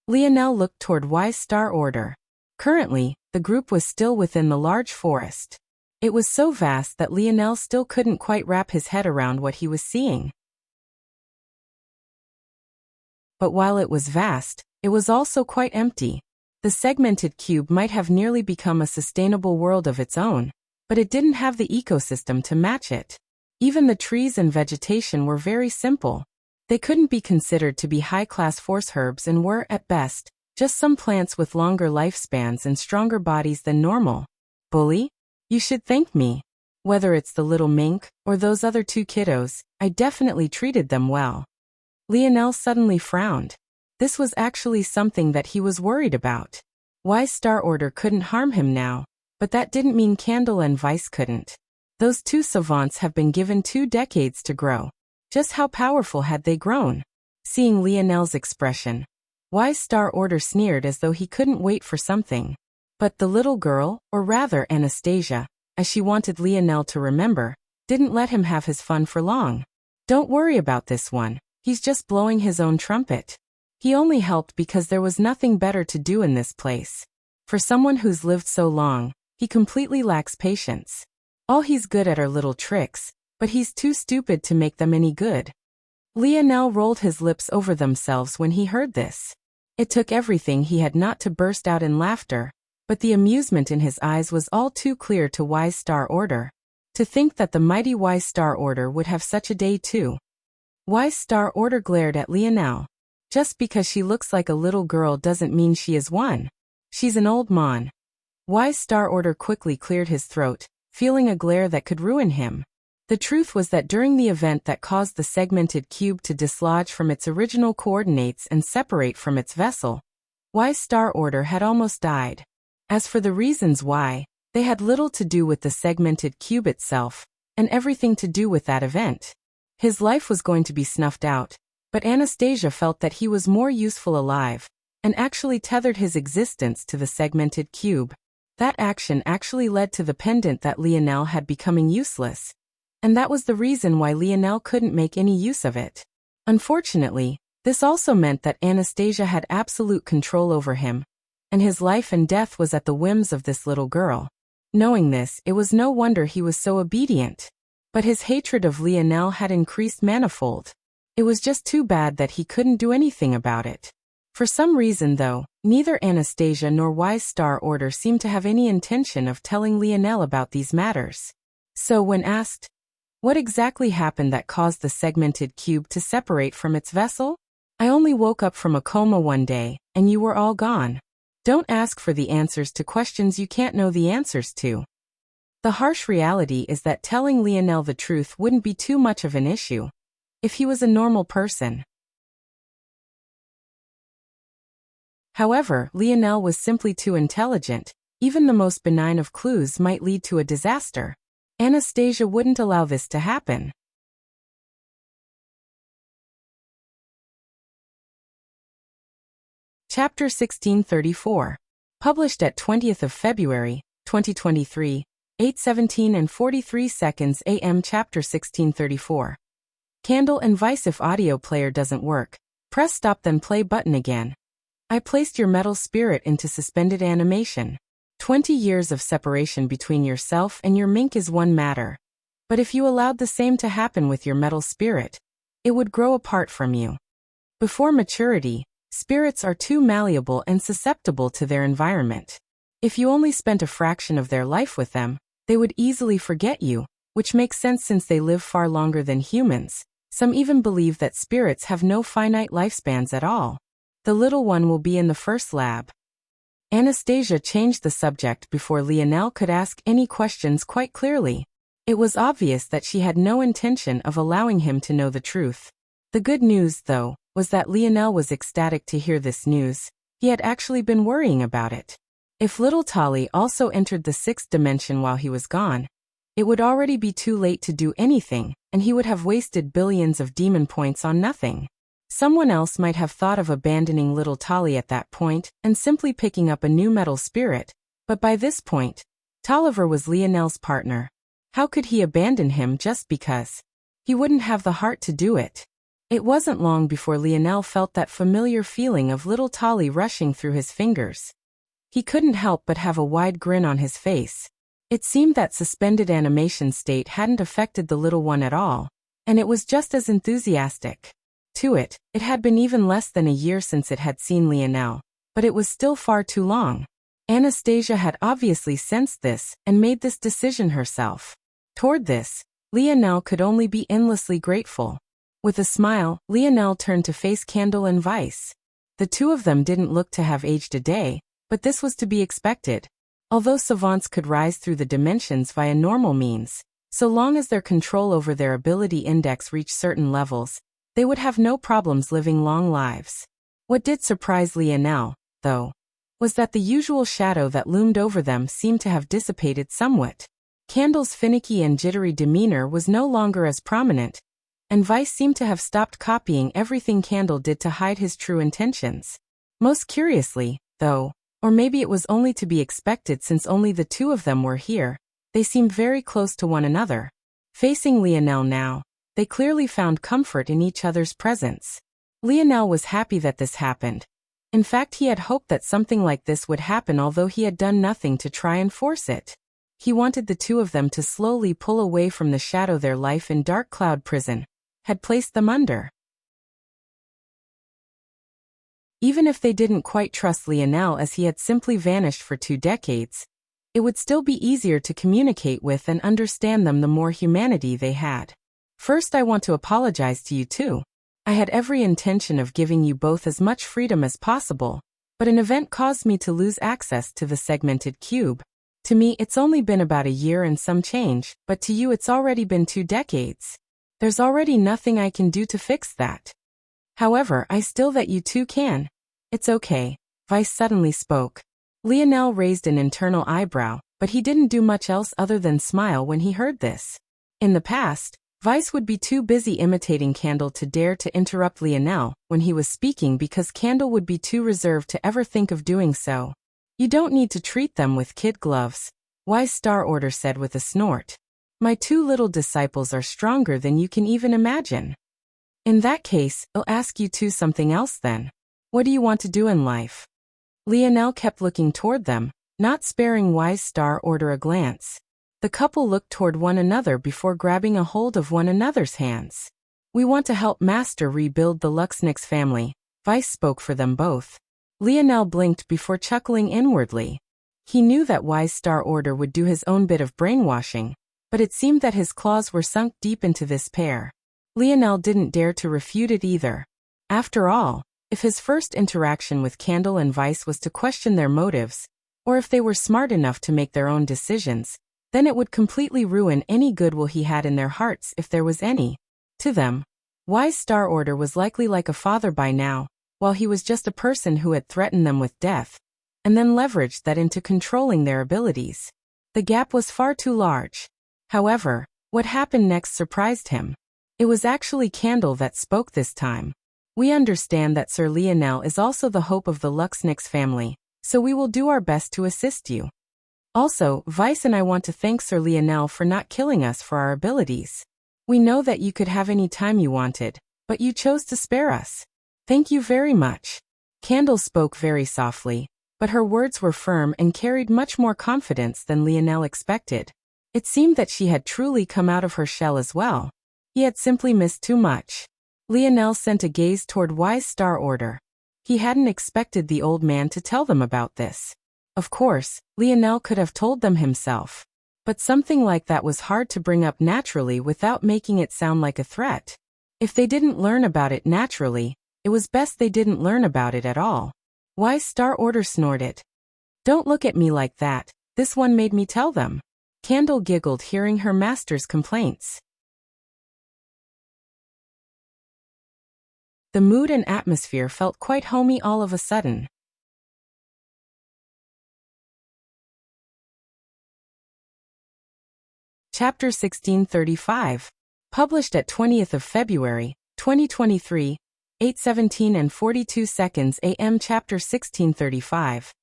Lionel looked toward Wise Star Order. Currently, the group was still within the large forest. It was so vast that Lionel still couldn't quite wrap his head around what he was seeing. But while it was vast, it was also quite empty. The segmented cube might have nearly become a sustainable world of its own, but it didn't have the ecosystem to match it. Even the trees and vegetation were very simple. They couldn't be considered to be high-class force herbs and were, at best, just some plants with longer lifespans and stronger bodies than normal. Bully? You should thank me. Whether it's the little mink or those other 2 kiddos, I definitely treated them well. Lionel suddenly frowned. This was actually something that he was worried about. Wise Star Order couldn't harm him now, but that didn't mean Candle and Vice couldn't. Those 2 savants have been given 2 decades to grow. Just how powerful had they grown? Seeing Lionel's expression, Wise Star Order sneered as though he couldn't wait for something. But the little girl, or rather Anastasia, as she wanted Lionel to remember, didn't let him have his fun for long. Don't worry about this one. He's just blowing his own trumpet. He only helped because there was nothing better to do in this place. For someone who's lived so long, he completely lacks patience. All he's good at are little tricks, but he's too stupid to make them any good. Lionel rolled his lips over themselves when he heard this. It took everything he had not to burst out in laughter, but the amusement in his eyes was all too clear to Wise Star Order. To think that the mighty Wise Star Order would have such a day too. Wise Star Order glared at Lionel. Just because she looks like a little girl doesn't mean she is one. She's an old mon. Wise Star Order quickly cleared his throat, feeling a glare that could ruin him. The truth was that during the event that caused the segmented cube to dislodge from its original coordinates and separate from its vessel, Wise Star Order had almost died. As for the reasons why, they had little to do with the segmented cube itself, and everything to do with that event. His life was going to be snuffed out, but Anastasia felt that he was more useful alive, and actually tethered his existence to the segmented cube. That action actually led to the pendant that Lionel had becoming useless, and that was the reason why Lionel couldn't make any use of it. Unfortunately, this also meant that Anastasia had absolute control over him, and his life and death was at the whims of this little girl. Knowing this, it was no wonder he was so obedient. But his hatred of Lionel had increased manifold. It was just too bad that he couldn't do anything about it. For some reason though, neither Anastasia nor Wise Star Order seemed to have any intention of telling Lionel about these matters. So when asked, what exactly happened that caused the segmented cube to separate from its vessel? I only woke up from a coma one day, and you were all gone. Don't ask for the answers to questions you can't know the answers to. The harsh reality is that telling Lionel the truth wouldn't be too much of an issue if he was a normal person. However, Lionel was simply too intelligent. Even the most benign of clues might lead to a disaster. Anastasia wouldn't allow this to happen. Chapter 1634. Published at 20th of February, 2023, 8:17 and 43 seconds AM. Chapter 1634. Candle and Vice. If audio player doesn't work, press stop then play button again. I placed your metal spirit into suspended animation. 20 years of separation between yourself and your mink is one matter. But if you allowed the same to happen with your metal spirit, it would grow apart from you. Before maturity, spirits are too malleable and susceptible to their environment. If you only spent a fraction of their life with them, they would easily forget you, which makes sense since they live far longer than humans. Some even believe that spirits have no finite lifespans at all. The little one will be in the first lab. Anastasia changed the subject before Lionel could ask any questions quite clearly. It was obvious that she had no intention of allowing him to know the truth. The good news, though, was that Lionel was ecstatic to hear this news. He had actually been worrying about it. If little Tali also entered the sixth dimension while he was gone, it would already be too late to do anything, and he would have wasted billions of demon points on nothing. Someone else might have thought of abandoning little Tali at that point and simply picking up a new metal spirit, but by this point, Tolliver was Lionel's partner. How could he abandon him just because? He wouldn't have the heart to do it. It wasn't long before Lionel felt that familiar feeling of little Tali rushing through his fingers. He couldn't help but have a wide grin on his face. It seemed that suspended animation state hadn't affected the little one at all, and it was just as enthusiastic. To it had been even less than a year since it had seen Lionel, but it was still far too long. Anastasia had obviously sensed this and made this decision herself. Toward this, Lionel could only be endlessly grateful. With a smile, Lionel turned to face Candle and Vice. The two of them didn't look to have aged a day, but this was to be expected. Although savants could rise through the dimensions via normal means, so long as their control over their ability index reached certain levels, they would have no problems living long lives. What did surprise Lionel, though, was that the usual shadow that loomed over them seemed to have dissipated somewhat. Candle's finicky and jittery demeanor was no longer as prominent, and Vice seemed to have stopped copying everything Candle did to hide his true intentions. Most curiously, though, or maybe it was only to be expected since only the two of them were here, they seemed very close to one another. Facing Lionel now, they clearly found comfort in each other's presence. Lionel was happy that this happened. In fact, he had hoped that something like this would happen, although he had done nothing to try and force it. He wanted the two of them to slowly pull away from the shadow their life in Dark Cloud Prison had placed them under. Even if they didn't quite trust Lionel as he had simply vanished for 2 decades, it would still be easier to communicate with and understand them the more humanity they had. First, I want to apologize to you too. I had every intention of giving you both as much freedom as possible, but an event caused me to lose access to the segmented cube. To me, it's only been about a year and some change, but to you it's already been 2 decades. There's already nothing I can do to fix that. However, I still that you two can. It's okay, Vice suddenly spoke. Lionel raised an internal eyebrow, but he didn't do much else other than smile when he heard this. In the past, Vice would be too busy imitating Candle to dare to interrupt Lionel when he was speaking because Candle would be too reserved to ever think of doing so. You don't need to treat them with kid gloves, Wise Star Order said with a snort. My two little disciples are stronger than you can even imagine. In that case, I'll ask you two something else then. What do you want to do in life? Lionel kept looking toward them, not sparing Wise Star Order a glance. The couple looked toward one another before grabbing a hold of one another's hands. We want to help Master rebuild the Luxnix family, Vice spoke for them both. Lionel blinked before chuckling inwardly. He knew that Wise Star Order would do his own bit of brainwashing, but it seemed that his claws were sunk deep into this pair. Lionel didn't dare to refute it either. After all, if his first interaction with Candle and Vice was to question their motives, or if they were smart enough to make their own decisions, then it would completely ruin any goodwill he had in their hearts if there was any. To them, Wise Star Order was likely like a father by now, while he was just a person who had threatened them with death, and then leveraged that into controlling their abilities. The gap was far too large. However, what happened next surprised him. It was actually Candle that spoke this time. We understand that Sir Lionel is also the hope of the Luxnix family, so we will do our best to assist you. Also, Vice and I want to thank Sir Lionel for not killing us for our abilities. We know that you could have any time you wanted, but you chose to spare us. Thank you very much. Candle spoke very softly, but her words were firm and carried much more confidence than Lionel expected. It seemed that she had truly come out of her shell as well. He had simply missed too much. Lionel sent a gaze toward Wise Star Order. He hadn't expected the old man to tell them about this. Of course, Lionel could have told them himself. But something like that was hard to bring up naturally without making it sound like a threat. If they didn't learn about it naturally, it was best they didn't learn about it at all. Wise Star Order snorted. Don't look at me like that, this one made me tell them. Candle giggled hearing her master's complaints. The mood and atmosphere felt quite homey all of a sudden. Chapter 1635. Published at 20th of February, 2023, 8:17 and 42 seconds AM. Chapter 1635.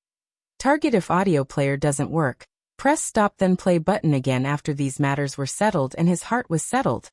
Target: if audio player doesn't work, press stop then play button again. After these matters were settled and his heart was settled,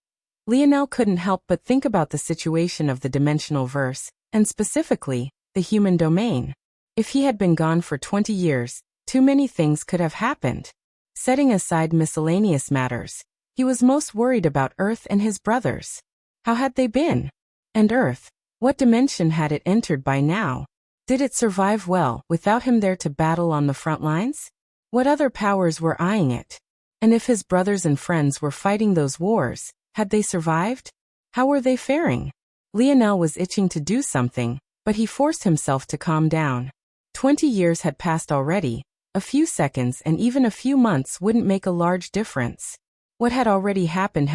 Lionel couldn't help but think about the situation of the dimensional verse, and specifically, the human domain. If he had been gone for 20 years, too many things could have happened. Setting aside miscellaneous matters, he was most worried about Earth and his brothers. How had they been? And Earth, what dimension had it entered by now? Did it survive well without him there to battle on the front lines? What other powers were eyeing it? And if his brothers and friends were fighting those wars, had they survived? How were they faring? Lionel was itching to do something, but he forced himself to calm down. 20 years had passed already. A few seconds and even a few months wouldn't make a large difference. What had already happened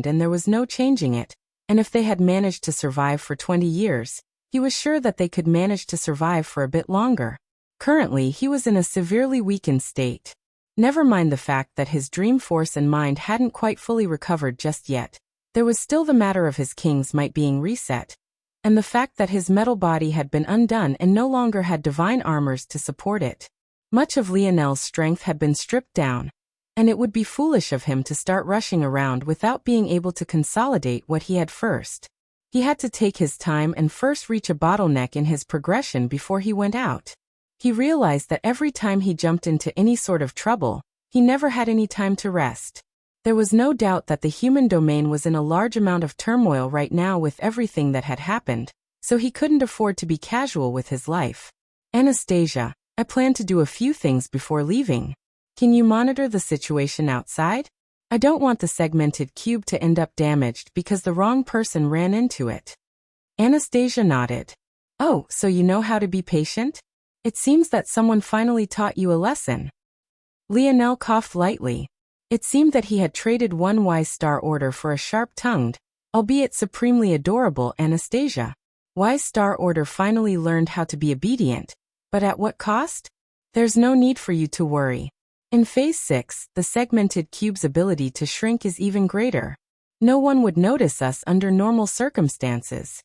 and there was no changing it, and if they had managed to survive for 20 years, he was sure that they could manage to survive for a bit longer. Currently, he was in a severely weakened state. Never mind the fact that his dream force and mind hadn't quite fully recovered just yet. There was still the matter of his king's might being reset, and the fact that his metal body had been undone and no longer had divine armors to support it. Much of Lionel's strength had been stripped down, and it would be foolish of him to start rushing around without being able to consolidate what he had first. He had to take his time and first reach a bottleneck in his progression before he went out. He realized that every time he jumped into any sort of trouble, he never had any time to rest. There was no doubt that the human domain was in a large amount of turmoil right now with everything that had happened, so he couldn't afford to be casual with his life. Anastasia, I plan to do a few things before leaving. Can you monitor the situation outside? I don't want the segmented cube to end up damaged because the wrong person ran into it. Anastasia nodded. Oh, so you know how to be patient? It seems that someone finally taught you a lesson. Lionel coughed lightly. It seemed that he had traded one Wise Star Order for a sharp-tongued, albeit supremely adorable Anastasia. Wise Star Order finally learned how to be obedient, but at what cost? There's no need for you to worry. In Phase 6, the segmented cube's ability to shrink is even greater. No one would notice us under normal circumstances.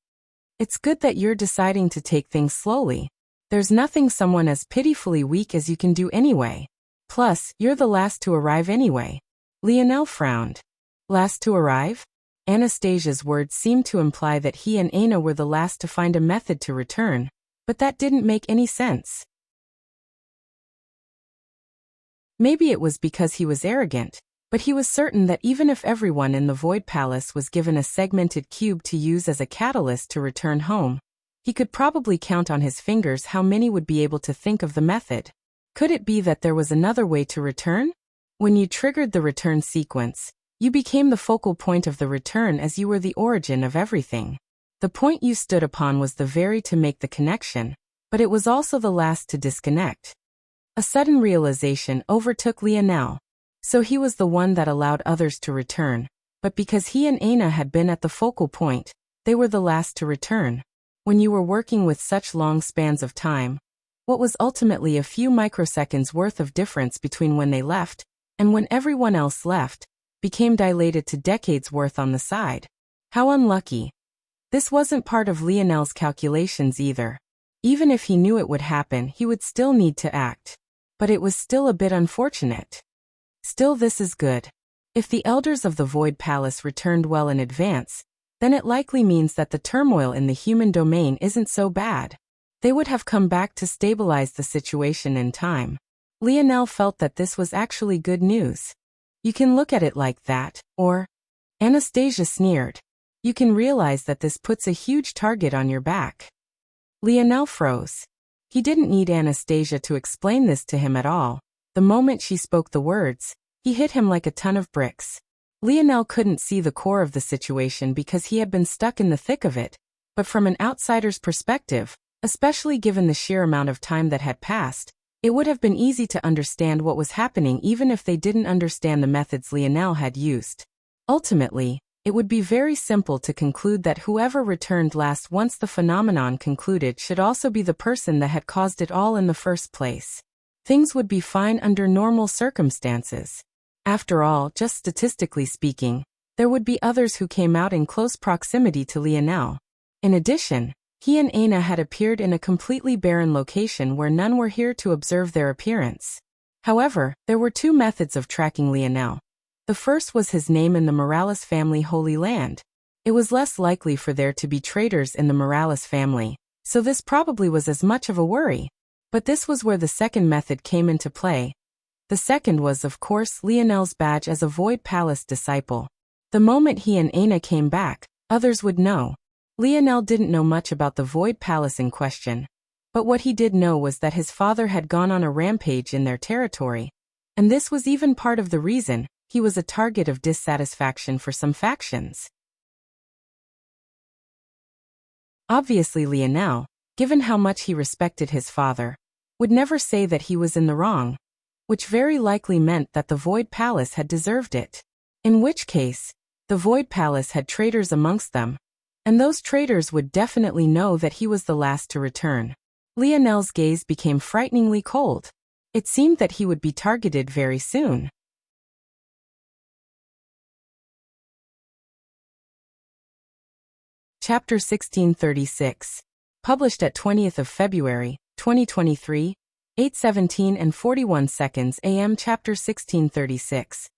It's good that you're deciding to take things slowly. There's nothing someone as pitifully weak as you can do anyway. Plus, you're the last to arrive anyway. Lionel frowned. Last to arrive? Anastasia's words seemed to imply that he and Aina were the last to find a method to return, but that didn't make any sense. Maybe it was because he was arrogant, but he was certain that even if everyone in the Void Palace was given a segmented cube to use as a catalyst to return home, he could probably count on his fingers how many would be able to think of the method. Could it be that there was another way to return? When you triggered the return sequence, you became the focal point of the return as you were the origin of everything. The point you stood upon was the very to make the connection, but it was also the last to disconnect. A sudden realization overtook Lionel. So he was the one that allowed others to return, but because he and Aina had been at the focal point, they were the last to return. When you were working with such long spans of time, what was ultimately a few microseconds worth of difference between when they left and when everyone else left, became dilated to decades worth on the side. How unlucky. This wasn't part of Lionel's calculations either. Even if he knew it would happen, he would still need to act. But it was still a bit unfortunate. Still, this is good. If the elders of the Void Palace returned well in advance, then it likely means that the turmoil in the human domain isn't so bad. They would have come back to stabilize the situation in time. Lionel felt that this was actually good news. You can look at it like that, or, Anastasia sneered, you can realize that this puts a huge target on your back. Lionel froze. He didn't need Anastasia to explain this to him at all. The moment she spoke the words, he hit him like a ton of bricks. Lionel couldn't see the core of the situation because he had been stuck in the thick of it, but from an outsider's perspective, especially given the sheer amount of time that had passed, it would have been easy to understand what was happening even if they didn't understand the methods Lionel had used. Ultimately, it would be very simple to conclude that whoever returned last once the phenomenon concluded should also be the person that had caused it all in the first place. Things would be fine under normal circumstances. After all, just statistically speaking, there would be others who came out in close proximity to Lionel. In addition, he and Aina had appeared in a completely barren location where none were here to observe their appearance. However, there were two methods of tracking Lionel. The first was his name in the Morales family Holy Land. It was less likely for there to be traitors in the Morales family, so this probably was as much of a worry. But this was where the second method came into play. The second was, of course, Lionel's badge as a Void Palace disciple. The moment he and Aina came back, others would know. Lionel didn't know much about the Void Palace in question, but what he did know was that his father had gone on a rampage in their territory, and this was even part of the reason he was a target of dissatisfaction for some factions. Obviously Lionel, given how much he respected his father, would never say that he was in the wrong, which very likely meant that the Void Palace had deserved it. In which case, the Void Palace had traitors amongst them, and those traitors would definitely know that he was the last to return. Lionel's gaze became frighteningly cold. It seemed that he would be targeted very soon. Chapter 1636. Published at 20th of February, 2023, 8:17 and 41 seconds AM. Chapter 1636.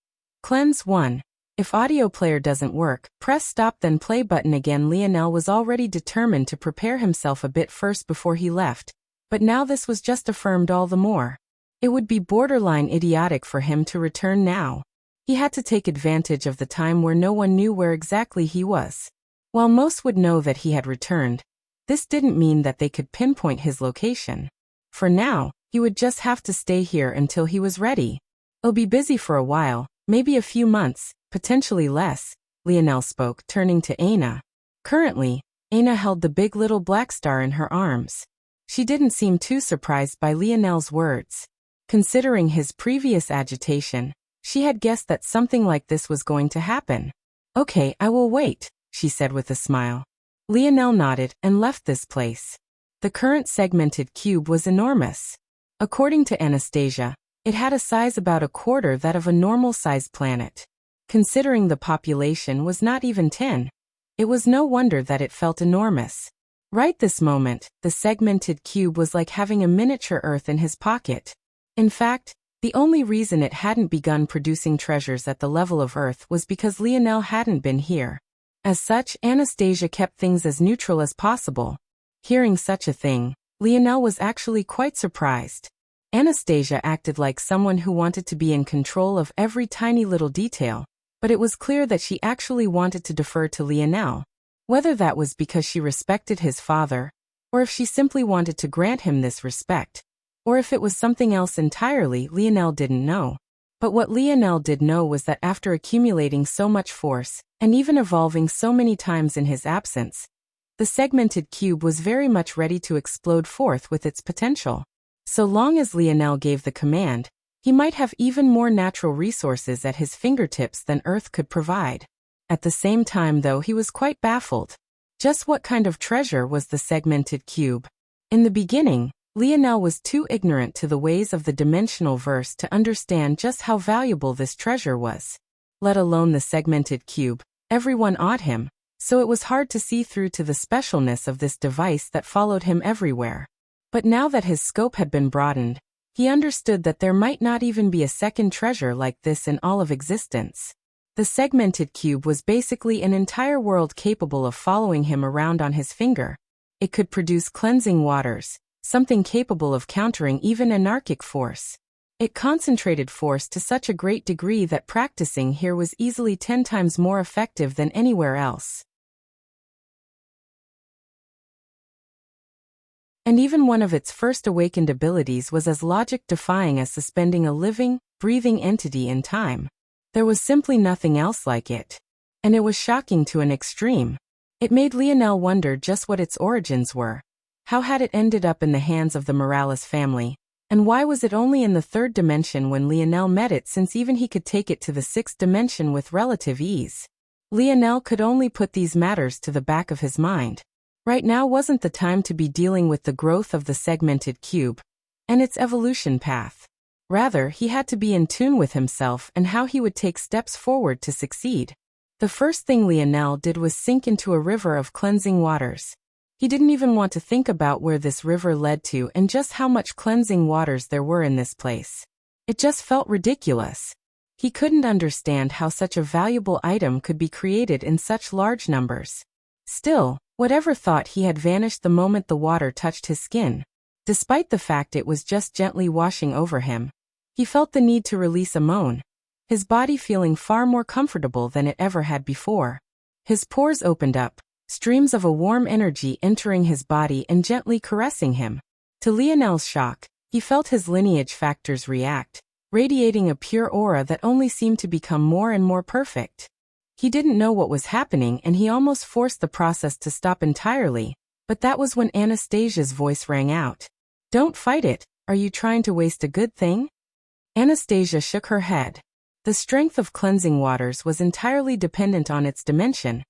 Cleanse 1. If audio player doesn't work, press stop then play button again. Lionel was already determined to prepare himself a bit first before he left, but now this was just affirmed all the more. It would be borderline idiotic for him to return now. He had to take advantage of the time where no one knew where exactly he was. While most would know that he had returned, this didn't mean that they could pinpoint his location. For now, he would just have to stay here until he was ready. He'll be busy for a while, maybe a few months, potentially less, Lionel spoke, turning to Aina. Currently, Aina held the big little black star in her arms. She didn't seem too surprised by Lionel's words. Considering his previous agitation, she had guessed that something like this was going to happen. Okay, I will wait, she said with a smile. Lionel nodded and left this place. The current segmented cube was enormous. According to Anastasia, it had a size about a quarter that of a normal-sized planet. Considering the population was not even 10, it was no wonder that it felt enormous. Right this moment, the segmented cube was like having a miniature Earth in his pocket. In fact, the only reason it hadn't begun producing treasures at the level of Earth was because Lionel hadn't been here. As such, Anastasia kept things as neutral as possible. Hearing such a thing, Lionel was actually quite surprised. Anastasia acted like someone who wanted to be in control of every tiny little detail, but it was clear that she actually wanted to defer to Lionel. Whether that was because she respected his father, or if she simply wanted to grant him this respect, or if it was something else entirely, Lionel didn't know. But what Lionel did know was that after accumulating so much force, and even evolving so many times in his absence, the segmented cube was very much ready to explode forth with its potential. So long as Lionel gave the command, he might have even more natural resources at his fingertips than Earth could provide. At the same time, though, he was quite baffled. Just what kind of treasure was the segmented cube? In the beginning, Lionel was too ignorant to the ways of the dimensional verse to understand just how valuable this treasure was. Let alone the segmented cube, everyone awed him, so it was hard to see through to the specialness of this device that followed him everywhere. But now that his scope had been broadened, he understood that there might not even be a second treasure like this in all of existence. The segmented cube was basically an entire world capable of following him around on his finger. It could produce cleansing waters, something capable of countering even anarchic force. It concentrated force to such a great degree that practicing here was easily 10 times more effective than anywhere else. And even one of its first awakened abilities was as logic-defying as suspending a living, breathing entity in time. There was simply nothing else like it. And it was shocking to an extreme. It made Lionel wonder just what its origins were. How had it ended up in the hands of the Morales family? And why was it only in the third dimension when Lionel met it, since even he could take it to the sixth dimension with relative ease? Lionel could only put these matters to the back of his mind. Right now wasn't the time to be dealing with the growth of the segmented cube and its evolution path. Rather, he had to be in tune with himself and how he would take steps forward to succeed. The first thing Lionel did was sink into a river of cleansing waters. He didn't even want to think about where this river led to and just how much cleansing waters there were in this place. It just felt ridiculous. He couldn't understand how such a valuable item could be created in such large numbers. Still, whatever thought he had vanished the moment the water touched his skin. Despite the fact it was just gently washing over him, he felt the need to release a moan, his body feeling far more comfortable than it ever had before. His pores opened up, streams of a warm energy entering his body and gently caressing him. To Lionel's shock, he felt his lineage factors react, radiating a pure aura that only seemed to become more and more perfect. He didn't know what was happening and he almost forced the process to stop entirely, but that was when Anastasia's voice rang out. "Don't fight it, are you trying to waste a good thing?" Anastasia shook her head. The strength of cleansing waters was entirely dependent on its dimension,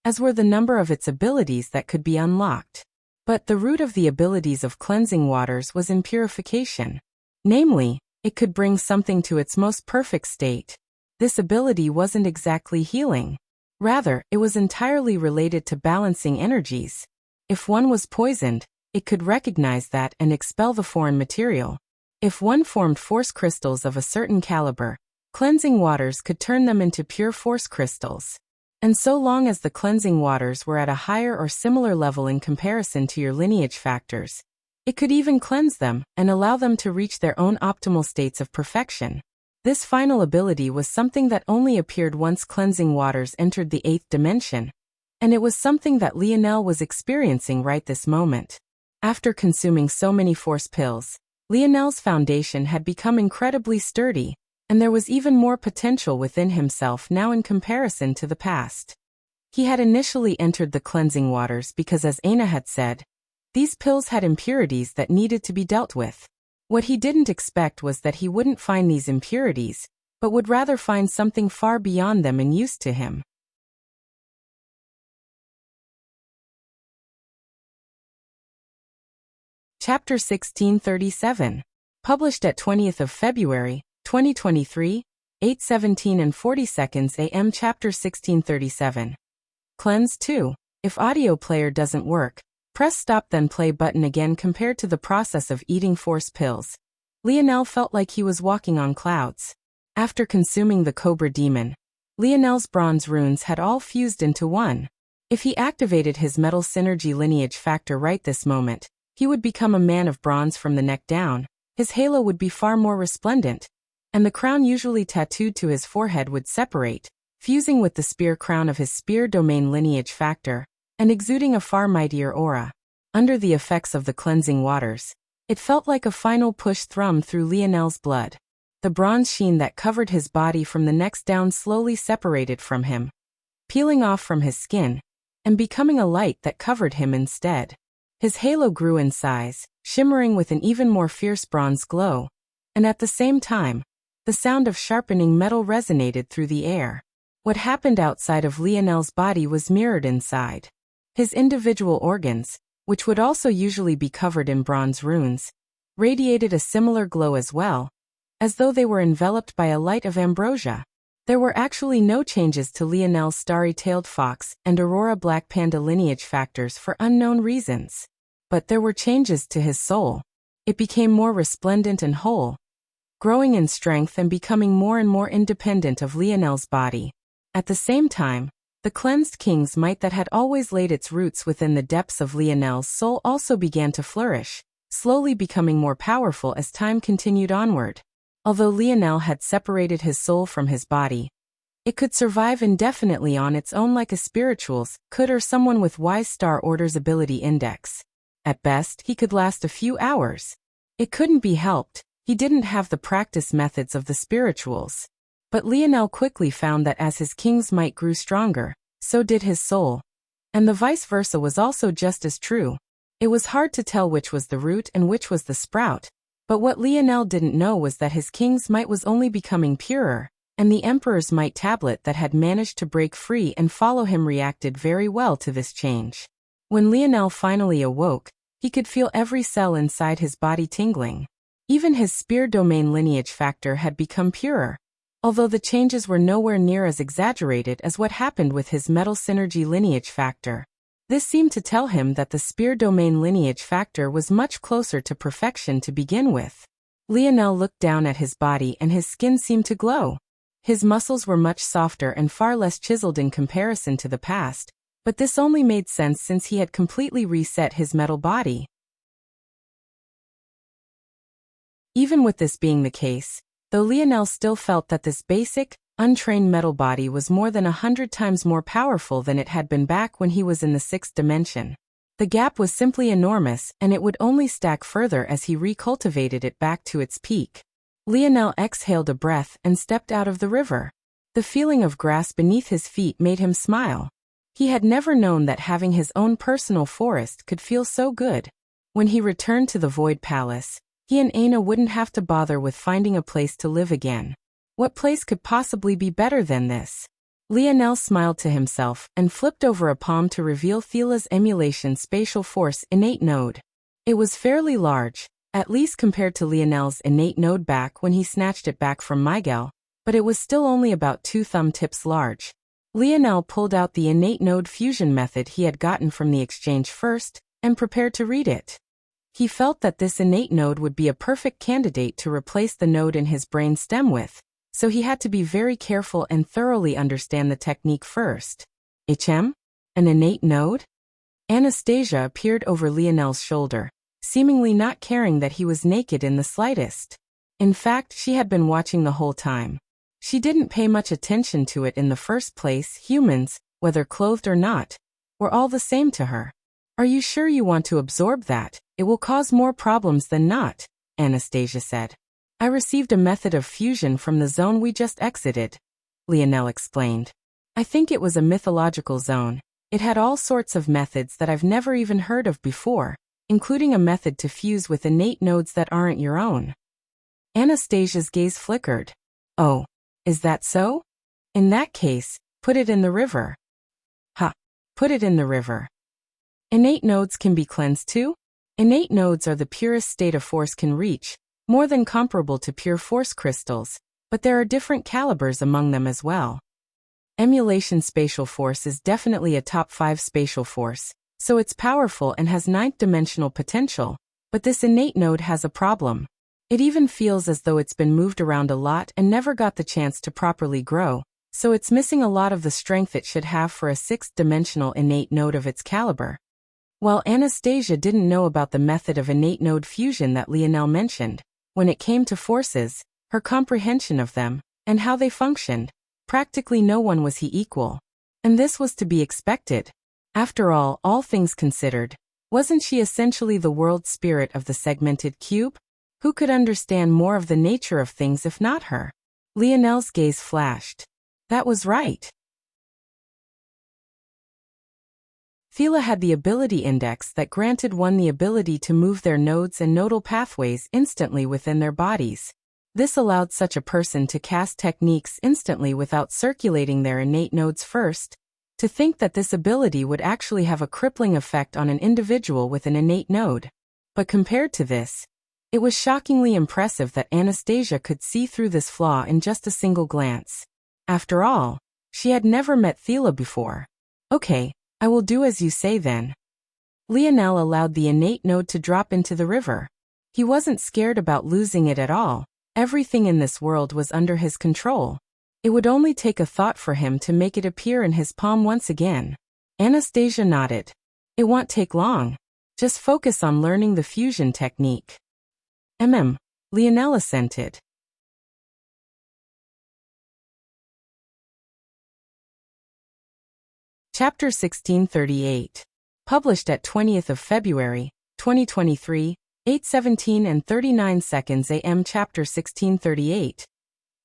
as were the number of its abilities that could be unlocked. But the root of the abilities of cleansing waters was in purification. Namely, it could bring something to its most perfect state. This ability wasn't exactly healing. Rather, it was entirely related to balancing energies. If one was poisoned, it could recognize that and expel the foreign material. If one formed force crystals of a certain caliber, cleansing waters could turn them into pure force crystals. And so long as the cleansing waters were at a higher or similar level in comparison to your lineage factors, it could even cleanse them and allow them to reach their own optimal states of perfection. This final ability was something that only appeared once cleansing waters entered the 8th dimension, and it was something that Lionel was experiencing right this moment. After consuming so many force pills, Lionel's foundation had become incredibly sturdy, and there was even more potential within himself now in comparison to the past. He had initially entered the cleansing waters because, as Aina had said, these pills had impurities that needed to be dealt with. What he didn't expect was that he wouldn't find these impurities, but would rather find something far beyond them and used to him. Chapter 1637. Published at 20th of February, 2023, 8:17 and 40 seconds AM. Chapter 1637. Cleanse 2. If audio player doesn't work, Press stop then play button again. Compared to the process of eating force pills, Lionel felt like he was walking on clouds. After consuming the Cobra Demon, Lionel's bronze runes had all fused into one. If he activated his metal synergy lineage factor right this moment, he would become a man of bronze from the neck down. His halo would be far more resplendent, and the crown usually tattooed to his forehead would separate, fusing with the spear crown of his spear domain lineage factor, and exuding a far mightier aura. Under the effects of the cleansing waters, it felt like a final push thrum through Lionel's blood. The bronze sheen that covered his body from the neck down slowly separated from him, peeling off from his skin, and becoming a light that covered him instead. His halo grew in size, shimmering with an even more fierce bronze glow, and at the same time, the sound of sharpening metal resonated through the air. What happened outside of Lionel's body was mirrored inside. His individual organs, which would also usually be covered in bronze runes, radiated a similar glow as well, as though they were enveloped by a light of ambrosia. There were actually no changes to Lionel's starry-tailed fox and Aurora Black Panda lineage factors for unknown reasons. But there were changes to his soul. It became more resplendent and whole, growing in strength and becoming more and more independent of Lionel's body. At the same time, the cleansed king's might that had always laid its roots within the depths of Lionel's soul also began to flourish, slowly becoming more powerful as time continued onward. Although Lionel had separated his soul from his body, it could survive indefinitely on its own like a spiritual's could or someone with Wise Star Order's ability index. At best, he could last a few hours. It couldn't be helped, he didn't have the practice methods of the spirituals. But Lionel quickly found that as his king's might grew stronger, so did his soul. And the vice versa was also just as true. It was hard to tell which was the root and which was the sprout. But what Lionel didn't know was that his king's might was only becoming purer, and the Emperor's might tablet that had managed to break free and follow him reacted very well to this change. When Lionel finally awoke, he could feel every cell inside his body tingling. Even his spear domain lineage factor had become purer, although the changes were nowhere near as exaggerated as what happened with his metal synergy lineage factor. This seemed to tell him that the spear domain lineage factor was much closer to perfection to begin with. Lionel looked down at his body and his skin seemed to glow. His muscles were much softer and far less chiseled in comparison to the past, but this only made sense since he had completely reset his metal body. Even with this being the case, though Lionel still felt that this basic, untrained metal body was more than 100 times more powerful than it had been back when he was in the 6th dimension. The gap was simply enormous, and it would only stack further as he recultivated it back to its peak. Lionel exhaled a breath and stepped out of the river. The feeling of grass beneath his feet made him smile. He had never known that having his own personal forest could feel so good. When he returned to the Void Palace, he and Aina wouldn't have to bother with finding a place to live again. What place could possibly be better than this? Lionel smiled to himself and flipped over a palm to reveal Thila's emulation spatial force innate node. It was fairly large, at least compared to Lionel's innate node back when he snatched it back from Miguel, but it was still only about 2 thumb tips large. Lionel pulled out the innate node fusion method he had gotten from the exchange first, and prepared to read it. He felt that this innate node would be a perfect candidate to replace the node in his brain stem with, so he had to be very careful and thoroughly understand the technique first. An innate node? Anastasia appeared over Lionel's shoulder, seemingly not caring that he was naked in the slightest. In fact, she had been watching the whole time. She didn't pay much attention to it in the first place. Humans, whether clothed or not, were all the same to her. "Are you sure you want to absorb that? It will cause more problems than not," Anastasia said. "I received a method of fusion from the zone we just exited," Lionel explained. "I think it was a mythological zone. It had all sorts of methods that I've never even heard of before, including a method to fuse with innate nodes that aren't your own." Anastasia's gaze flickered. "Oh, is that so? In that case, put it in the river." "Ha! Put it in the river. Innate nodes can be cleansed too?" "Innate nodes are the purest state a force can reach, more than comparable to pure force crystals, but there are different calibers among them as well. Emulation spatial force is definitely a top 5 spatial force, So it's powerful and has ninth-dimensional potential, but this innate node has a problem. It even feels as though it's been moved around a lot and never got the chance to properly grow, so it's missing a lot of the strength it should have for a sixth-dimensional innate node of its caliber. While Anastasia didn't know about the method of innate node fusion that Lionel mentioned, when it came to forces, her comprehension of them, and how they functioned, practically no one was he equal. And this was to be expected. After all things considered, wasn't she essentially the world spirit of the segmented cube? Who could understand more of the nature of things if not her? Lionel's gaze flashed. That was right. Thela had the ability index that granted one the ability to move their nodes and nodal pathways instantly within their bodies. This allowed such a person to cast techniques instantly without circulating their innate nodes first. To think that this ability would actually have a crippling effect on an individual with an innate node. But compared to this, it was shockingly impressive that Anastasia could see through this flaw in just a single glance. After all, she had never met Thela before. Okay, I will do as you say then. Lionel allowed the innate node to drop into the river. He wasn't scared about losing it at all. Everything in this world was under his control. It would only take a thought for him to make it appear in his palm once again. Anastasia nodded. It won't take long. Just focus on learning the fusion technique. Lionel assented. Chapter 1638. Published at 20th of February, 2023, 8:17 and 39 seconds AM. Chapter 1638.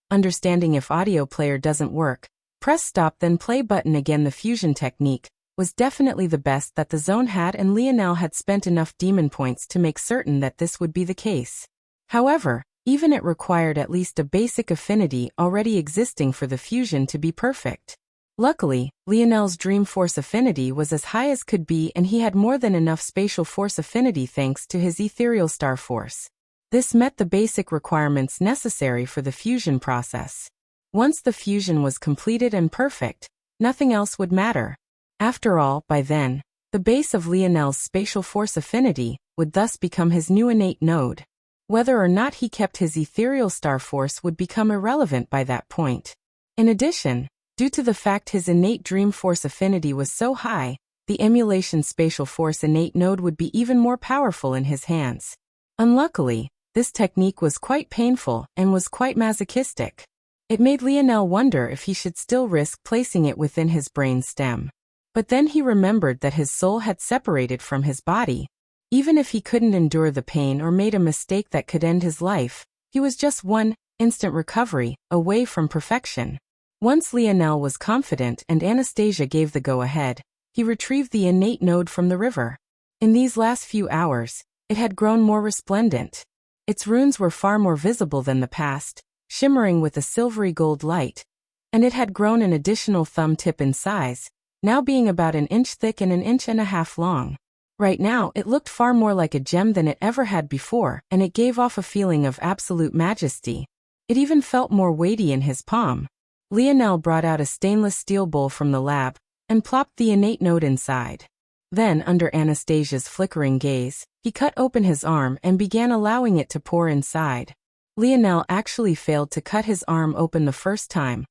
Understanding if audio player doesn't work, press stop then play button again. The fusion technique was definitely the best that the zone had, and Lionel had spent enough demon points to make certain that this would be the case. However, even it required at least a basic affinity already existing for the fusion to be perfect. Luckily, Lionel's Dream Force affinity was as high as could be, and he had more than enough Spatial Force affinity thanks to his Ethereal Star Force. This met the basic requirements necessary for the fusion process. Once the fusion was completed and perfect, nothing else would matter. After all, by then, the base of Lionel's Spatial Force affinity would thus become his new innate node. Whether or not he kept his Ethereal Star Force would become irrelevant by that point. In addition, due to the fact his innate Dream Force affinity was so high, the Emulation Spatial Force innate node would be even more powerful in his hands. Unluckily, this technique was quite painful and was quite masochistic. It made Lionel wonder if he should still risk placing it within his brain stem. But then he remembered that his soul had separated from his body. Even if he couldn't endure the pain or made a mistake that could end his life, he was just one instant recovery away from perfection. Once Lionel was confident and Anastasia gave the go-ahead, he retrieved the innate node from the river. In these last few hours, it had grown more resplendent. Its runes were far more visible than the past, shimmering with a silvery gold light, and it had grown an additional thumb tip in size, now being about an inch thick and an inch and a half long. Right now, it looked far more like a gem than it ever had before, and it gave off a feeling of absolute majesty. It even felt more weighty in his palm. Lionel brought out a stainless steel bowl from the lab and plopped the innate node inside. Then, under Anastasia's flickering gaze, he cut open his arm and began allowing it to pour inside. Lionel actually failed to cut his arm open the first time,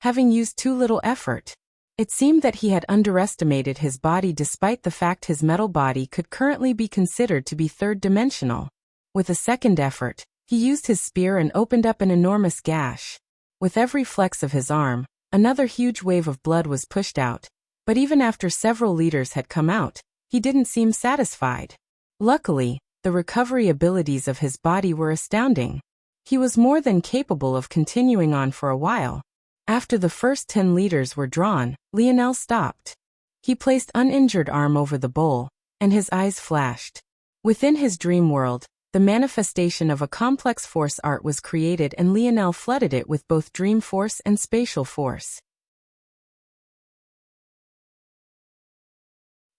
having used too little effort. It seemed that he had underestimated his body despite the fact his metal body could currently be considered to be third-dimensional. With a second effort, he used his spear and opened up an enormous gash. With every flex of his arm, another huge wave of blood was pushed out, but even after several liters had come out, he didn't seem satisfied. Luckily, the recovery abilities of his body were astounding. He was more than capable of continuing on for a while. After the first 10 liters were drawn, Lionel stopped. He placed uninjured arm over the bowl, and his eyes flashed. Within his dream world, the manifestation of a complex force art was created, and Lionel flooded it with both dream force and spatial force.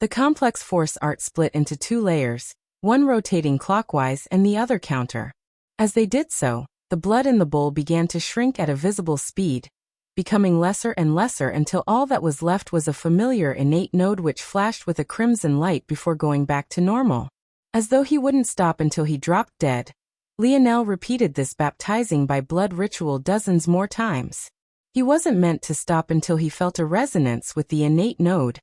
The complex force art split into 2 layers, one rotating clockwise and the other counter. As they did so, the blood in the bowl began to shrink at a visible speed, becoming lesser and lesser until all that was left was a familiar innate node which flashed with a crimson light before going back to normal. As though he wouldn't stop until he dropped dead, Lionel repeated this baptizing by blood ritual dozens more times. He wasn't meant to stop until he felt a resonance with the innate node,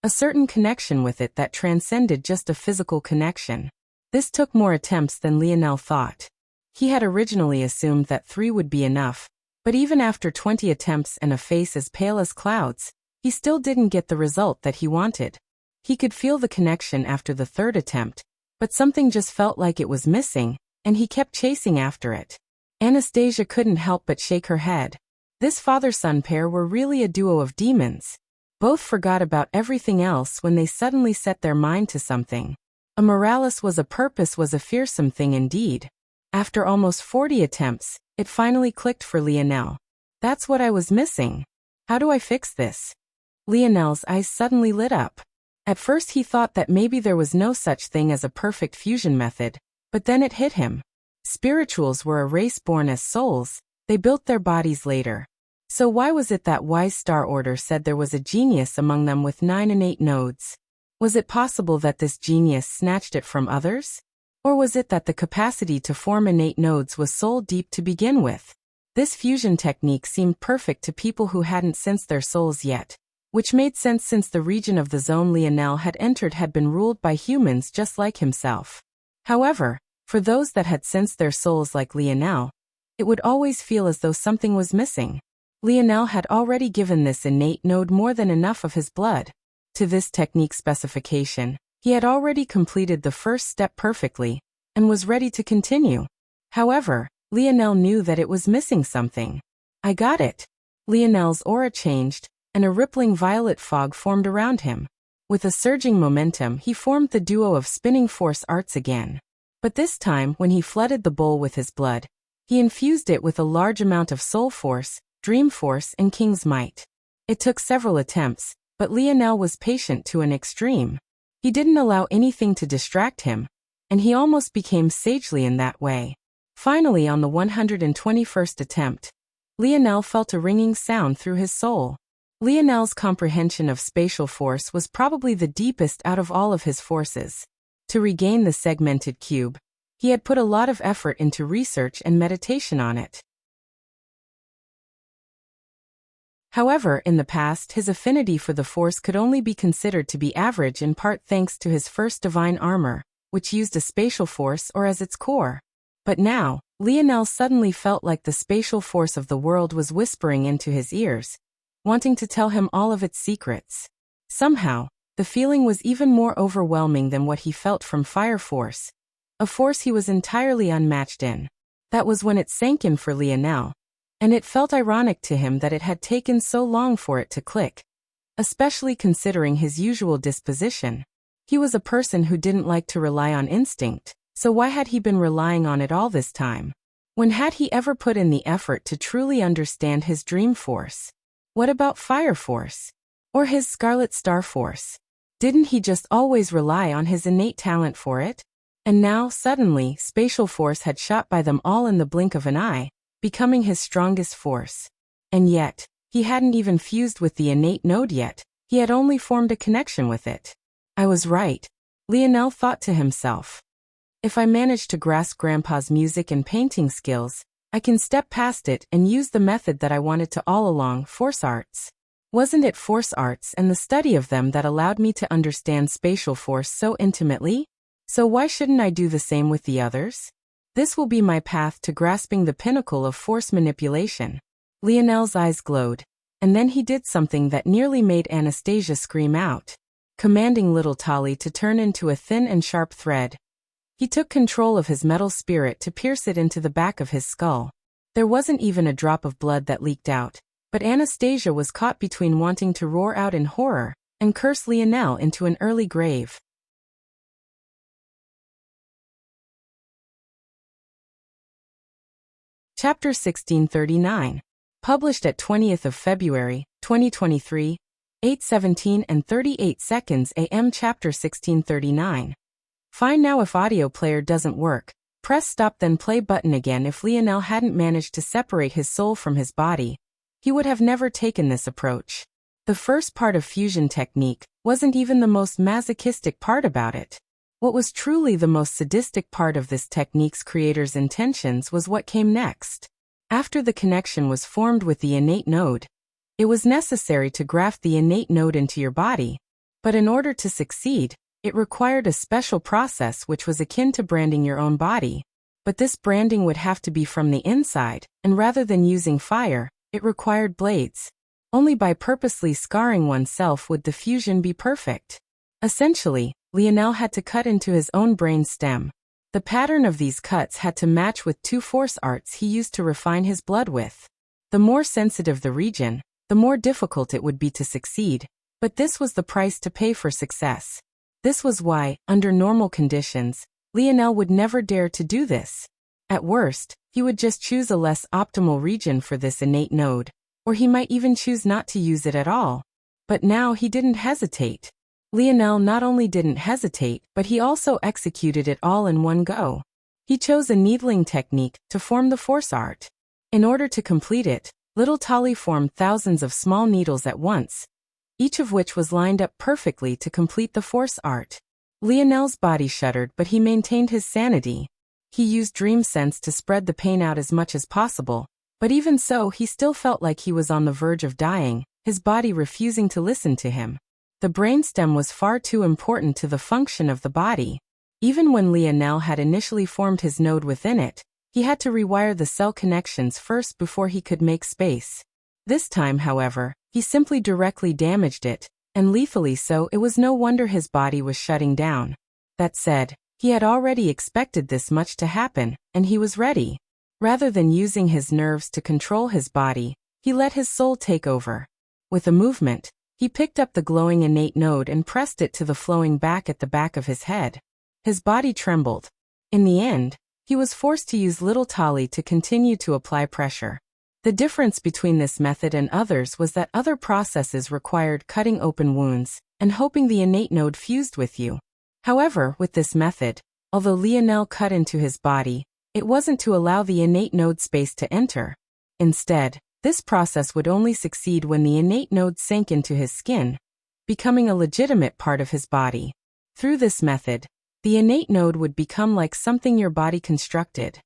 a certain connection with it that transcended just a physical connection. This took more attempts than Lionel thought. He had originally assumed that 3 would be enough, but even after 20 attempts and a face as pale as clouds, he still didn't get the result that he wanted. He could feel the connection after the 3rd attempt, but something just felt like it was missing, and he kept chasing after it. Anastasia couldn't help but shake her head. This father-son pair were really a duo of demons. Both forgot about everything else when they suddenly set their mind to something. A moralis was a purpose was a fearsome thing indeed. After almost 40 attempts, it finally clicked for Lionel. That's what I was missing. How do I fix this? Lionel's eyes suddenly lit up. At first he thought that maybe there was no such thing as a perfect fusion method, but then it hit him. Spirituals were a race born as souls, they built their bodies later. So why was it that wise Star Order said there was a genius among them with 9 innate nodes? Was it possible that this genius snatched it from others? Or was it that the capacity to form innate nodes was soul deep to begin with? This fusion technique seemed perfect to people who hadn't sensed their souls yet, which made sense since the region of the zone Lionel had entered had been ruled by humans just like himself. However, for those that had sensed their souls like Lionel, it would always feel as though something was missing. Lionel had already given this innate node more than enough of his blood. To this technique specification, he had already completed the first step perfectly, and was ready to continue. However, Lionel knew that it was missing something. I got it. Lionel's aura changed, and a rippling violet fog formed around him. With a surging momentum, he formed the duo of spinning force arts again. But this time, when he flooded the bowl with his blood, he infused it with a large amount of soul force, dream force, and king's might. It took several attempts, but Lionel was patient to an extreme. He didn't allow anything to distract him, and he almost became sagely in that way. Finally, on the 121st attempt, Lionel felt a ringing sound through his soul. Lionel's comprehension of spatial force was probably the deepest out of all of his forces. To regain the segmented cube, he had put a lot of effort into research and meditation on it. However, in the past, his affinity for the Force could only be considered to be average in part thanks to his first divine armor, which used a spatial force or as its core. But now, Lionel suddenly felt like the spatial force of the world was whispering into his ears, wanting to tell him all of its secrets. Somehow, the feeling was even more overwhelming than what he felt from Fire Force, a force he was entirely unmatched in. That was when it sank in for Lionel. And it felt ironic to him that it had taken so long for it to click, especially considering his usual disposition. He was a person who didn't like to rely on instinct, so why had he been relying on it all this time? When had he ever put in the effort to truly understand his dream force? What about Fire Force? Or his Scarlet Star Force? Didn't he just always rely on his innate talent for it? And now, suddenly, spatial force had shot by them all in the blink of an eye, becoming his strongest force. And yet, he hadn't even fused with the innate node yet, he had only formed a connection with it. I was right, Lionel thought to himself. If I manage to grasp Grandpa's music and painting skills, I can step past it and use the method that I wanted to all along, force arts. Wasn't it force arts and the study of them that allowed me to understand spatial force so intimately? So why shouldn't I do the same with the others? This will be my path to grasping the pinnacle of force manipulation. Lionel's eyes glowed, and then he did something that nearly made Anastasia scream out. Commanding little Tali to turn into a thin and sharp thread, he took control of his metal spirit to pierce it into the back of his skull. There wasn't even a drop of blood that leaked out, but Anastasia was caught between wanting to roar out in horror and curse Lionel into an early grave. Chapter 1639. Published at 20th of February, 2023, 8:17 and 38 seconds AM. Chapter 1639. Fine. Now if audio player doesn't work, press stop then play button again. If Lionel hadn't managed to separate his soul from his body, he would have never taken this approach. The first part of fusion technique wasn't even the most masochistic part about it. What was truly the most sadistic part of this technique's creator's intentions was what came next. After the connection was formed with the innate node, it was necessary to graft the innate node into your body. But in order to succeed, it required a special process which was akin to branding your own body. But this branding would have to be from the inside, and rather than using fire, it required blades. Only by purposely scarring oneself would the fusion be perfect. Essentially, Lionel had to cut into his own brain stem. The pattern of these cuts had to match with two force arts he used to refine his blood with. The more sensitive the region, the more difficult it would be to succeed, but this was the price to pay for success. This was why, under normal conditions, Lionel would never dare to do this. At worst, he would just choose a less optimal region for this innate node, or he might even choose not to use it at all. But now he didn't hesitate. Lionel not only didn't hesitate, but he also executed it all in one go. He chose a needling technique to form the force art. In order to complete it, little Tali formed thousands of small needles at once, each of which was lined up perfectly to complete the force art. Lionel's body shuddered, but he maintained his sanity. He used dream sense to spread the pain out as much as possible, but even so he still felt like he was on the verge of dying, his body refusing to listen to him. The brainstem was far too important to the function of the body. Even when Lionel had initially formed his node within it, he had to rewire the cell connections first before he could make space. This time, however, he simply directly damaged it, and lethally so. It was no wonder his body was shutting down. That said, he had already expected this much to happen, and he was ready. Rather than using his nerves to control his body, he let his soul take over. With a movement, he picked up the glowing innate node and pressed it to the flowing back at the back of his head. His body trembled. In the end, he was forced to use little Tali to continue to apply pressure. The difference between this method and others was that other processes required cutting open wounds and hoping the innate node fused with you. However, with this method, although Lionel cut into his body, it wasn't to allow the innate node space to enter. Instead, this process would only succeed when the innate node sank into his skin, becoming a legitimate part of his body. Through this method, the innate node would become like something your body constructed.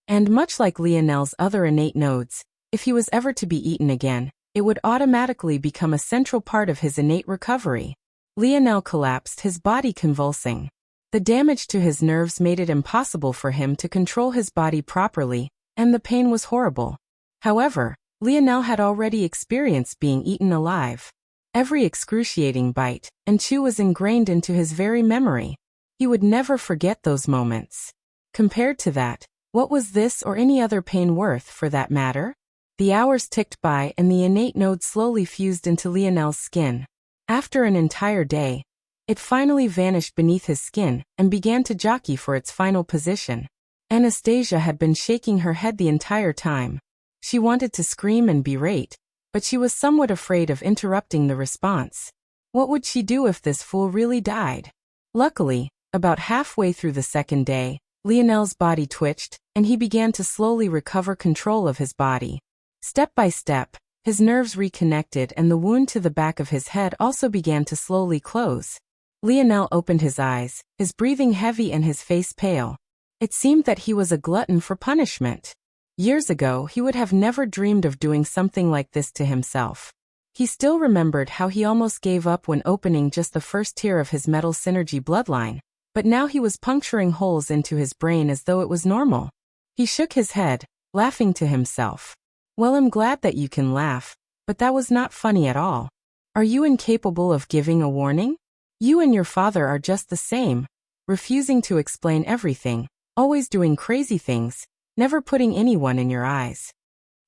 And much like Lionel's other innate nodes, if he was ever to be eaten again, it would automatically become a central part of his innate recovery. Lionel collapsed, his body convulsing. The damage to his nerves made it impossible for him to control his body properly, and the pain was horrible. However, Lionel had already experienced being eaten alive. Every excruciating bite and chew was ingrained into his very memory. He would never forget those moments. Compared to that, what was this or any other pain worth, for that matter? The hours ticked by and the innate node slowly fused into Lionel's skin. After an entire day, it finally vanished beneath his skin and began to jockey for its final position. Anastasia had been shaking her head the entire time. She wanted to scream and berate, but she was somewhat afraid of interrupting the response. What would she do if this fool really died? Luckily, about halfway through the second day, Lionel's body twitched, and he began to slowly recover control of his body. Step by step, his nerves reconnected and the wound to the back of his head also began to slowly close. Lionel opened his eyes, his breathing heavy and his face pale. It seemed that he was a glutton for punishment. Years ago, he would have never dreamed of doing something like this to himself. He still remembered how he almost gave up when opening just the first tier of his metal synergy bloodline, but now he was puncturing holes into his brain as though it was normal. He shook his head, laughing to himself. Well, I'm glad that you can laugh, but that was not funny at all. Are you incapable of giving a warning? You and your father are just the same, refusing to explain everything, always doing crazy things, never putting anyone in your eyes.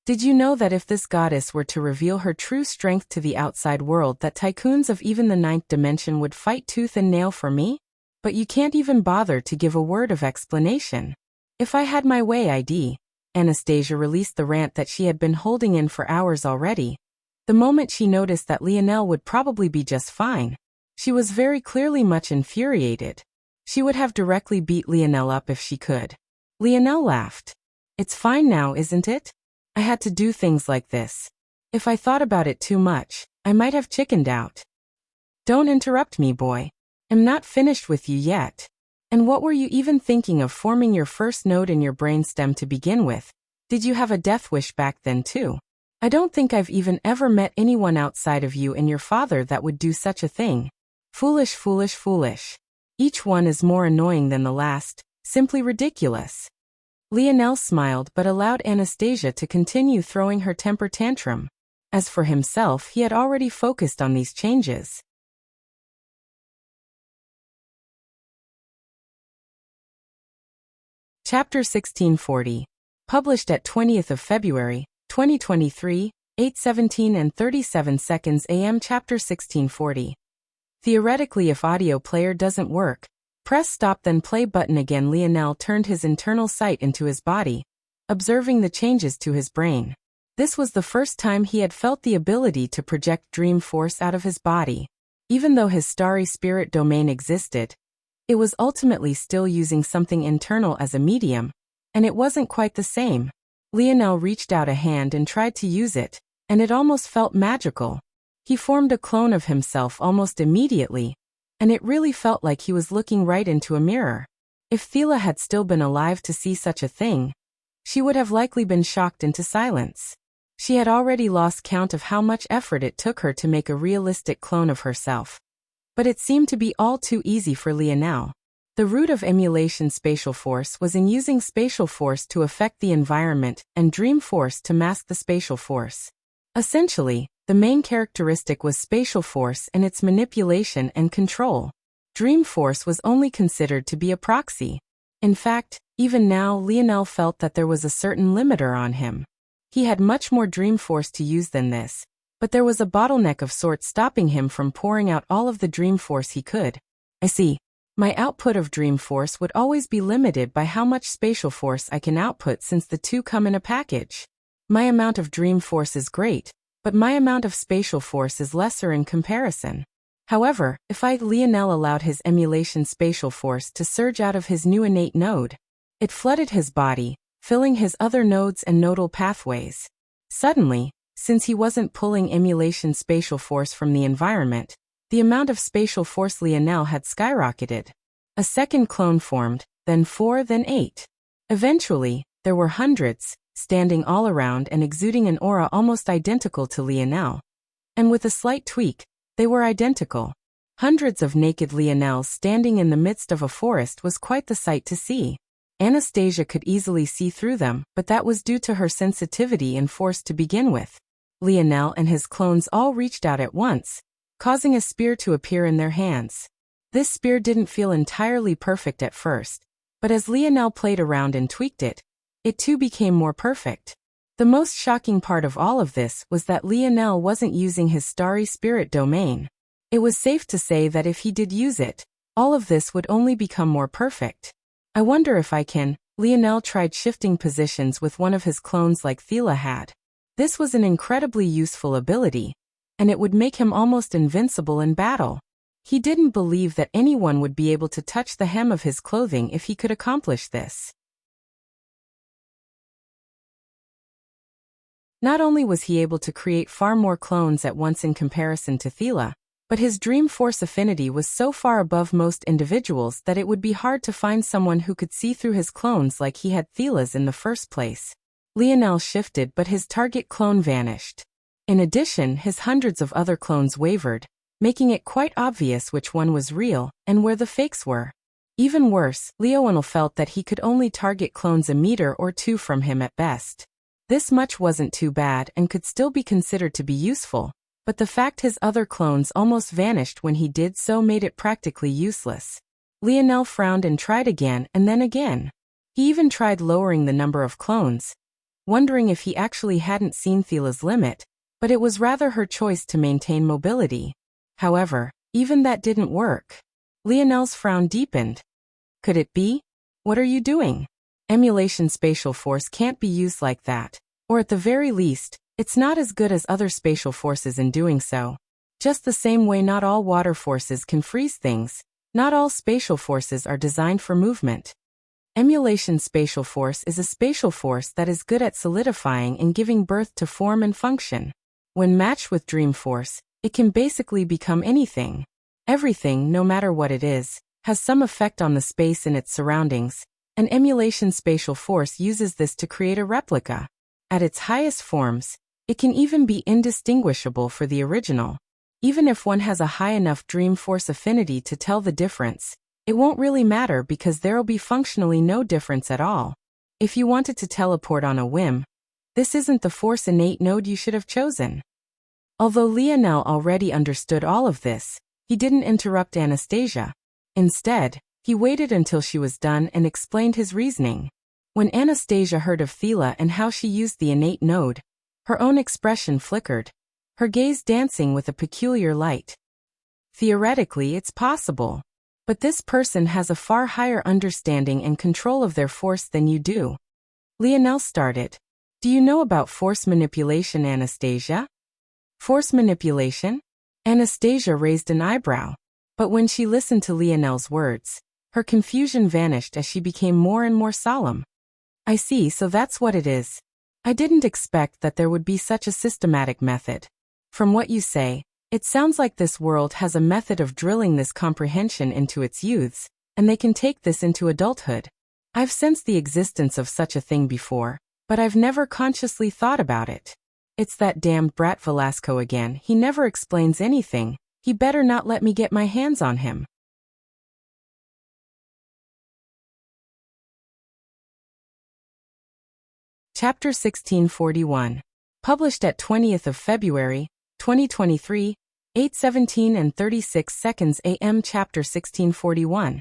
Did you know that if this goddess were to reveal her true strength to the outside world, that tycoons of even the 9th dimension would fight tooth and nail for me? But you can't even bother to give a word of explanation. If I had my way, I'd. Anastasia released the rant that she had been holding in for hours already. The moment she noticed that Lionel would probably be just fine, she was very clearly much infuriated. She would have directly beat Lionel up if she could. Lionel laughed. It's fine now, isn't it? I had to do things like this. If I thought about it too much, I might have chickened out. Don't interrupt me, boy. I'm not finished with you yet. And what were you even thinking of forming your first node in your brainstem to begin with? Did you have a death wish back then too? I don't think I've even ever met anyone outside of you and your father that would do such a thing. Foolish, foolish, foolish. Each one is more annoying than the last, simply ridiculous. Lionel smiled but allowed Anastasia to continue throwing her temper tantrum. As for himself, he had already focused on these changes. Chapter 1640. Published at 20th of February, 2023, 8:17 and 37 seconds AM. Chapter 1640. Theoretically, if audio player doesn't work, press stop then play button again. Lionel turned his internal sight into his body, observing the changes to his brain. This was the first time he had felt the ability to project dream force out of his body. Even though his starry spirit domain existed, it was ultimately still using something internal as a medium, and it wasn't quite the same. Lionel reached out a hand and tried to use it, and it almost felt magical. He formed a clone of himself almost immediately, and it really felt like he was looking right into a mirror. If Thela had still been alive to see such a thing, she would have likely been shocked into silence. She had already lost count of how much effort it took her to make a realistic clone of herself. But it seemed to be all too easy for Lionel. The root of emulation spatial force was in using spatial force to affect the environment and dream force to mask the spatial force. Essentially, the main characteristic was spatial force and its manipulation and control. Dream force was only considered to be a proxy. In fact, even now Lionel felt that there was a certain limiter on him. He had much more dream force to use than this, but there was a bottleneck of sorts stopping him from pouring out all of the dream force he could. I see. My output of dream force would always be limited by how much spatial force I can output since the two come in a package. My amount of dream force is great, but my amount of spatial force is lesser in comparison. However, if Lionel allowed his emulation spatial force to surge out of his new innate node, it flooded his body, filling his other nodes and nodal pathways. Suddenly, since he wasn't pulling emulation spatial force from the environment, the amount of spatial force Lionel had skyrocketed. A second clone formed, then 4, then 8. Eventually, there were hundreds, standing all around and exuding an aura almost identical to Lionel. And with a slight tweak, they were identical. Hundreds of naked Lionels standing in the midst of a forest was quite the sight to see. Anastasia could easily see through them, but that was due to her sensitivity and force to begin with. Lionel and his clones all reached out at once, causing a spear to appear in their hands. This spear didn't feel entirely perfect at first, but as Lionel played around and tweaked it, it too became more perfect. The most shocking part of all of this was that Lionel wasn't using his starry spirit domain. It was safe to say that if he did use it, all of this would only become more perfect. I wonder if I can. Lionel tried shifting positions with one of his clones like Thela had. This was an incredibly useful ability, and it would make him almost invincible in battle. He didn't believe that anyone would be able to touch the hem of his clothing if he could accomplish this. Not only was he able to create far more clones at once in comparison to Thela, but his dream force affinity was so far above most individuals that it would be hard to find someone who could see through his clones like he had Thela's in the first place. Lionel shifted, but his target clone vanished. In addition, his hundreds of other clones wavered, making it quite obvious which one was real and where the fakes were. Even worse, Lionel felt that he could only target clones a meter or two from him at best. This much wasn't too bad and could still be considered to be useful, but the fact his other clones almost vanished when he did so made it practically useless. Lionel frowned and tried again and then again. He even tried lowering the number of clones, wondering if he actually hadn't seen Thela's limit, but it was rather her choice to maintain mobility. However, even that didn't work. Lionel's frown deepened. Could it be? What are you doing? Emulation spatial force can't be used like that, or at the very least, it's not as good as other spatial forces in doing so. Just the same way not all water forces can freeze things, not all spatial forces are designed for movement. Emulation spatial force is a spatial force that is good at solidifying and giving birth to form and function. When matched with dream force, it can basically become anything. Everything, no matter what it is, has some effect on the space in its surroundings, and emulation spatial force uses this to create a replica. At its highest forms, it can even be indistinguishable for the original. Even if one has a high enough dream force affinity to tell the difference, it won't really matter because there'll be functionally no difference at all. If you wanted to teleport on a whim, this isn't the force innate node you should have chosen. Although Lionel already understood all of this, he didn't interrupt Anastasia. Instead, he waited until she was done and explained his reasoning. When Anastasia heard of Thela and how she used the innate node, her own expression flickered, her gaze dancing with a peculiar light. Theoretically, it's possible. But this person has a far higher understanding and control of their force than you do. Lionel started. Do you know about force manipulation, Anastasia? Force manipulation? Anastasia raised an eyebrow. But when she listened to Lionel's words, her confusion vanished as she became more and more solemn. I see, so that's what it is. I didn't expect that there would be such a systematic method. From what you say, it sounds like this world has a method of drilling this comprehension into its youths, and they can take this into adulthood. I've sensed the existence of such a thing before, but I've never consciously thought about it. It's that damned brat Velasco again. He never explains anything. He better not let me get my hands on him. Chapter 1641. Published at 20th of February, 2023, 8:17 and 36 seconds AM. Chapter 1641.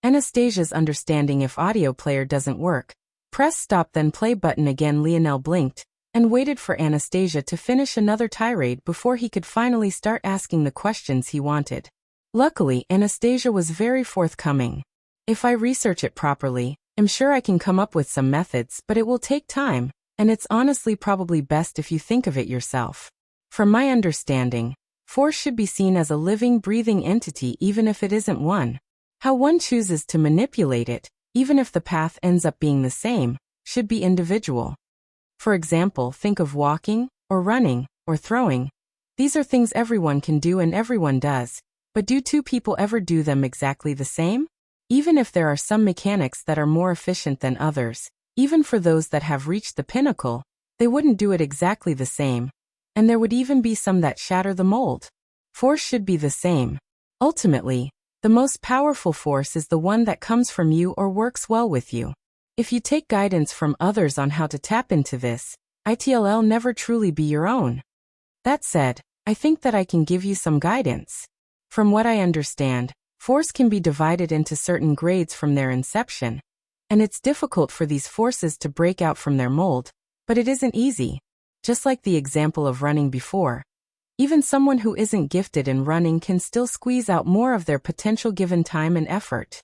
Anastasia's understanding. If audio player doesn't work, press stop then play button again. Lionel blinked and waited for Anastasia to finish another tirade before he could finally start asking the questions he wanted. Luckily, Anastasia was very forthcoming. If I research it properly, I'm sure I can come up with some methods, but it will take time, and it's honestly probably best if you think of it yourself. From my understanding, force should be seen as a living, breathing entity even if it isn't one. How one chooses to manipulate it, even if the path ends up being the same, should be individual. For example, think of walking, or running, or throwing. These are things everyone can do and everyone does, but do two people ever do them exactly the same? Even if there are some mechanics that are more efficient than others, even for those that have reached the pinnacle, they wouldn't do it exactly the same. And there would even be some that shatter the mold. Force should be the same. Ultimately, the most powerful force is the one that comes from you or works well with you. If you take guidance from others on how to tap into this, it'll never truly be your own. That said, I think that I can give you some guidance. From what I understand, force can be divided into certain grades from their inception, and it's difficult for these forces to break out from their mold, but it isn't easy. Just like the example of running before. Even someone who isn't gifted in running can still squeeze out more of their potential given time and effort.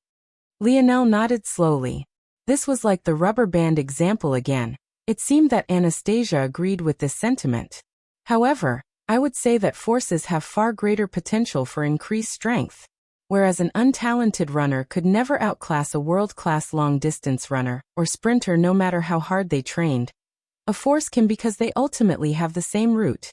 Lionel nodded slowly. This was like the rubber band example again. It seemed that Anastasia agreed with this sentiment. However, I would say that forces have far greater potential for increased strength. Whereas an untalented runner could never outclass a world-class long-distance runner or sprinter no matter how hard they trained, a force can because they ultimately have the same root.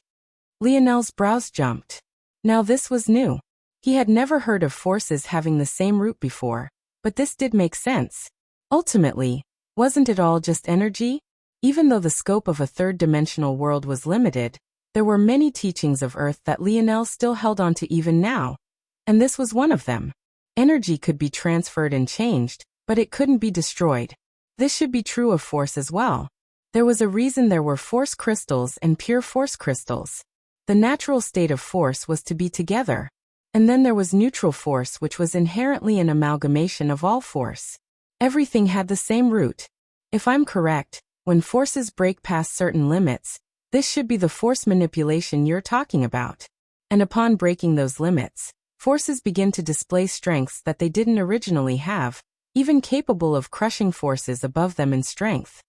Lionel's brows jumped. Now this was new. He had never heard of forces having the same root before, but this did make sense. Ultimately, wasn't it all just energy? Even though the scope of a third-dimensional world was limited, there were many teachings of Earth that Lionel still held on to even now. And this was one of them. Energy could be transferred and changed, but it couldn't be destroyed. This should be true of force as well. There was a reason there were force crystals and pure force crystals. The natural state of force was to be together. And then there was neutral force, which was inherently an amalgamation of all force. Everything had the same root. If I'm correct, when forces break past certain limits, this should be the force manipulation you're talking about. And upon breaking those limits, forces begin to display strengths that they didn't originally have, even capable of crushing forces above them in strength.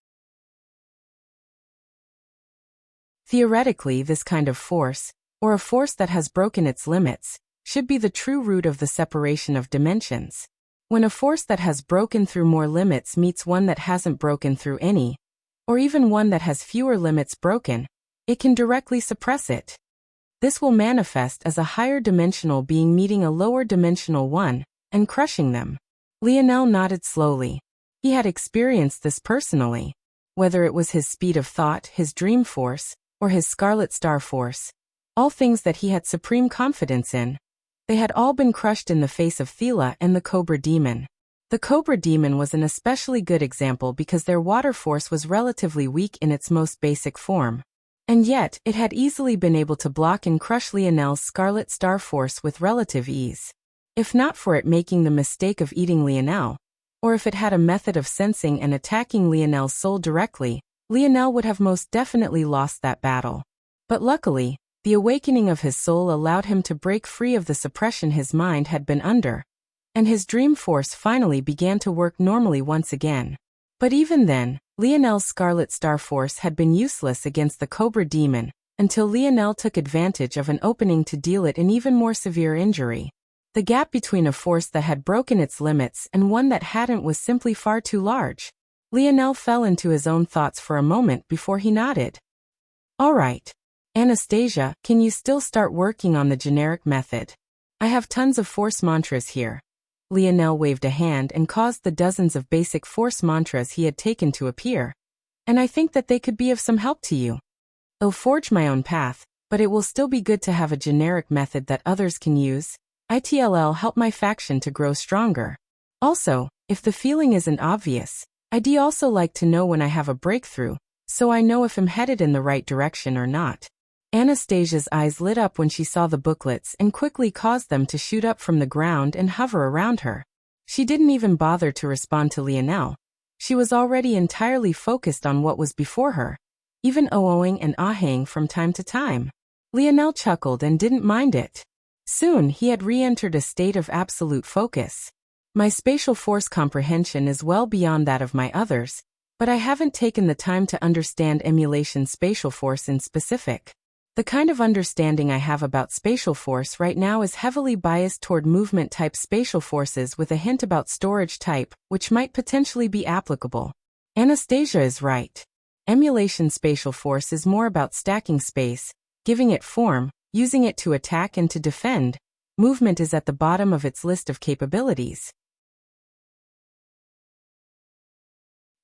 Theoretically, this kind of force, or a force that has broken its limits, should be the true root of the separation of dimensions. When a force that has broken through more limits meets one that hasn't broken through any, or even one that has fewer limits broken, it can directly suppress it. This will manifest as a higher dimensional being meeting a lower dimensional one and crushing them. Lionel nodded slowly. He had experienced this personally. Whether it was his speed of thought, his dream force, or his Scarlet Star force, all things that he had supreme confidence in, they had all been crushed in the face of Thela and the Cobra Demon. The Cobra Demon was an especially good example because their water force was relatively weak in its most basic form. And yet, it had easily been able to block and crush Lionel's Scarlet Star force with relative ease. If not for it making the mistake of eating Lionel, or if it had a method of sensing and attacking Lionel's soul directly, Lionel would have most definitely lost that battle. But luckily, the awakening of his soul allowed him to break free of the suppression his mind had been under, and his dream force finally began to work normally once again. But even then, Lionel's Scarlet Star force had been useless against the Cobra Demon, until Lionel took advantage of an opening to deal it an even more severe injury. The gap between a force that had broken its limits and one that hadn't was simply far too large. Lionel fell into his own thoughts for a moment before he nodded. All right. Anastasia, can you still start working on the generic method? I have tons of force mantras here. Lionel waved a hand and caused the dozens of basic force mantras he had taken to appear. And I think that they could be of some help to you. I'll forge my own path, but it will still be good to have a generic method that others can use. ITLL help my faction to grow stronger. Also, if the feeling isn't obvious, I'd also like to know when I have a breakthrough, so I know if I'm headed in the right direction or not. Anastasia's eyes lit up when she saw the booklets and quickly caused them to shoot up from the ground and hover around her. She didn't even bother to respond to Lionel. She was already entirely focused on what was before her, even oh-ohing and ahang from time to time. Lionel chuckled and didn't mind it. Soon he had re-entered a state of absolute focus. My spatial force comprehension is well beyond that of my others, but I haven't taken the time to understand emulation spatial force in specific. The kind of understanding I have about spatial force right now is heavily biased toward movement-type spatial forces with a hint about storage type, which might potentially be applicable. Anastasia is right. Emulation spatial force is more about stacking space, giving it form, using it to attack and to defend. Movement is at the bottom of its list of capabilities.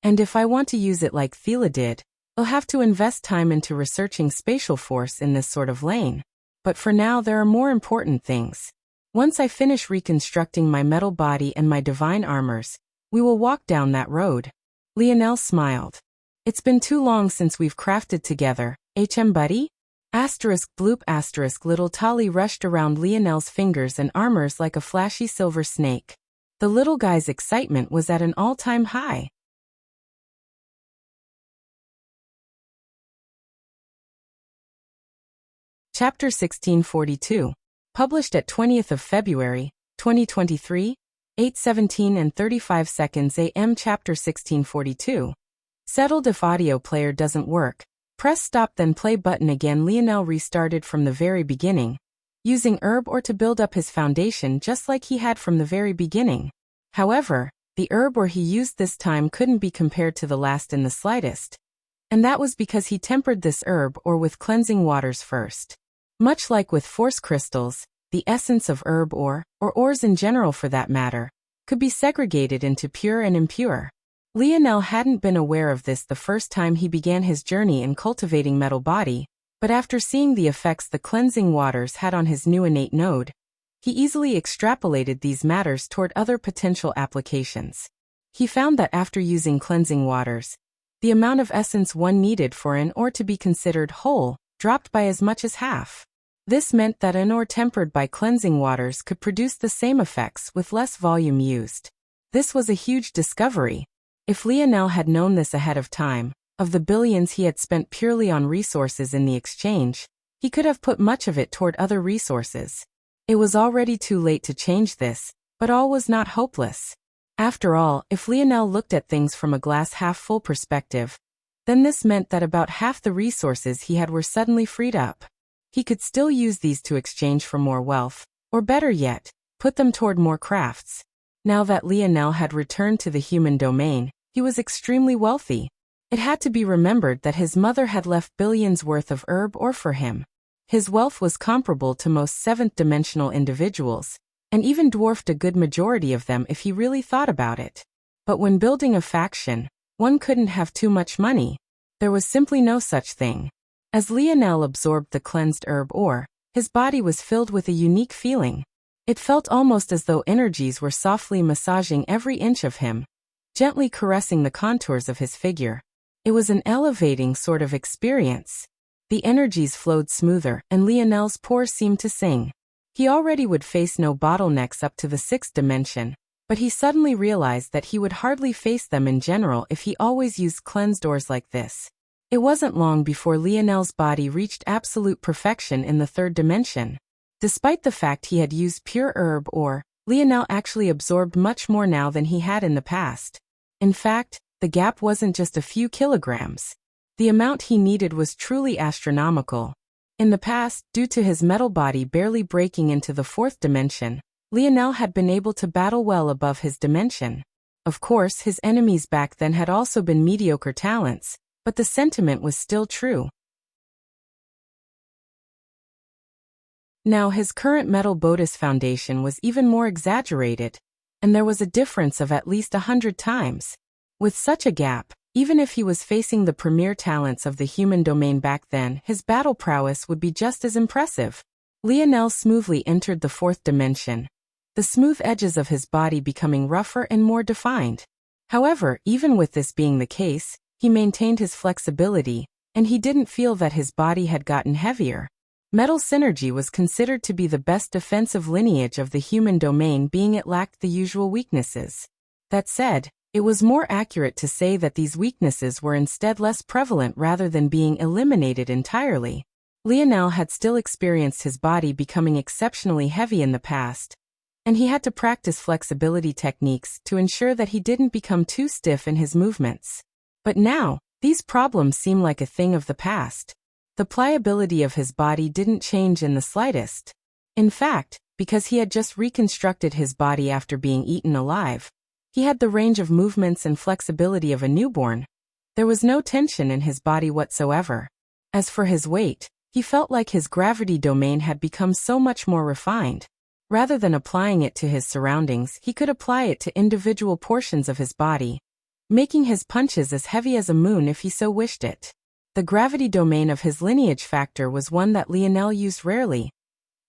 And if I want to use it like Thela did, I'll have to invest time into researching spatial force in this sort of lane. But for now there are more important things. Once I finish reconstructing my metal body and my divine armors, we will walk down that road. Lionel smiled. It's been too long since we've crafted together, buddy? Bloop *, little Tali rushed around Lionel's fingers and armors like a flashy silver snake. The little guy's excitement was at an all-time high. Chapter 1642. Published at 20th of February, 2023, 8:17 and 35 seconds AM. Chapter 1642. Settled. If audio player doesn't work, press stop then play button again. Lionel restarted from the very beginning, using herb or to build up his foundation just like he had from the very beginning. However, the herb or he used this time couldn't be compared to the last in the slightest. And that was because he tempered this herb or with cleansing waters first. Much like with force crystals, the essence of herb or ores in general for that matter, could be segregated into pure and impure. Lionel hadn't been aware of this the first time he began his journey in cultivating metal body, but after seeing the effects the cleansing waters had on his new innate node, he easily extrapolated these matters toward other potential applications. He found that after using cleansing waters, the amount of essence one needed for an ore to be considered whole dropped by as much as half. This meant that an ore tempered by cleansing waters could produce the same effects with less volume used. This was a huge discovery. If Lionel had known this ahead of time, of the billions he had spent purely on resources in the exchange, he could have put much of it toward other resources. It was already too late to change this, but all was not hopeless. After all, if Lionel looked at things from a glass half-full perspective, then this meant that about half the resources he had were suddenly freed up. He could still use these to exchange for more wealth, or better yet, put them toward more crafts. Now that Lionel had returned to the human domain, he was extremely wealthy. It had to be remembered that his mother had left billions worth of herb ore for him. His wealth was comparable to most seventh-dimensional individuals, and even dwarfed a good majority of them if he really thought about it. But when building a faction, one couldn't have too much money. There was simply no such thing. As Lionel absorbed the cleansed herb ore, his body was filled with a unique feeling. It felt almost as though energies were softly massaging every inch of him, gently caressing the contours of his figure. It was an elevating sort of experience. The energies flowed smoother, and Lionel's pores seemed to sing. He already would face no bottlenecks up to the sixth dimension, but he suddenly realized that he would hardly face them in general if he always used cleansed ores like this. It wasn't long before Lionel's body reached absolute perfection in the third dimension. Despite the fact he had used pure herb ore, Lionel actually absorbed much more now than he had in the past. In fact, the gap wasn't just a few kilograms. The amount he needed was truly astronomical. In the past, due to his metal body barely breaking into the fourth dimension, Lionel had been able to battle well above his dimension. Of course, his enemies back then had also been mediocre talents, but the sentiment was still true. Now his current metal bodice foundation was even more exaggerated, and there was a difference of at least 100 times. With such a gap, even if he was facing the premier talents of the human domain back then, his battle prowess would be just as impressive. Lionel smoothly entered the fourth dimension, the smooth edges of his body becoming rougher and more defined. However, even with this being the case, he maintained his flexibility, and he didn't feel that his body had gotten heavier. Metal synergy was considered to be the best defensive lineage of the human domain, being it lacked the usual weaknesses. That said, it was more accurate to say that these weaknesses were instead less prevalent rather than being eliminated entirely. Lionel had still experienced his body becoming exceptionally heavy in the past, and he had to practice flexibility techniques to ensure that he didn't become too stiff in his movements. But now, these problems seem like a thing of the past. The pliability of his body didn't change in the slightest. In fact, because he had just reconstructed his body after being eaten alive, he had the range of movements and flexibility of a newborn. There was no tension in his body whatsoever. As for his weight, he felt like his gravity domain had become so much more refined. Rather than applying it to his surroundings, he could apply it to individual portions of his body, making his punches as heavy as a moon if he so wished it. The gravity domain of his lineage factor was one that Lionel used rarely.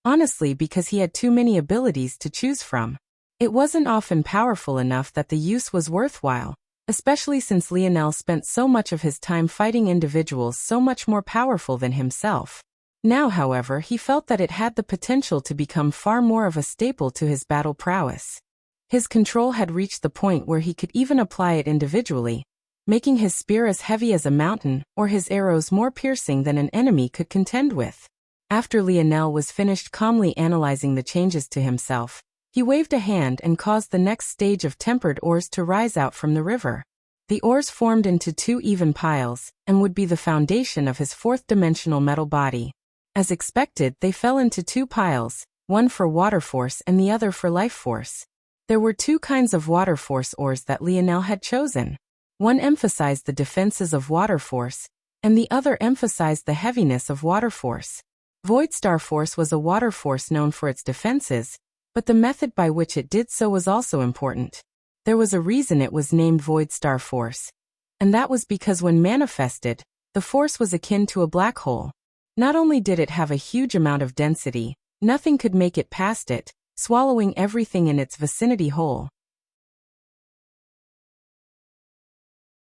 Honestly, because he had too many abilities to choose from. It wasn't often powerful enough that the use was worthwhile, especially since Lionel spent so much of his time fighting individuals so much more powerful than himself. Now, however, he felt that it had the potential to become far more of a staple to his battle prowess. His control had reached the point where he could even apply it individually, making his spear as heavy as a mountain or his arrows more piercing than an enemy could contend with. After Lionel was finished calmly analyzing the changes to himself, he waved a hand and caused the next stage of tempered ores to rise out from the river. The ores formed into two even piles, and would be the foundation of his fourth-dimensional metal body. As expected, they fell into two piles, one for water force and the other for life force. There were two kinds of water force ores that Lionel had chosen. One emphasized the defenses of water force, and the other emphasized the heaviness of water force. Void Star Force was a water force known for its defenses, but the method by which it did so was also important. There was a reason it was named Void Star Force, and that was because when manifested, the force was akin to a black hole. Not only did it have a huge amount of density, nothing could make it past it, swallowing everything in its vicinity whole.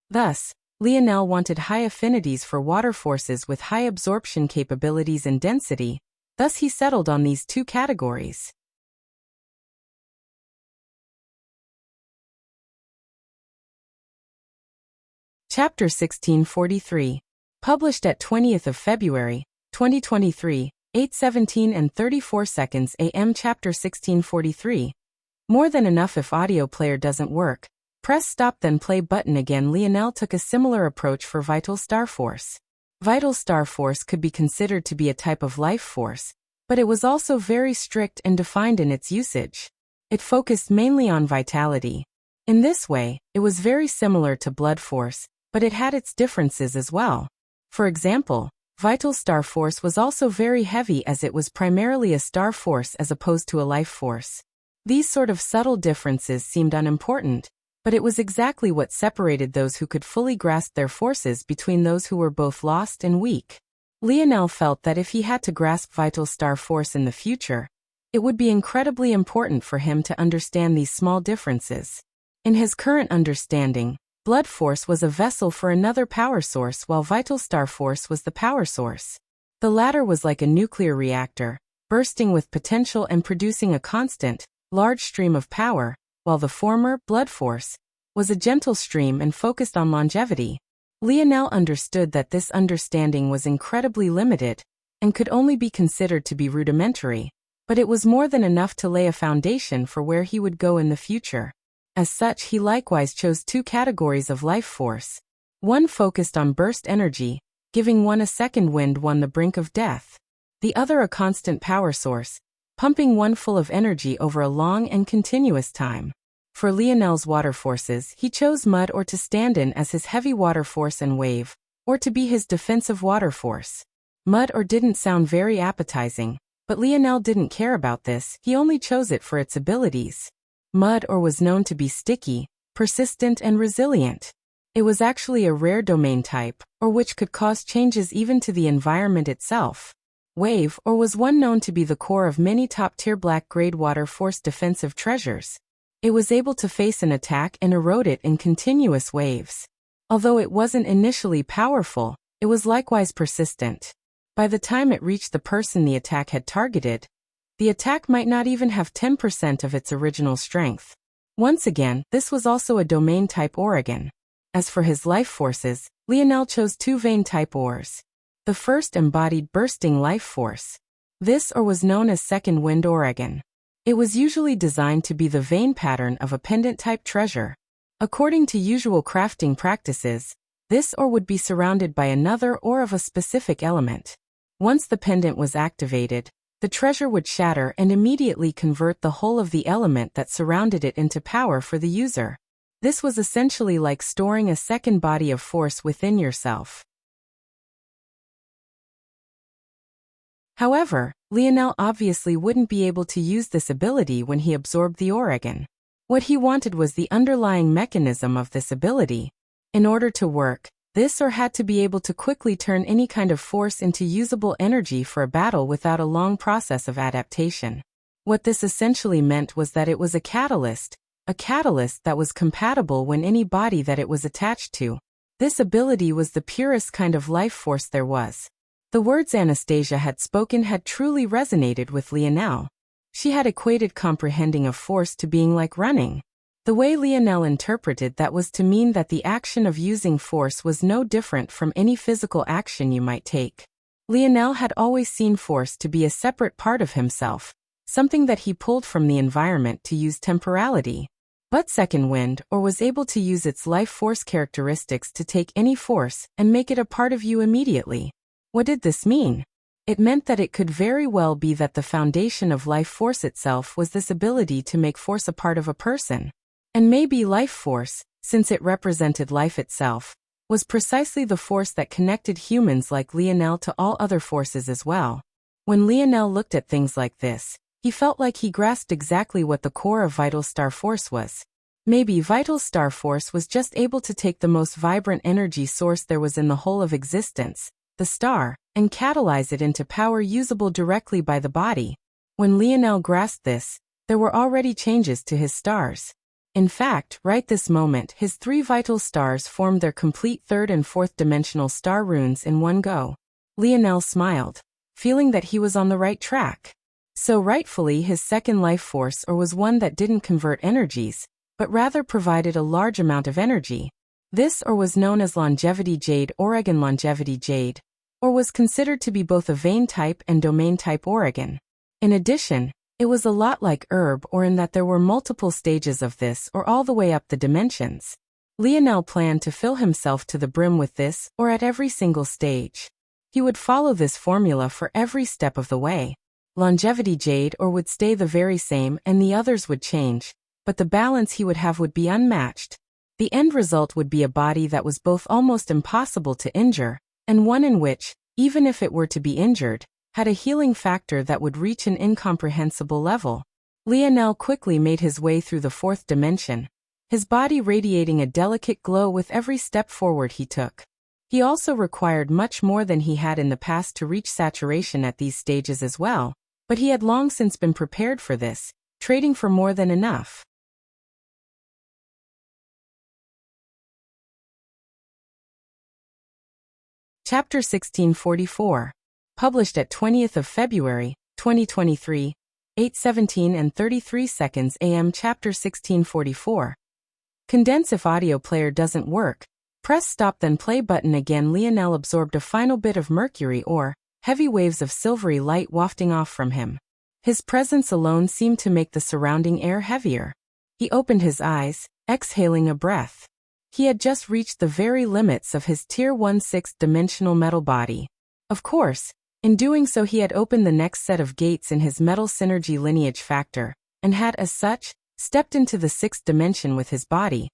Thus, Lionel wanted high affinities for water forces with high absorption capabilities and density, thus he settled on these two categories. Chapter 1643. Published at 20th of February, 2023, 8:17 and 34 seconds AM. Chapter 1643. More than enough. If audio player doesn't work, press stop then play button again. Lionel took a similar approach for Vital Star Force. Vital Star Force could be considered to be a type of life force, but it was also very strict and defined in its usage. It focused mainly on vitality. In this way, it was very similar to blood force, but it had its differences as well. For example, vital star force was also very heavy as it was primarily a star force as opposed to a life force. These sort of subtle differences seemed unimportant, but it was exactly what separated those who could fully grasp their forces between those who were both lost and weak. Lionel felt that if he had to grasp vital star force in the future, it would be incredibly important for him to understand these small differences. In his current understanding, blood force was a vessel for another power source while vital star force was the power source. The latter was like a nuclear reactor, bursting with potential and producing a constant, large stream of power, while the former, blood force, was a gentle stream and focused on longevity. Lionel understood that this understanding was incredibly limited and could only be considered to be rudimentary, but it was more than enough to lay a foundation for where he would go in the future. As such, he likewise chose two categories of life force. One focused on burst energy, giving one a second wind on the brink of death. The other a constant power source, pumping one full of energy over a long and continuous time. For Lionel's water forces, he chose mud or to stand in as his heavy water force and wave, or to be his defensive water force. Mud or didn't sound very appetizing, but Lionel didn't care about this, he only chose it for its abilities. Mud or was known to be sticky, persistent and resilient. It was actually a rare domain type, or which could cause changes even to the environment itself. Wave or was one known to be the core of many top-tier black-grade water force defensive treasures. It was able to face an attack and erode it in continuous waves. Although it wasn't initially powerful, it was likewise persistent. By the time it reached the person the attack had targeted, the attack might not even have 10% of its original strength. Once again, this was also a domain type Oregon. As for his life forces, Lionel chose two vein type ores. The first embodied bursting life force. This or was known as second wind Oregon. It was usually designed to be the vein pattern of a pendant-type treasure. According to usual crafting practices, this ore would be surrounded by another ore of a specific element. Once the pendant was activated, the treasure would shatter and immediately convert the whole of the element that surrounded it into power for the user. This was essentially like storing a second body of force within yourself. However, Lionel obviously wouldn't be able to use this ability when he absorbed the Oregon. What he wanted was the underlying mechanism of this ability. In order to work, this or had to be able to quickly turn any kind of force into usable energy for a battle without a long process of adaptation. What this essentially meant was that it was a catalyst that was compatible when any body that it was attached to. This ability was the purest kind of life force there was. The words Anastasia had spoken had truly resonated with Lionel. She had equated comprehending of force to being like running. The way Lionel interpreted that was to mean that the action of using force was no different from any physical action you might take. Lionel had always seen force to be a separate part of himself, something that he pulled from the environment to use temporality. But second wind or was able to use its life force characteristics to take any force and make it a part of you immediately. What did this mean? It meant that it could very well be that the foundation of life force itself was this ability to make force a part of a person. And maybe life force, since it represented life itself, was precisely the force that connected humans like Lionel to all other forces as well. When Lionel looked at things like this, he felt like he grasped exactly what the core of Vital Star Force was. Maybe Vital Star Force was just able to take the most vibrant energy source there was in the whole of existence, the star, and catalyze it into power usable directly by the body. When Lionel grasped this, there were already changes to his stars. In fact, right this moment, his 3 vital stars formed their complete 3rd and 4th dimensional star runes in one go. Lionel smiled, feeling that he was on the right track. So rightfully his second life force or was one that didn't convert energies, but rather provided a large amount of energy. This or was known as Longevity Jade Oregon Longevity Jade, or was considered to be both a vein type and domain type Oregon. In addition, it was a lot like herb or in that there were multiple stages of this or all the way up the dimensions. Lionel planned to fill himself to the brim with this or at every single stage. He would follow this formula for every step of the way. longevity jade, or would stay the very same and the others would change, but the balance he would have would be unmatched. The end result would be a body that was both almost impossible to injure, and one in which, even if it were to be injured, had a healing factor that would reach an incomprehensible level. Lionel quickly made his way through the fourth dimension, his body radiating a delicate glow with every step forward he took. He also required much more than he had in the past to reach saturation at these stages as well, but he had long since been prepared for this, trading for more than enough. Chapter 1644. Published at 20th of February, 2023, 8:17 and 33 seconds AM. Chapter 1644. Condense. If audio player doesn't work, press stop then play button again. Lionel absorbed a final bit of mercury ore, heavy waves of silvery light wafting off from him. His presence alone seemed to make the surrounding air heavier. He opened his eyes, exhaling a breath. He had just reached the very limits of his Tier 1 sixth-dimensional metal body. Of course, in doing so he had opened the next set of gates in his metal synergy lineage factor, and had as such, stepped into the sixth dimension with his body,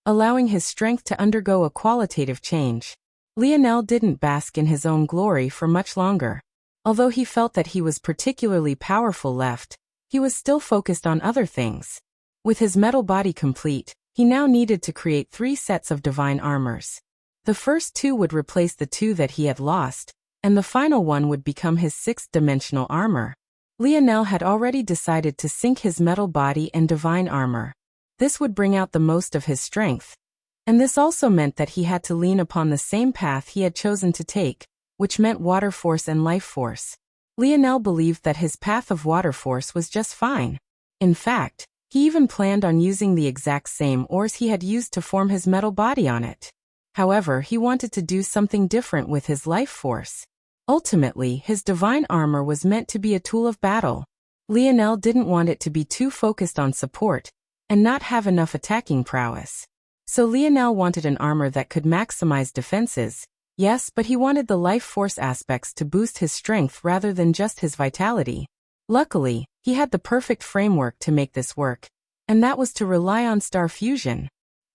allowing his strength to undergo a qualitative change. Lionel didn't bask in his own glory for much longer. Although he felt that he was particularly powerful left, he was still focused on other things. With his metal body complete, he now needed to create 3 sets of divine armors. The first 2 would replace the 2 that he had lost, and the final one would become his sixth-dimensional armor. Lionel had already decided to sync his metal body and divine armor. This would bring out the most of his strength. And this also meant that he had to lean upon the same path he had chosen to take, which meant water force and life force. Lionel believed that his path of water force was just fine. In fact, he even planned on using the exact same ores he had used to form his metal body on it. However, he wanted to do something different with his life force. Ultimately, his divine armor was meant to be a tool of battle. Lionel didn't want it to be too focused on support, and not have enough attacking prowess. So Lionel wanted an armor that could maximize defenses, yes, but he wanted the life force aspects to boost his strength rather than just his vitality. Luckily, he had the perfect framework to make this work, and that was to rely on star fusion.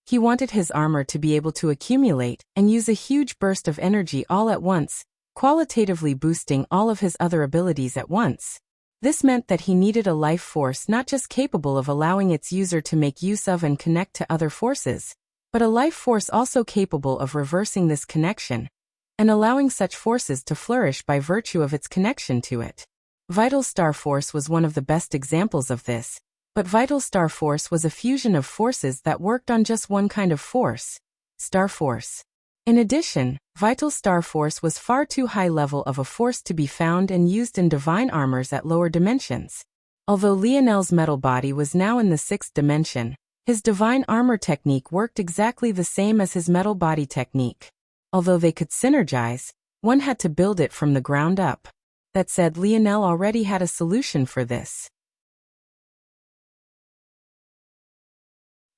He wanted his armor to be able to accumulate and use a huge burst of energy all at once, qualitatively boosting all of his other abilities at once. This meant that he needed a life force not just capable of allowing its user to make use of and connect to other forces, but a life force also capable of reversing this connection, and allowing such forces to flourish by virtue of its connection to it. Vital Star Force was one of the best examples of this, but Vital Star Force was a fusion of forces that worked on just one kind of force, Star Force. In addition, Vital Star Force was far too high level of a force to be found and used in divine armors at lower dimensions. Although Lionel's metal body was now in the 6th dimension, his divine armor technique worked exactly the same as his metal body technique. Although they could synergize, one had to build it from the ground up. That said, Lionel already had a solution for this.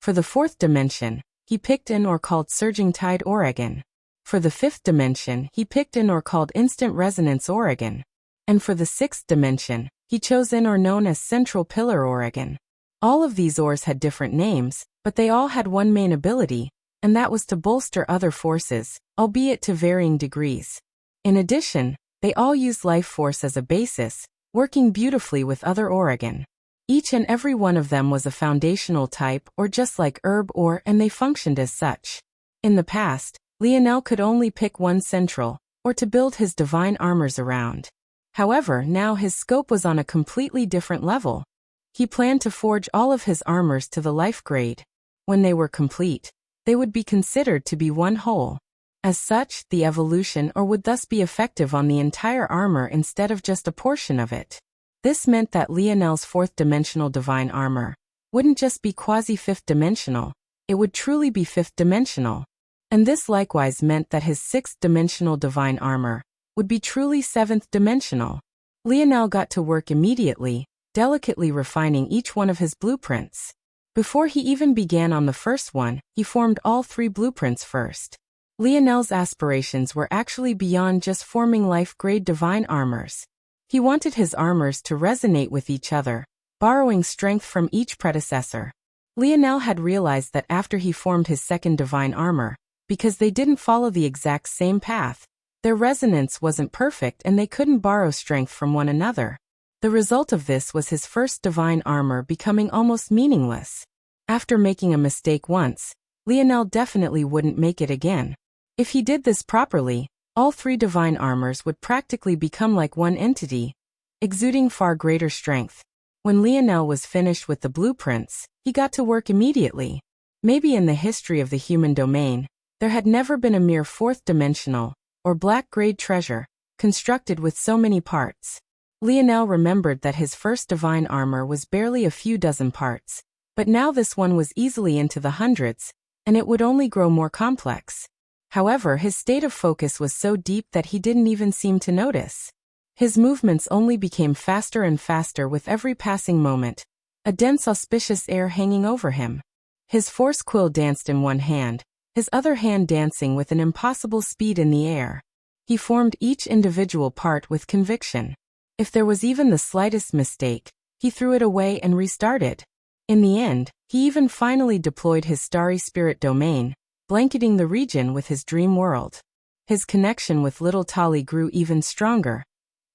For the 4th dimension, he picked an ore called Surging Tide Oregon. For the 5th dimension, he picked an ore called Instant Resonance Oregon. And for the 6th dimension, he chose an ore known as Central Pillar Oregon. All of these ores had different names, but they all had one main ability, and that was to bolster other forces, albeit to varying degrees. In addition, they all used life force as a basis, working beautifully with other Oregon. Each and every one of them was a foundational type or just like herb ore, and they functioned as such. In the past, Lionel could only pick one central, or to build his divine armors around. However, now his scope was on a completely different level. He planned to forge all of his armors to the life grade. When they were complete, they would be considered to be one whole. As such, the evolution or would thus be effective on the entire armor instead of just a portion of it. This meant that Lionel's 4th dimensional divine armor wouldn't just be quasi-5th dimensional, it would truly be 5th dimensional. And this likewise meant that his 6th dimensional divine armor would be truly 7th dimensional. Lionel got to work immediately, delicately refining each one of his blueprints. Before he even began on the first one, he formed all 3 blueprints first. Lionel's aspirations were actually beyond just forming life-grade divine armors. He wanted his armors to resonate with each other, borrowing strength from each predecessor. Lionel had realized that after he formed his second divine armor, because they didn't follow the exact same path, their resonance wasn't perfect and they couldn't borrow strength from one another. The result of this was his first divine armor becoming almost meaningless. After making a mistake once, Lionel definitely wouldn't make it again. If he did this properly, all three divine armors would practically become like one entity, exuding far greater strength. When Lionel was finished with the blueprints, he got to work immediately. Maybe in the history of the human domain, there had never been a mere fourth-dimensional, or black-grade treasure, constructed with so many parts. Lionel remembered that his first divine armor was barely a few dozen parts, but now this one was easily into the hundreds, and it would only grow more complex. However, his state of focus was so deep that he didn't even seem to notice. His movements only became faster and faster with every passing moment, a dense auspicious air hanging over him. His force quill danced in one hand, his other hand dancing with an impossible speed in the air. He formed each individual part with conviction. If there was even the slightest mistake, he threw it away and restarted. In the end, he even finally deployed his starry spirit domain, blanketing the region with his dream world. His connection with little Tali grew even stronger,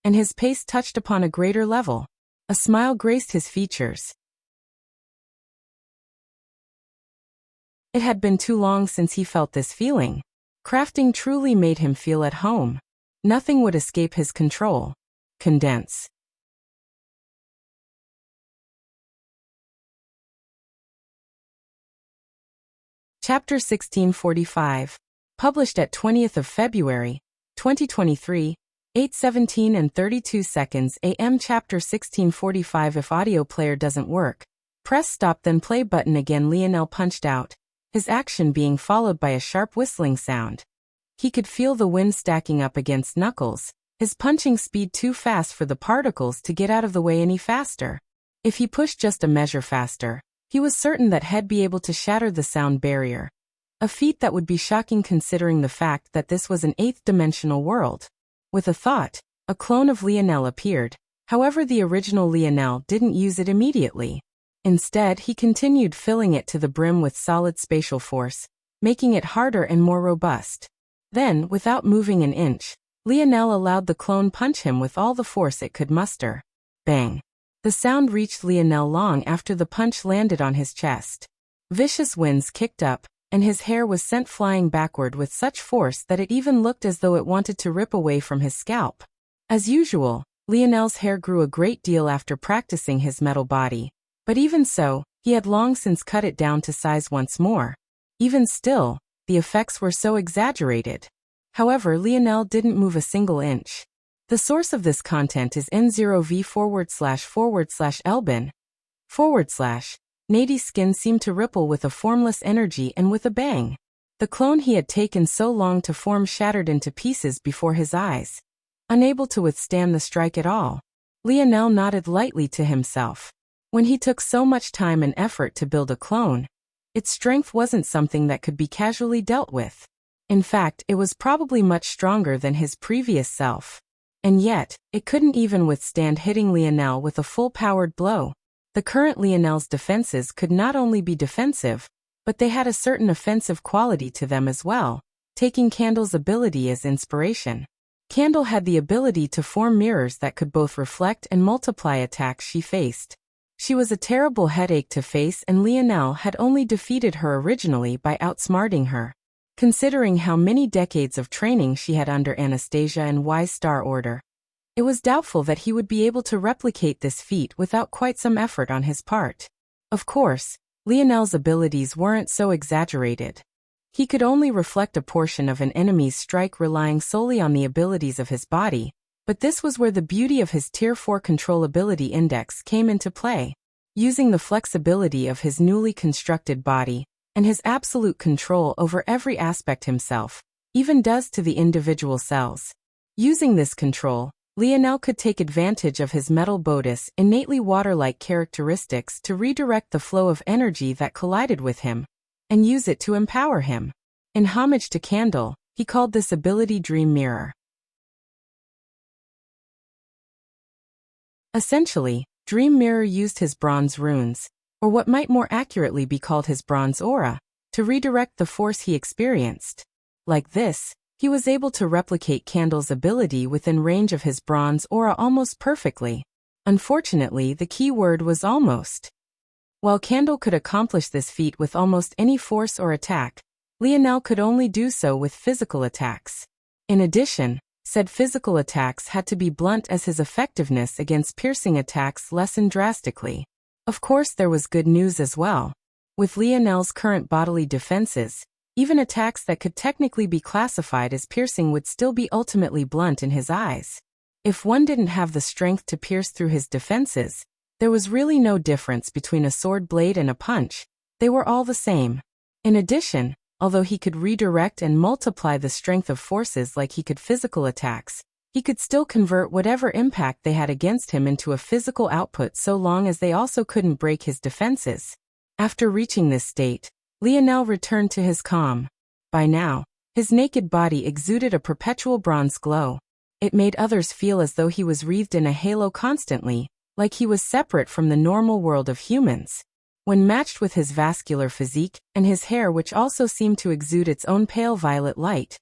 and his pace touched upon a greater level. A smile graced his features. It had been too long since he felt this feeling. Crafting truly made him feel at home. Nothing would escape his control. Condense. Chapter 1645. Published at 20th of February, 2023, 8:17 and 32 seconds AM. Chapter 1645. If audio player doesn't work, press stop then play button again. Lionel punched out, his action being followed by a sharp whistling sound. He could feel the wind stacking up against knuckles, his punching speed too fast for the particles to get out of the way any faster. If he pushed just a measure faster, he was certain that he'd be able to shatter the sound barrier. A feat that would be shocking considering the fact that this was an eighth-dimensional world. With a thought, a clone of Lionel appeared. However, the original Lionel didn't use it immediately. Instead, he continued filling it to the brim with solid spatial force, making it harder and more robust. Then, without moving an inch, Lionel allowed the clone punch him with all the force it could muster. Bang! The sound reached Lionel long after the punch landed on his chest. Vicious winds kicked up, and his hair was sent flying backward with such force that it even looked as though it wanted to rip away from his scalp. As usual, Lionel's hair grew a great deal after practicing his metal body, but even so, he had long since cut it down to size once more. Even still, the effects were so exaggerated. However, Lionel didn't move a single inch. The source of this content is N0V//Elbin. Nadi's skin seemed to ripple with a formless energy and with a bang. The clone he had taken so long to form shattered into pieces before his eyes. Unable to withstand the strike at all, Lionel nodded lightly to himself. When he took so much time and effort to build a clone, its strength wasn't something that could be casually dealt with. In fact, it was probably much stronger than his previous self. And yet, it couldn't even withstand hitting Lionel with a full-powered blow. The current Lionel's defenses could not only be defensive, but they had a certain offensive quality to them as well, taking Candle's ability as inspiration. Candle had the ability to form mirrors that could both reflect and multiply attacks she faced. She was a terrible headache to face, and Lionel had only defeated her originally by outsmarting her. Considering how many decades of training she had under Anastasia and Y's Star Order, it was doubtful that he would be able to replicate this feat without quite some effort on his part. Of course, Lionel's abilities weren't so exaggerated. He could only reflect a portion of an enemy's strike relying solely on the abilities of his body, but this was where the beauty of his Tier 4 controllability index came into play. Using the flexibility of his newly constructed body, and his absolute control over every aspect himself, even does to the individual cells. Using this control, Lionel could take advantage of his metal bodice innately water-like characteristics to redirect the flow of energy that collided with him, and use it to empower him. In homage to Candle, he called this ability Dream Mirror. Essentially, Dream Mirror used his bronze runes, or what might more accurately be called his bronze aura, to redirect the force he experienced. Like this, he was able to replicate Candle's ability within range of his bronze aura almost perfectly. Unfortunately, the key word was almost. While Candle could accomplish this feat with almost any force or attack, Lionel could only do so with physical attacks. In addition, said physical attacks had to be blunt as his effectiveness against piercing attacks lessened drastically. Of course, there was good news as well. With Lionel's current bodily defenses, even attacks that could technically be classified as piercing would still be ultimately blunt in his eyes. If one didn't have the strength to pierce through his defenses, there was really no difference between a sword blade and a punch. They were all the same. In addition, although he could redirect and multiply the strength of forces like he could physical attacks, he could still convert whatever impact they had against him into a physical output so long as they also couldn't break his defenses. After reaching this state, Lionel returned to his calm. By now, his naked body exuded a perpetual bronze glow. It made others feel as though he was wreathed in a halo constantly, like he was separate from the normal world of humans. When matched with his vascular physique and his hair, which also seemed to exude its own pale violet light,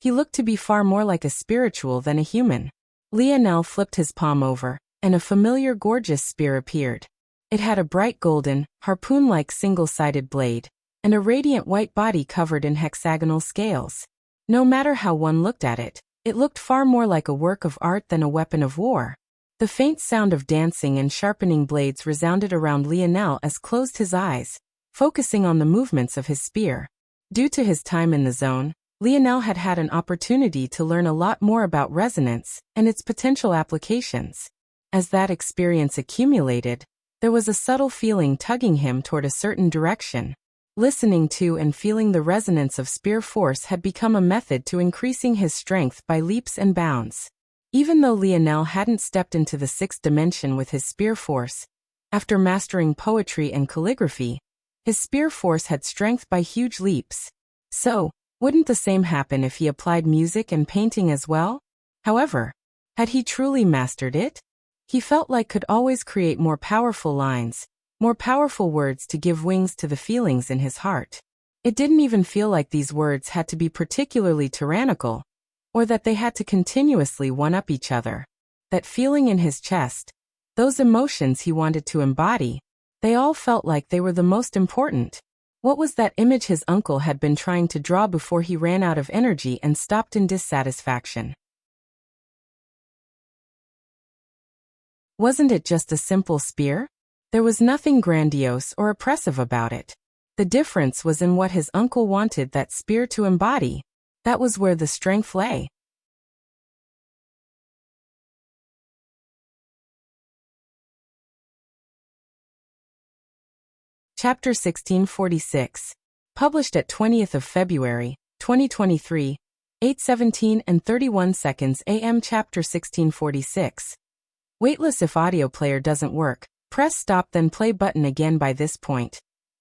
he looked to be far more like a spiritual than a human. Lionel flipped his palm over, and a familiar gorgeous spear appeared. It had a bright golden, harpoon-like single-sided blade, and a radiant white body covered in hexagonal scales. No matter how one looked at it, it looked far more like a work of art than a weapon of war. The faint sound of dancing and sharpening blades resounded around Lionel as closed his eyes, focusing on the movements of his spear. Due to his time in the zone, Lionel had had an opportunity to learn a lot more about resonance and its potential applications. As that experience accumulated, there was a subtle feeling tugging him toward a certain direction. Listening to and feeling the resonance of spear force had become a method to increasing his strength by leaps and bounds. Even though Lionel hadn't stepped into the sixth dimension with his spear force, after mastering poetry and calligraphy, his spear force had strength by huge leaps. So, wouldn't the same happen if he applied music and painting as well? However, had he truly mastered it? He felt like could always create more powerful lines, more powerful words to give wings to the feelings in his heart. It didn't even feel like these words had to be particularly tyrannical, or that they had to continuously one-up each other. That feeling in his chest, those emotions he wanted to embody, they all felt like they were the most important. What was that image his uncle had been trying to draw before he ran out of energy and stopped in dissatisfaction? Wasn't it just a simple spear? There was nothing grandiose or oppressive about it. The difference was in what his uncle wanted that spear to embody. That was where the strength lay. Chapter 1646. Published at 20th of February, 2023, 8:17 and 31 seconds AM. Chapter 1646. Weightless. If audio player doesn't work, press stop then play button again. By this point,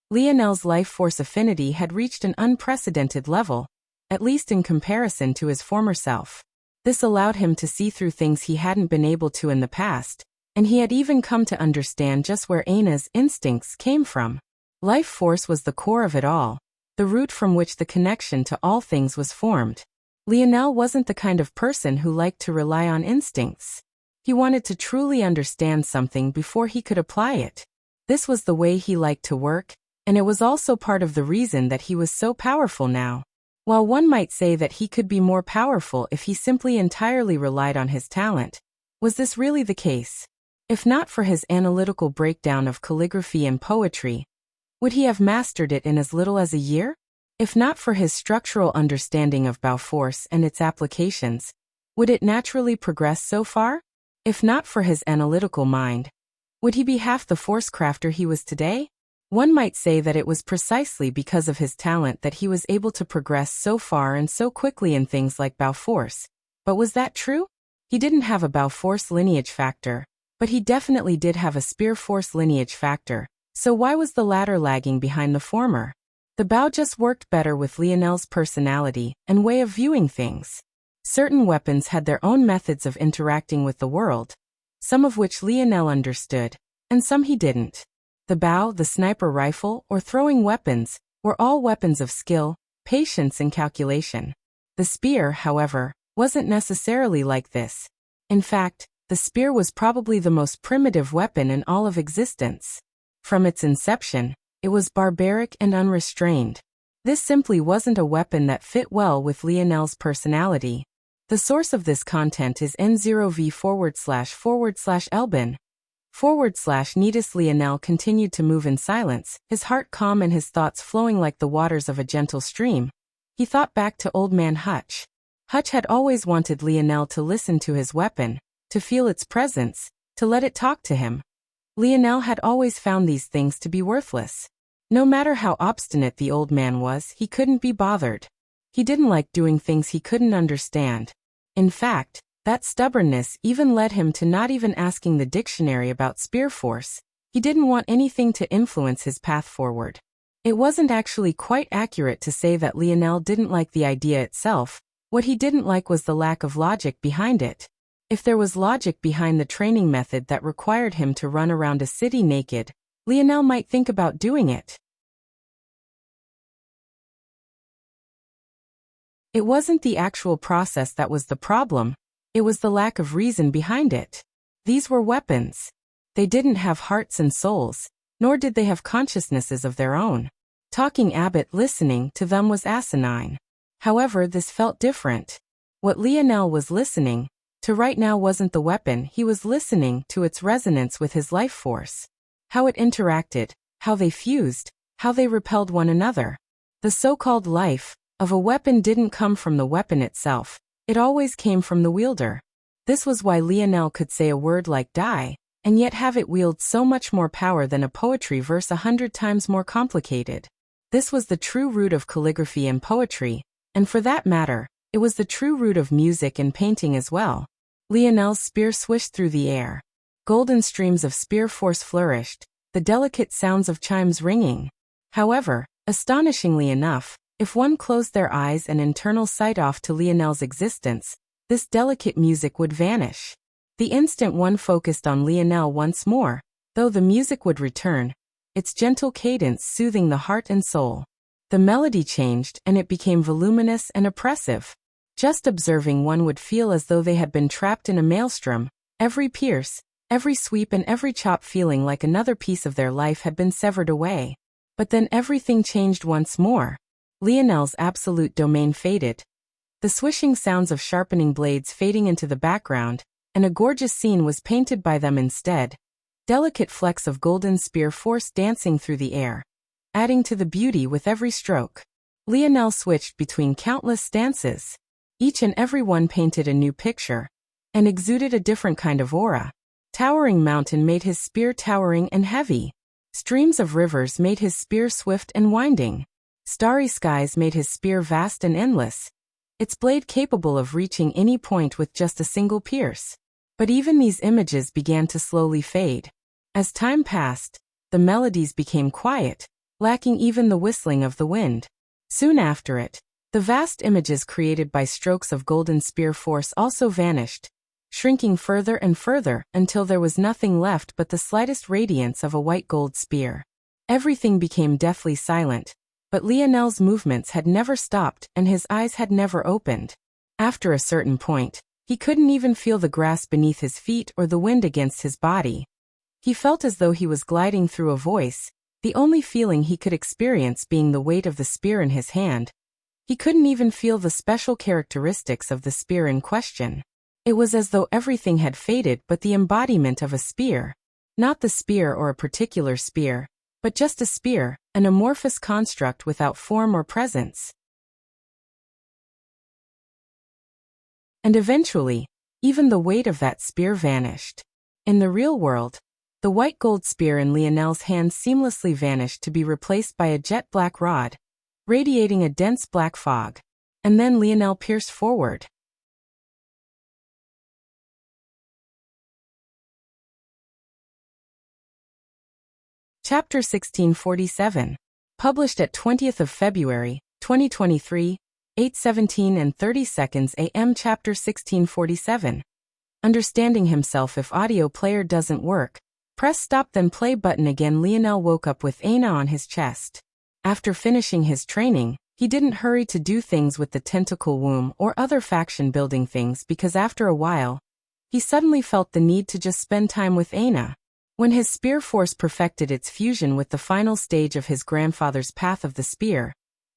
Lionel's life force affinity had reached an unprecedented level, at least in comparison to his former self. This allowed him to see through things he hadn't been able to in the past, and he had even come to understand just where Aina's instincts came from. Life force was the core of it all, the root from which the connection to all things was formed. Lionel wasn't the kind of person who liked to rely on instincts. He wanted to truly understand something before he could apply it. This was the way he liked to work, and it was also part of the reason that he was so powerful now. While one might say that he could be more powerful if he simply entirely relied on his talent, was this really the case? If not for his analytical breakdown of calligraphy and poetry, would he have mastered it in as little as a year? If not for his structural understanding of bow force and its applications, would it naturally progress so far? If not for his analytical mind, would he be half the force crafter he was today? One might say that it was precisely because of his talent that he was able to progress so far and so quickly in things like bow force. But was that true? He didn't have a bow force lineage factor, but he definitely did have a spear force lineage factor, so why was the latter lagging behind the former? The bow just worked better with Lionel's personality and way of viewing things. Certain weapons had their own methods of interacting with the world, some of which Lionel understood, and some he didn't. The bow, the sniper rifle, or throwing weapons, were all weapons of skill, patience and calculation. The spear, however, wasn't necessarily like this. In fact, the spear was probably the most primitive weapon in all of existence. From its inception, it was barbaric and unrestrained. This simply wasn't a weapon that fit well with Lionel's personality. The source of this content is N0V//Elbin. / Lionel continued to move in silence, his heart calm and his thoughts flowing like the waters of a gentle stream. He thought back to Old Man Hutch. Hutch had always wanted Lionel to listen to his weapon, to feel its presence, to let it talk to him. Lionel had always found these things to be worthless. No matter how obstinate the old man was, he couldn't be bothered. He didn't like doing things he couldn't understand. In fact, that stubbornness even led him to not even asking the dictionary about spear force. He didn't want anything to influence his path forward. It wasn't actually quite accurate to say that Lionel didn't like the idea itself. What he didn't like was the lack of logic behind it. If there was logic behind the training method that required him to run around a city naked, Lionel might think about doing it. It wasn't the actual process that was the problem. It was the lack of reason behind it. These were weapons. They didn't have hearts and souls, nor did they have consciousnesses of their own. Talking Abbott listening to them was asinine. However, this felt different. What Lionel was listening to right now wasn't the weapon, he was listening to its resonance with his life force. How it interacted, how they fused, how they repelled one another. The so-called life of a weapon didn't come from the weapon itself. It always came from the wielder. This was why Lionel could say a word like die, and yet have it wield so much more power than a poetry verse 100 times more complicated. This was the true root of calligraphy and poetry, and for that matter, it was the true root of music and painting as well. Lionel's spear swished through the air. Golden streams of spear force flourished, the delicate sounds of chimes ringing. However, astonishingly enough, if one closed their eyes and internal sight off to Lionel's existence, this delicate music would vanish. The instant one focused on Lionel once more, though the music would return, its gentle cadence soothing the heart and soul. The melody changed and it became voluminous and oppressive. Just observing one would feel as though they had been trapped in a maelstrom, every pierce, every sweep and every chop feeling like another piece of their life had been severed away. But then everything changed once more. Lionel's absolute domain faded. The swishing sounds of sharpening blades fading into the background, and a gorgeous scene was painted by them instead. Delicate flecks of golden spear force dancing through the air, adding to the beauty with every stroke. Lionel switched between countless stances. Each and every one painted a new picture, and exuded a different kind of aura. Towering mountain made his spear towering and heavy. Streams of rivers made his spear swift and winding. Starry skies made his spear vast and endless, its blade capable of reaching any point with just a single pierce. But even these images began to slowly fade. As time passed, the melodies became quiet, lacking even the whistling of the wind. Soon after it, the vast images created by strokes of golden spear force also vanished, shrinking further and further until there was nothing left but the slightest radiance of a white gold spear. Everything became deathly silent. But Lionel's movements had never stopped and his eyes had never opened. After a certain point, he couldn't even feel the grass beneath his feet or the wind against his body. He felt as though he was gliding through a voice, the only feeling he could experience being the weight of the spear in his hand. He couldn't even feel the special characteristics of the spear in question. It was as though everything had faded but the embodiment of a spear. Not the spear or a particular spear, but just a spear, an amorphous construct without form or presence. And eventually, even the weight of that spear vanished. In the real world, the white gold spear in Lionel's hand seamlessly vanished to be replaced by a jet black rod, radiating a dense black fog. And then Lionel pierced forward. Chapter 1647. Published at 20th of February, 2023, 8:17 and 30 seconds AM. Chapter 1647. Understanding himself. If audio player doesn't work, press stop then play button again. Lionel woke up with Aina on his chest. After finishing his training, he didn't hurry to do things with the tentacle womb or other faction building things because after a while, he suddenly felt the need to just spend time with Aina. When his spear force perfected its fusion with the final stage of his grandfather's path of the spear,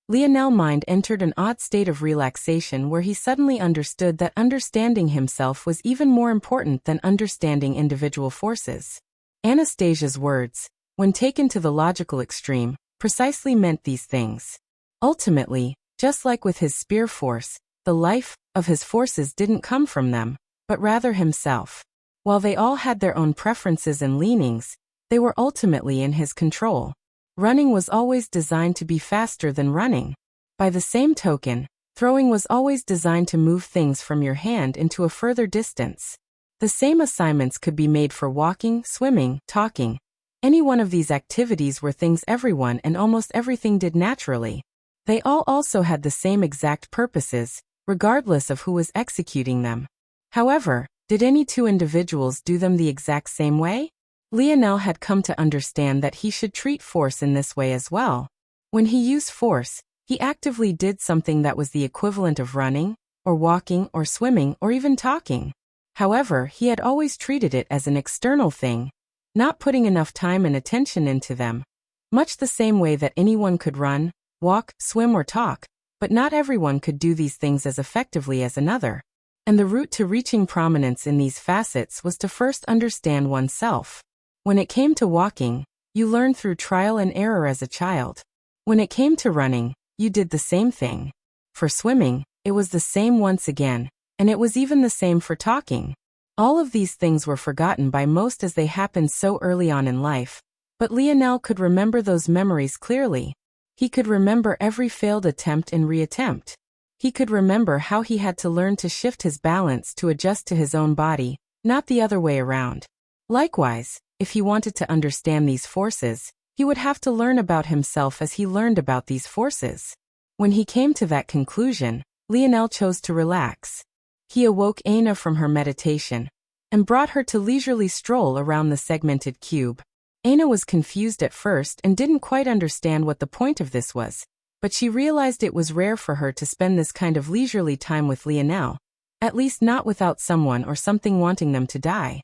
Lionel's mind entered an odd state of relaxation where he suddenly understood that understanding himself was even more important than understanding individual forces. Anastasia's words, when taken to the logical extreme, precisely meant these things. Ultimately, just like with his spear force, the life of his forces didn't come from them, but rather himself. While they all had their own preferences and leanings, they were ultimately in his control. Running was always designed to be faster than running. By the same token, throwing was always designed to move things from your hand into a further distance. The same assignments could be made for walking, swimming, talking. Any one of these activities were things everyone and almost everything did naturally. They all also had the same exact purposes, regardless of who was executing them. However, did any two individuals do them the exact same way? Lionel had come to understand that he should treat force in this way as well. When he used force, he actively did something that was the equivalent of running, or walking, or swimming, or even talking. However, he had always treated it as an external thing, not putting enough time and attention into them. Much the same way that anyone could run, walk, swim, or talk, but not everyone could do these things as effectively as another. And the route to reaching prominence in these facets was to first understand oneself. When it came to walking, you learned through trial and error as a child. When it came to running, you did the same thing. For swimming, it was the same once again, and it was even the same for talking. All of these things were forgotten by most as they happened so early on in life, but Lionel could remember those memories clearly. He could remember every failed attempt and reattempt. He could remember how he had to learn to shift his balance to adjust to his own body, not the other way around. Likewise, if he wanted to understand these forces, he would have to learn about himself as he learned about these forces. When he came to that conclusion, Lionel chose to relax. He awoke Aina from her meditation and brought her to leisurely stroll around the segmented cube. Aina was confused at first and didn't quite understand what the point of this was, but she realized it was rare for her to spend this kind of leisurely time with Lionel, at least not without someone or something wanting them to die.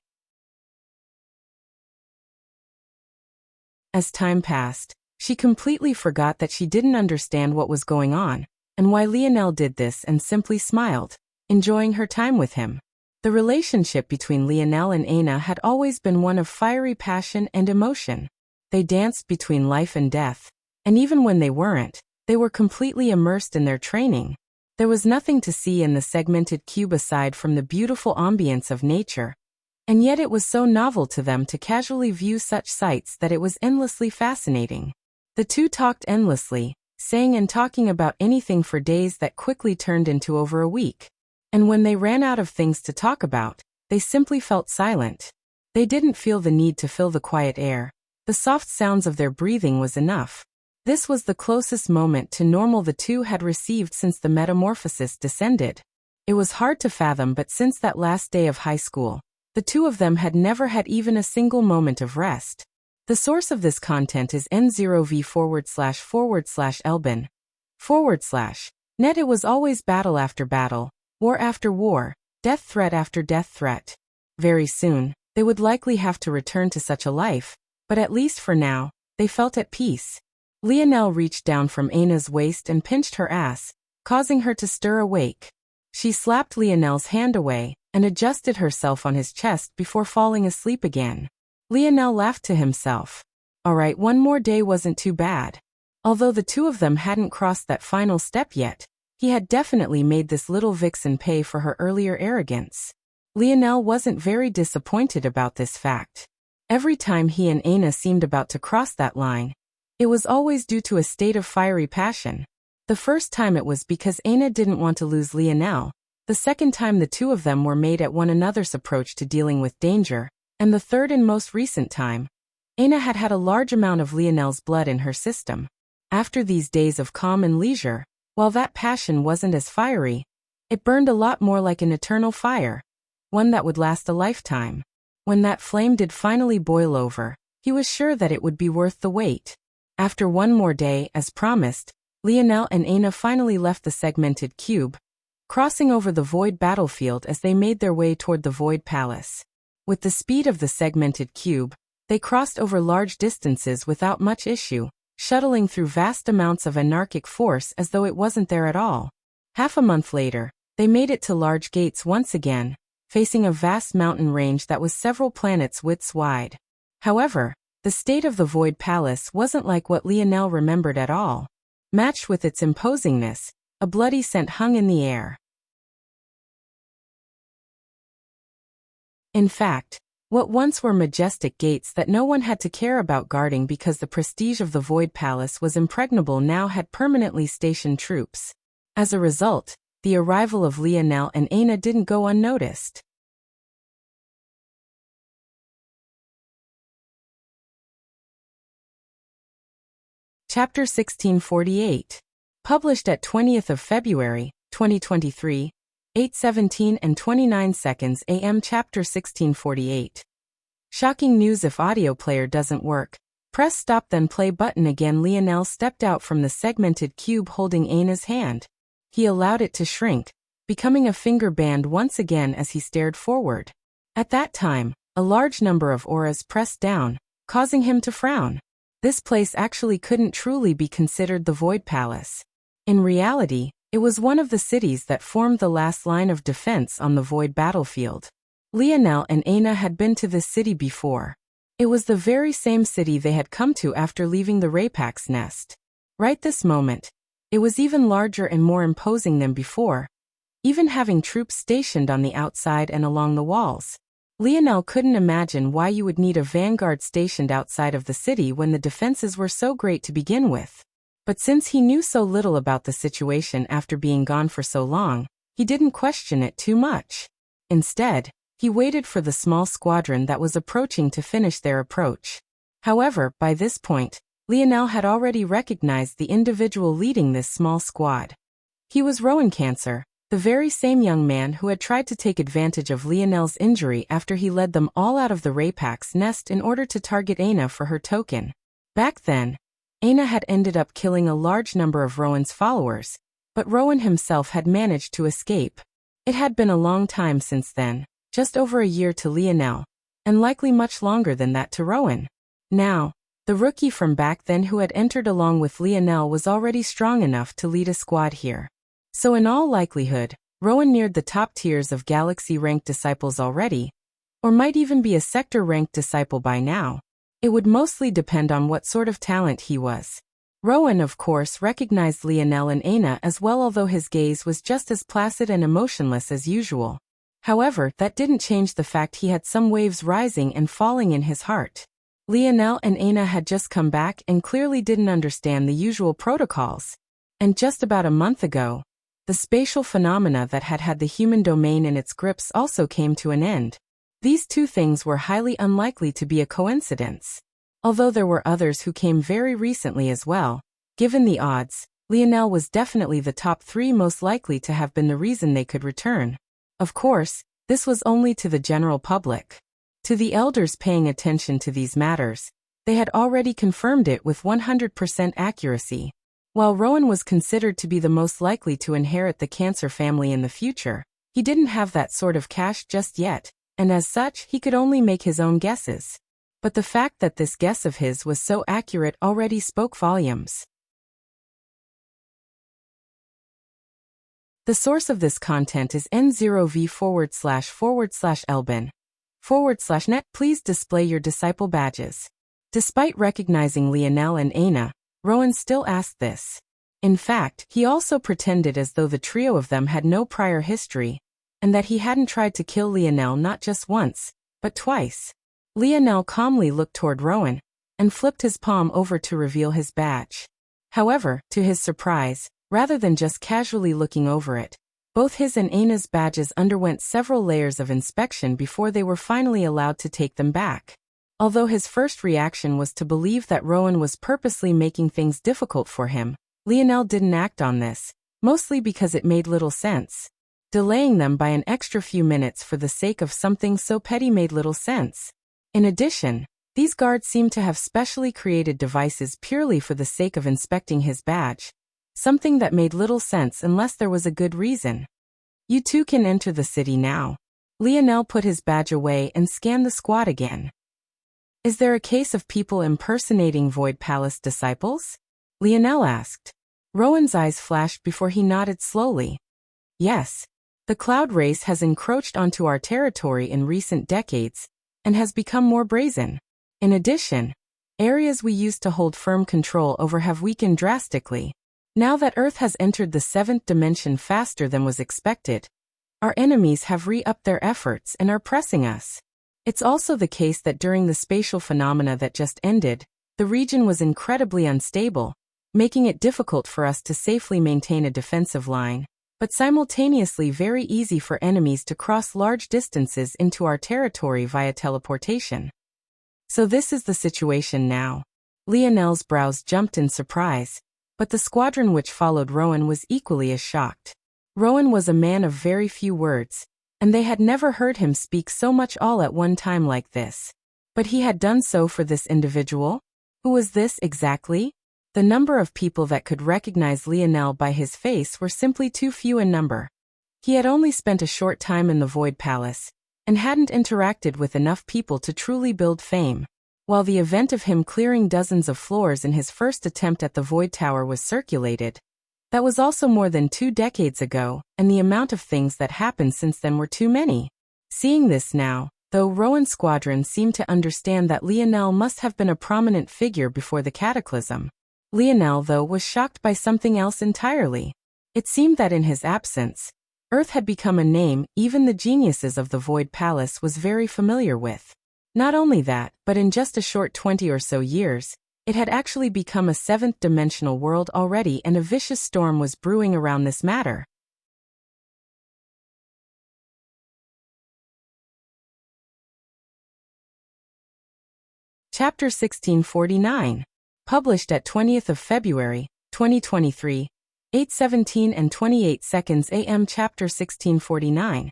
As time passed, she completely forgot that she didn't understand what was going on, and why Lionel did this, and simply smiled, enjoying her time with him. The relationship between Lionel and Aina had always been one of fiery passion and emotion. They danced between life and death, and even when they weren't, they were completely immersed in their training. There was nothing to see in the segmented cube aside from the beautiful ambience of nature, and yet it was so novel to them to casually view such sights that it was endlessly fascinating. The two talked endlessly, saying and talking about anything for days that quickly turned into over a week. And when they ran out of things to talk about, they simply felt silent. They didn't feel the need to fill the quiet air. The soft sounds of their breathing was enough. This was the closest moment to normal the two had received since the metamorphosis descended. It was hard to fathom, but since that last day of high school, the two of them had never had even a single moment of rest. The source of this content is N0V//Elbin. /net. It was always battle after battle, war after war, death threat after death threat. Very soon, they would likely have to return to such a life, but at least for now, they felt at peace. Lionel reached down from Aina's waist and pinched her ass, causing her to stir awake. She slapped Lionel's hand away and adjusted herself on his chest before falling asleep again. Lionel laughed to himself. Alright, one more day wasn't too bad. Although the two of them hadn't crossed that final step yet, he had definitely made this little vixen pay for her earlier arrogance. Lionel wasn't very disappointed about this fact. Every time he and Aina seemed about to cross that line, it was always due to a state of fiery passion. The first time it was because Aina didn't want to lose Lionel, the second time the two of them were made at one another's approach to dealing with danger, and the third and most recent time, Aina had had a large amount of Lionel's blood in her system. After these days of calm and leisure, while that passion wasn't as fiery, it burned a lot more like an eternal fire. one that would last a lifetime. When that flame did finally boil over, he was sure that it would be worth the wait. After one more day, as promised, Lionel and Aina finally left the segmented cube, crossing over the void battlefield as they made their way toward the void palace. With the speed of the segmented cube, they crossed over large distances without much issue, shuttling through vast amounts of anarchic force as though it wasn't there at all. Half a month later, they made it to large gates once again, facing a vast mountain range that was several planets' widths wide. However, the state of the Void Palace wasn't like what Lionel remembered at all. Matched with its imposingness, a bloody scent hung in the air. In fact, what once were majestic gates that no one had to care about guarding because the prestige of the Void Palace was impregnable now had permanently stationed troops. As a result, the arrival of Lionel and Aina didn't go unnoticed. Chapter 1648. Published at 20th of February, 2023, 8:17 and 29 seconds AM. Chapter 1648. Shocking news: if audio player doesn't work, press stop then play button again. Lionel stepped out from the segmented cube holding Aina's hand. He allowed it to shrink, becoming a finger band once again as he stared forward. At that time, a large number of auras pressed down, causing him to frown. This place actually couldn't truly be considered the Void Palace. In reality, it was one of the cities that formed the last line of defense on the Void battlefield. Lionel and Aina had been to this city before. It was the very same city they had come to after leaving the Raypack's nest. Right this moment, it was even larger and more imposing than before, even having troops stationed on the outside and along the walls. Lionel couldn't imagine why you would need a vanguard stationed outside of the city when the defenses were so great to begin with. But since he knew so little about the situation after being gone for so long, he didn't question it too much. Instead, he waited for the small squadron that was approaching to finish their approach. However, by this point, Lionel had already recognized the individual leading this small squad. He was Rowan Cancer, the very same young man who had tried to take advantage of Lionel's injury after he led them all out of the Raypack's nest in order to target Aina for her token. Back then, Aina had ended up killing a large number of Rowan's followers, but Rowan himself had managed to escape. It had been a long time since then, just over a year to Lionel, and likely much longer than that to Rowan. Now, the rookie from back then who had entered along with Lionel was already strong enough to lead a squad here. So in all likelihood, Rowan neared the top tiers of Galaxy-ranked disciples already, or might even be a Sector-ranked disciple by now. It would mostly depend on what sort of talent he was. Rowan, of course, recognized Lionel and Aina as well, although his gaze was just as placid and emotionless as usual. However, that didn't change the fact he had some waves rising and falling in his heart. Lionel and Aina had just come back and clearly didn't understand the usual protocols. And just about a month ago, the spatial phenomena that had had the human domain in its grips also came to an end. These two things were highly unlikely to be a coincidence. Although there were others who came very recently as well, given the odds, Lionel was definitely the top three most likely to have been the reason they could return. Of course, this was only to the general public. To the elders paying attention to these matters, they had already confirmed it with 100% accuracy. While Rowan was considered to be the most likely to inherit the Cancer family in the future, he didn't have that sort of cash just yet, and as such he could only make his own guesses. But the fact that this guess of his was so accurate already spoke volumes. The source of this content is N0V//Elbin/net. Please display your disciple badges. Despite recognizing Lionel and Aina, Rowan still asked this. In fact, he also pretended as though the trio of them had no prior history, and that he hadn't tried to kill Lionel not just once, but twice. Lionel calmly looked toward Rowan, and flipped his palm over to reveal his badge. However, to his surprise, rather than just casually looking over it, both his and Aina's badges underwent several layers of inspection before they were finally allowed to take them back. Although his first reaction was to believe that Rowan was purposely making things difficult for him, Lionel didn't act on this, mostly because it made little sense. delaying them by an extra few minutes for the sake of something so petty made little sense. In addition, these guards seemed to have specially created devices purely for the sake of inspecting his badge, something that made little sense unless there was a good reason. You two can enter the city now. Lionel put his badge away and scanned the squad again. Is there a case of people impersonating Void Palace disciples? Lionel asked. Rowan's eyes flashed before he nodded slowly. Yes. The cloud race has encroached onto our territory in recent decades and has become more brazen. In addition, areas we used to hold firm control over have weakened drastically. Now that Earth has entered the 7th dimension faster than was expected, our enemies have re-upped their efforts and are pressing us. It's also the case that during the spatial phenomena that just ended, the region was incredibly unstable, making it difficult for us to safely maintain a defensive line, but simultaneously very easy for enemies to cross large distances into our territory via teleportation. So this is the situation now. Lionel's brows jumped in surprise, but the squadron which followed Rowan was equally as shocked. Rowan was a man of very few words, and they had never heard him speak so much all at one time like this. But he had done so for this individual? Who was this exactly? The number of people that could recognize Lionel by his face were simply too few in number. He had only spent a short time in the Void Palace, and hadn't interacted with enough people to truly build fame. While the event of him clearing dozens of floors in his first attempt at the Void Tower was circulated, that was also more than 2 decades ago, and the amount of things that happened since then were too many. Seeing this now, though Rowan's squadron seemed to understand that Lionel must have been a prominent figure before the cataclysm. Lionel, though, was shocked by something else entirely. It seemed that in his absence, Earth had become a name even the geniuses of the Void Palace was very familiar with. Not only that, but in just a short 20 or so years, it had actually become a 7th-dimensional world already, and a vicious storm was brewing around this matter. Chapter 1649. Published at 20th of February, 2023, 8:17 and 28 seconds AM. Chapter 1649.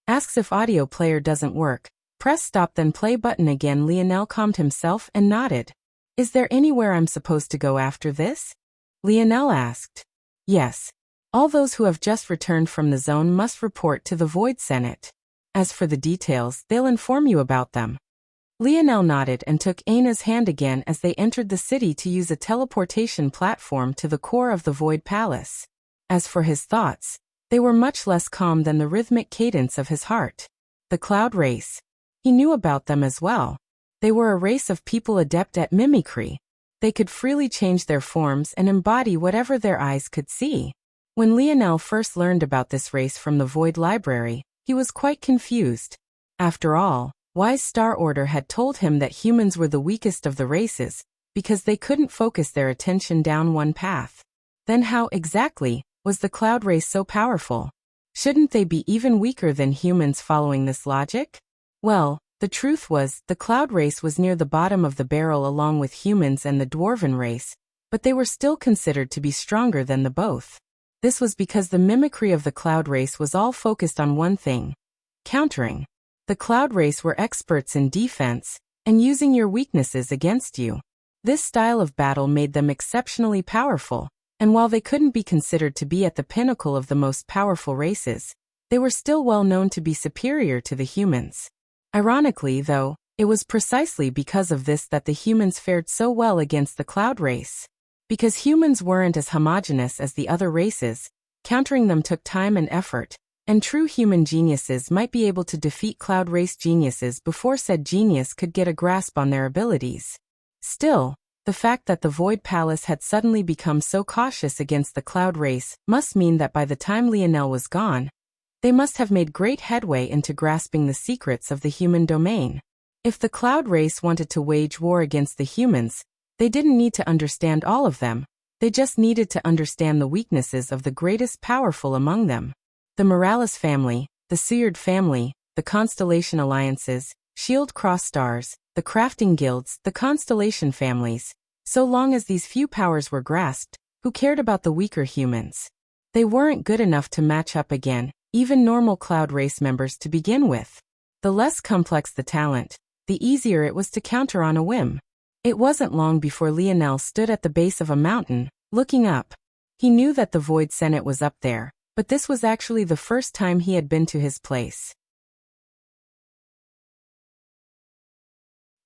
Asks if audio player doesn't work. Press stop then play button again. Lionel calmed himself and nodded. Is there anywhere I'm supposed to go after this? Lionel asked. Yes. All those who have just returned from the zone must report to the Void Senate. As for the details, they'll inform you about them. Lionel nodded and took Aina's hand again as they entered the city to use a teleportation platform to the core of the Void Palace. As for his thoughts, they were much less calm than the rhythmic cadence of his heart. The Cloud Race. He knew about them as well. They were a race of people adept at mimicry. They could freely change their forms and embody whatever their eyes could see. When Lionel first learned about this race from the Void Library, he was quite confused. After all, Wise Star Order had told him that humans were the weakest of the races, because they couldn't focus their attention down one path. Then how, exactly, was the Cloud Race so powerful? Shouldn't they be even weaker than humans following this logic? Well, the truth was, the Cloud Race was near the bottom of the barrel along with humans and the Dwarven race, but they were still considered to be stronger than the both. This was because the mimicry of the Cloud Race was all focused on one thing: countering. The Cloud Race were experts in defense, and using your weaknesses against you. This style of battle made them exceptionally powerful, and while they couldn't be considered to be at the pinnacle of the most powerful races, they were still well known to be superior to the humans. Ironically, though, it was precisely because of this that the humans fared so well against the Cloud Race. Because humans weren't as homogeneous as the other races, countering them took time and effort, and true human geniuses might be able to defeat Cloud Race geniuses before said genius could get a grasp on their abilities. Still, the fact that the Void Palace had suddenly become so cautious against the Cloud Race must mean that by the time Lionel was gone, they must have made great headway into grasping the secrets of the human domain. If the Cloud Race wanted to wage war against the humans, they didn't need to understand all of them, they just needed to understand the weaknesses of the greatest powerful among them. The Morales family, the Seward family, the Constellation Alliances, Shield Cross Stars, the Crafting Guilds, the Constellation families. So long as these few powers were grasped, who cared about the weaker humans? They weren't good enough to match up again, even normal cloud race members to begin with. The less complex the talent, the easier it was to counter on a whim. It wasn't long before Lionel stood at the base of a mountain, looking up. He knew that the Void Senate was up there, but this was actually the first time he had been to his place.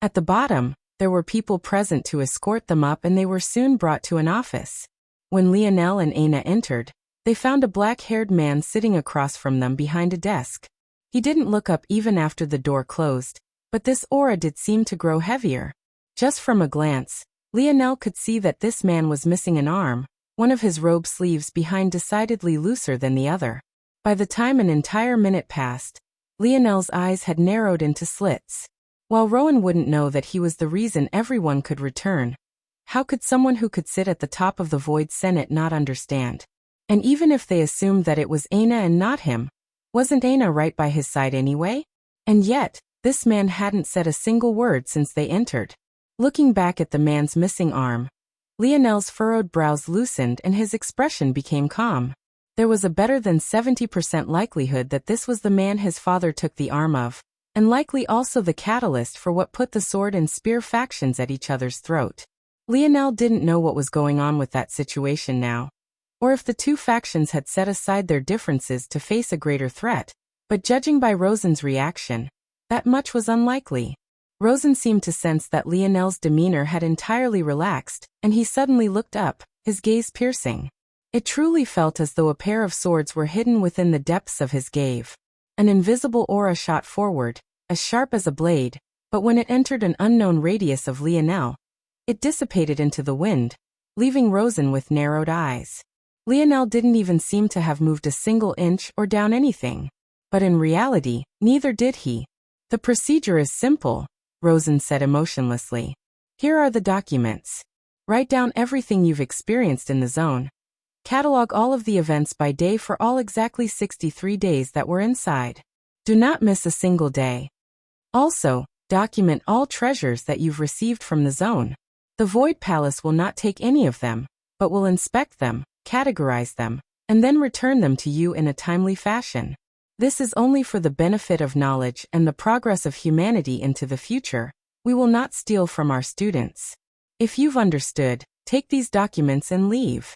At the bottom, there were people present to escort them up, and they were soon brought to an office. When Lionel and Aina entered, they found a black-haired man sitting across from them behind a desk. He didn't look up even after the door closed, but this aura did seem to grow heavier. Just from a glance, Lionel could see that this man was missing an arm, one of his robe sleeves behind decidedly looser than the other. By the time an entire minute passed, Lionel's eyes had narrowed into slits. While Rowan wouldn't know that he was the reason everyone could return, how could someone who could sit at the top of the Void Senate not understand? And even if they assumed that it was Aina and not him, wasn't Aina right by his side anyway? And yet, this man hadn't said a single word since they entered. Looking back at the man's missing arm, Lionel's furrowed brows loosened and his expression became calm. There was a better than 70% likelihood that this was the man his father took the arm of, and likely also the catalyst for what put the sword and spear factions at each other's throat. Lionel didn't know what was going on with that situation now, or if the two factions had set aside their differences to face a greater threat, but judging by Rosen's reaction, that much was unlikely. Rosen seemed to sense that Lionel's demeanor had entirely relaxed, and he suddenly looked up, his gaze piercing. It truly felt as though a pair of swords were hidden within the depths of his gaze. An invisible aura shot forward, as sharp as a blade, but when it entered an unknown radius of Lionel, it dissipated into the wind, leaving Rosen with narrowed eyes. Lionel didn't even seem to have moved a single inch or down anything. But in reality, neither did he. The procedure is simple, Rosen said emotionlessly. Here are the documents. Write down everything you've experienced in the zone. Catalog all of the events by day for all exactly 63 days that were inside. Do not miss a single day. Also, document all treasures that you've received from the zone. The Void Palace will not take any of them, but will inspect them, categorize them, and then return them to you in a timely fashion. This is only for the benefit of knowledge and the progress of humanity into the future. We will not steal from our students. If you've understood, take these documents and leave.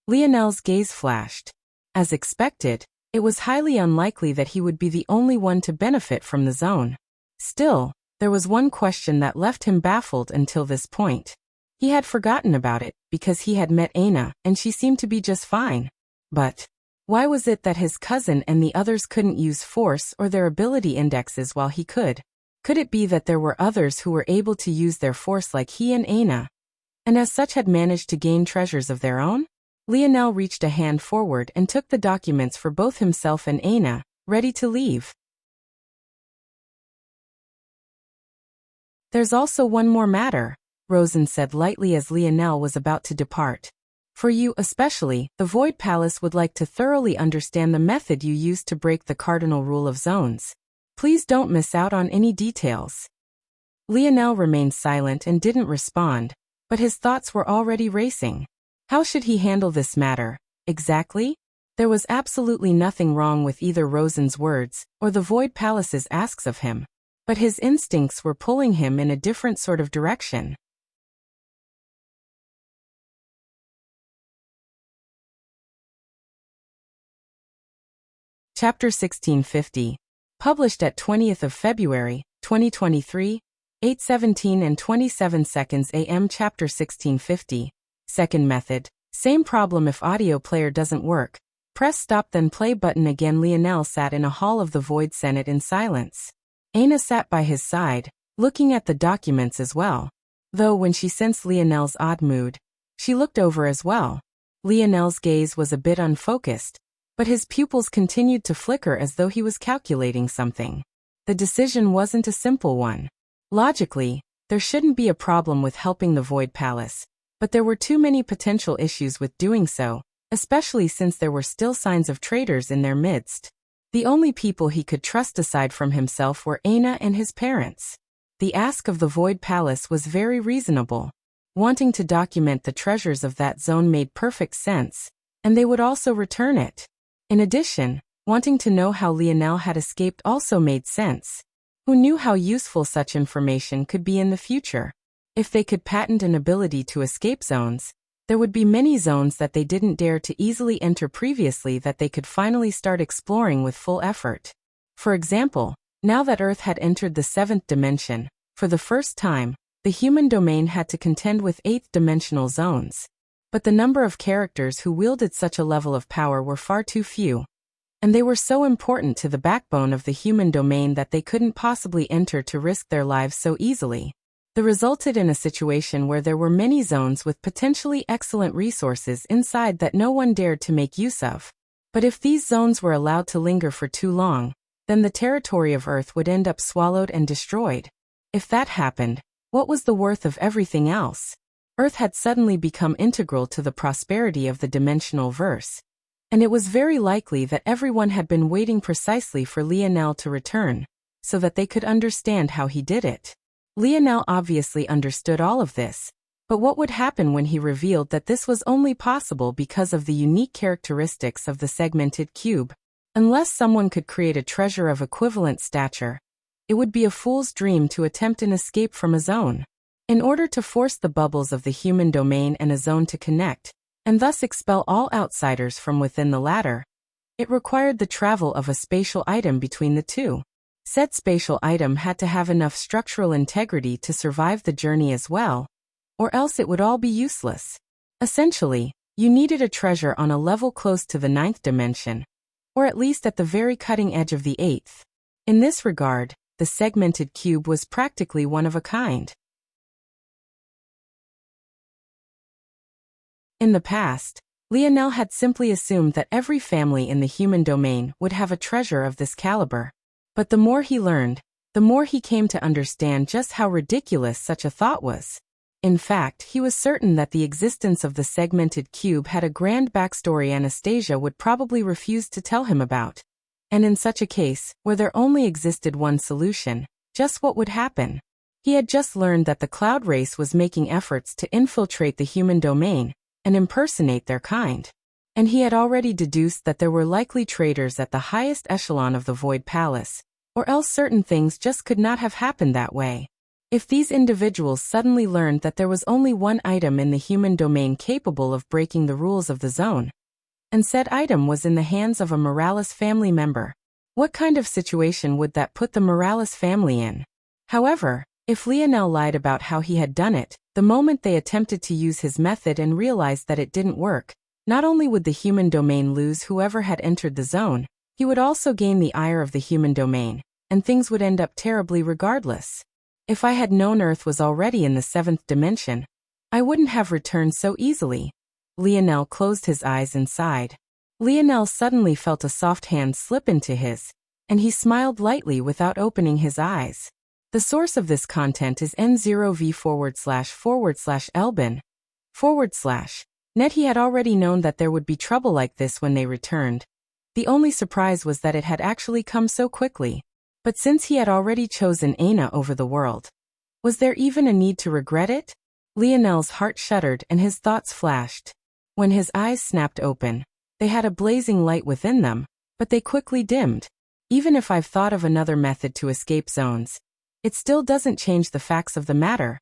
Lionel's gaze flashed. As expected, it was highly unlikely that he would be the only one to benefit from the zone. Still, there was one question that left him baffled until this point. He had forgotten about it, because he had met Aina, and she seemed to be just fine. But why was it that his cousin and the others couldn't use force or their ability indexes while he could? Could it be that there were others who were able to use their force like he and Aina, and as such had managed to gain treasures of their own? Lionel reached a hand forward and took the documents for both himself and Aina, ready to leave. There's also one more matter, Rosen said lightly as Lionel was about to depart. For you especially, the Void Palace would like to thoroughly understand the method you used to break the cardinal rule of zones. Please don't miss out on any details. Lionel remained silent and didn't respond, but his thoughts were already racing. How should he handle this matter, exactly? There was absolutely nothing wrong with either Rosen's words or the Void Palace's asks of him, but his instincts were pulling him in a different sort of direction. Chapter 1650. Published at 20th of February, 2023, 8:17 and 27 seconds AM. Chapter 1650. Second method. Same problem if audio player doesn't work. Press stop then play button again. Lionel sat in a hall of the Void Senate in silence. Aina sat by his side, looking at the documents as well. Though when she sensed Lionel's odd mood, she looked over as well. Lionel's gaze was a bit unfocused, but his pupils continued to flicker as though he was calculating something. The decision wasn't a simple one. Logically, there shouldn't be a problem with helping the Void Palace, but there were too many potential issues with doing so, especially since there were still signs of traitors in their midst. The only people he could trust aside from himself were Aina and his parents. The ask of the Void Palace was very reasonable. Wanting to document the treasures of that zone made perfect sense, and they would also return it. In addition, Wanting to know how Lionel had escaped also made sense. Who knew how useful such information could be in the future? If they could patent an ability to escape zones, there would be many zones that they didn't dare to easily enter previously that they could finally start exploring with full effort. For example, now that Earth had entered the seventh dimension, for the first time, the human domain had to contend with eighth-dimensional zones. But the number of characters who wielded such a level of power were far too few, and they were so important to the backbone of the human domain that they couldn't possibly enter to risk their lives so easily. This resulted in a situation where there were many zones with potentially excellent resources inside that no one dared to make use of. But if these zones were allowed to linger for too long, then the territory of Earth would end up swallowed and destroyed. If that happened, what was the worth of everything else? Earth had suddenly become integral to the prosperity of the dimensional verse, and it was very likely that everyone had been waiting precisely for Lionel to return, so that they could understand how he did it. Lionel obviously understood all of this, but what would happen when he revealed that this was only possible because of the unique characteristics of the segmented cube? Unless someone could create a treasure of equivalent stature, it would be a fool's dream to attempt an escape from a zone. In order to force the bubbles of the human domain and a zone to connect, and thus expel all outsiders from within the latter, it required the travel of a spatial item between the two. Said spatial item had to have enough structural integrity to survive the journey as well, or else it would all be useless. Essentially, you needed a treasure on a level close to the ninth dimension, or at least at the very cutting edge of the eighth. In this regard, the segmented cube was practically one of a kind. In the past, Lionel had simply assumed that every family in the human domain would have a treasure of this caliber. But the more he learned, the more he came to understand just how ridiculous such a thought was. In fact, he was certain that the existence of the segmented cube had a grand backstory Anastasia would probably refuse to tell him about. And in such a case, where there only existed one solution, just what would happen? He had just learned that the cloud race was making efforts to infiltrate the human domain and impersonate their kind. And he had already deduced that there were likely traitors at the highest echelon of the Void Palace, or else certain things just could not have happened that way. If these individuals suddenly learned that there was only one item in the human domain capable of breaking the rules of the zone, and said item was in the hands of a Morales family member, what kind of situation would that put the Morales family in? However, if Lionel lied about how he had done it, the moment they attempted to use his method and realized that it didn't work, not only would the human domain lose whoever had entered the zone, he would also gain the ire of the human domain, and things would end up terribly regardless. If I had known Earth was already in the seventh dimension, I wouldn't have returned so easily. Lionel closed his eyes and sighed. Lionel suddenly felt a soft hand slip into his, and he smiled lightly without opening his eyes. The source of this content is n0v//elbin. Net he had already known that there would be trouble like this when they returned. The only surprise was that it had actually come so quickly. But since he had already chosen Aina over the world, was there even a need to regret it? Lionel's heart shuddered and his thoughts flashed. When his eyes snapped open, they had a blazing light within them, but they quickly dimmed. Even if I've thought of another method to escape zones, it still doesn't change the facts of the matter.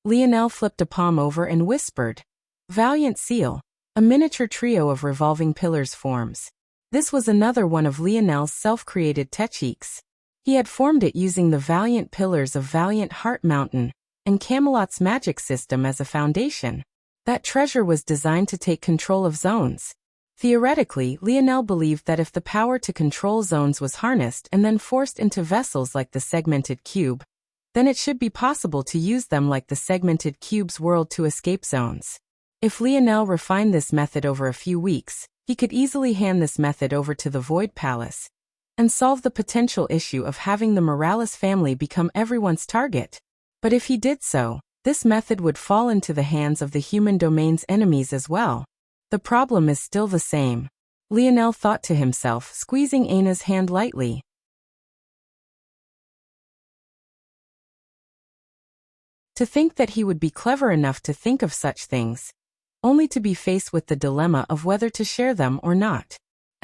Lionel flipped a palm over and whispered, "Valiant Seal." A miniature trio of revolving pillars forms. This was another one of Lionel's self-created techniques. He had formed it using the Valiant Pillars of Valiant Heart Mountain and Camelot's magic system as a foundation. That treasure was designed to take control of zones. Theoretically, Lionel believed that if the power to control zones was harnessed and then forced into vessels like the segmented cube, then it should be possible to use them like the segmented cube's world to escape zones. If Lionel refined this method over a few weeks, he could easily hand this method over to the Void Palace and solve the potential issue of having the Morales family become everyone's target. But if he did so, this method would fall into the hands of the human domain's enemies as well. The problem is still the same, Lionel thought to himself, squeezing Aina's hand lightly. To think that he would be clever enough to think of such things, only to be faced with the dilemma of whether to share them or not.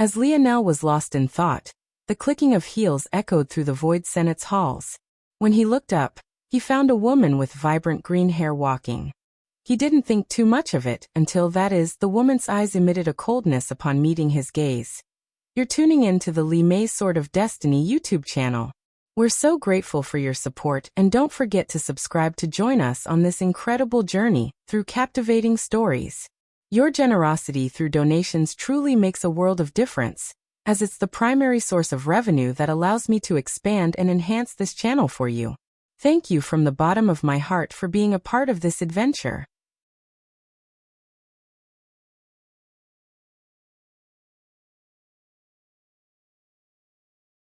As Lionel was lost in thought, the clicking of heels echoed through the void Senate's halls. When he looked up, he found a woman with vibrant green hair walking. He didn't think too much of it until, the woman's eyes emitted a coldness upon meeting his gaze. You're tuning in to the Li Mei Sword of Destiny YouTube channel. We're so grateful for your support, and don't forget to subscribe to join us on this incredible journey through captivating stories. Your generosity through donations truly makes a world of difference, as it's the primary source of revenue that allows me to expand and enhance this channel for you. Thank you from the bottom of my heart for being a part of this adventure.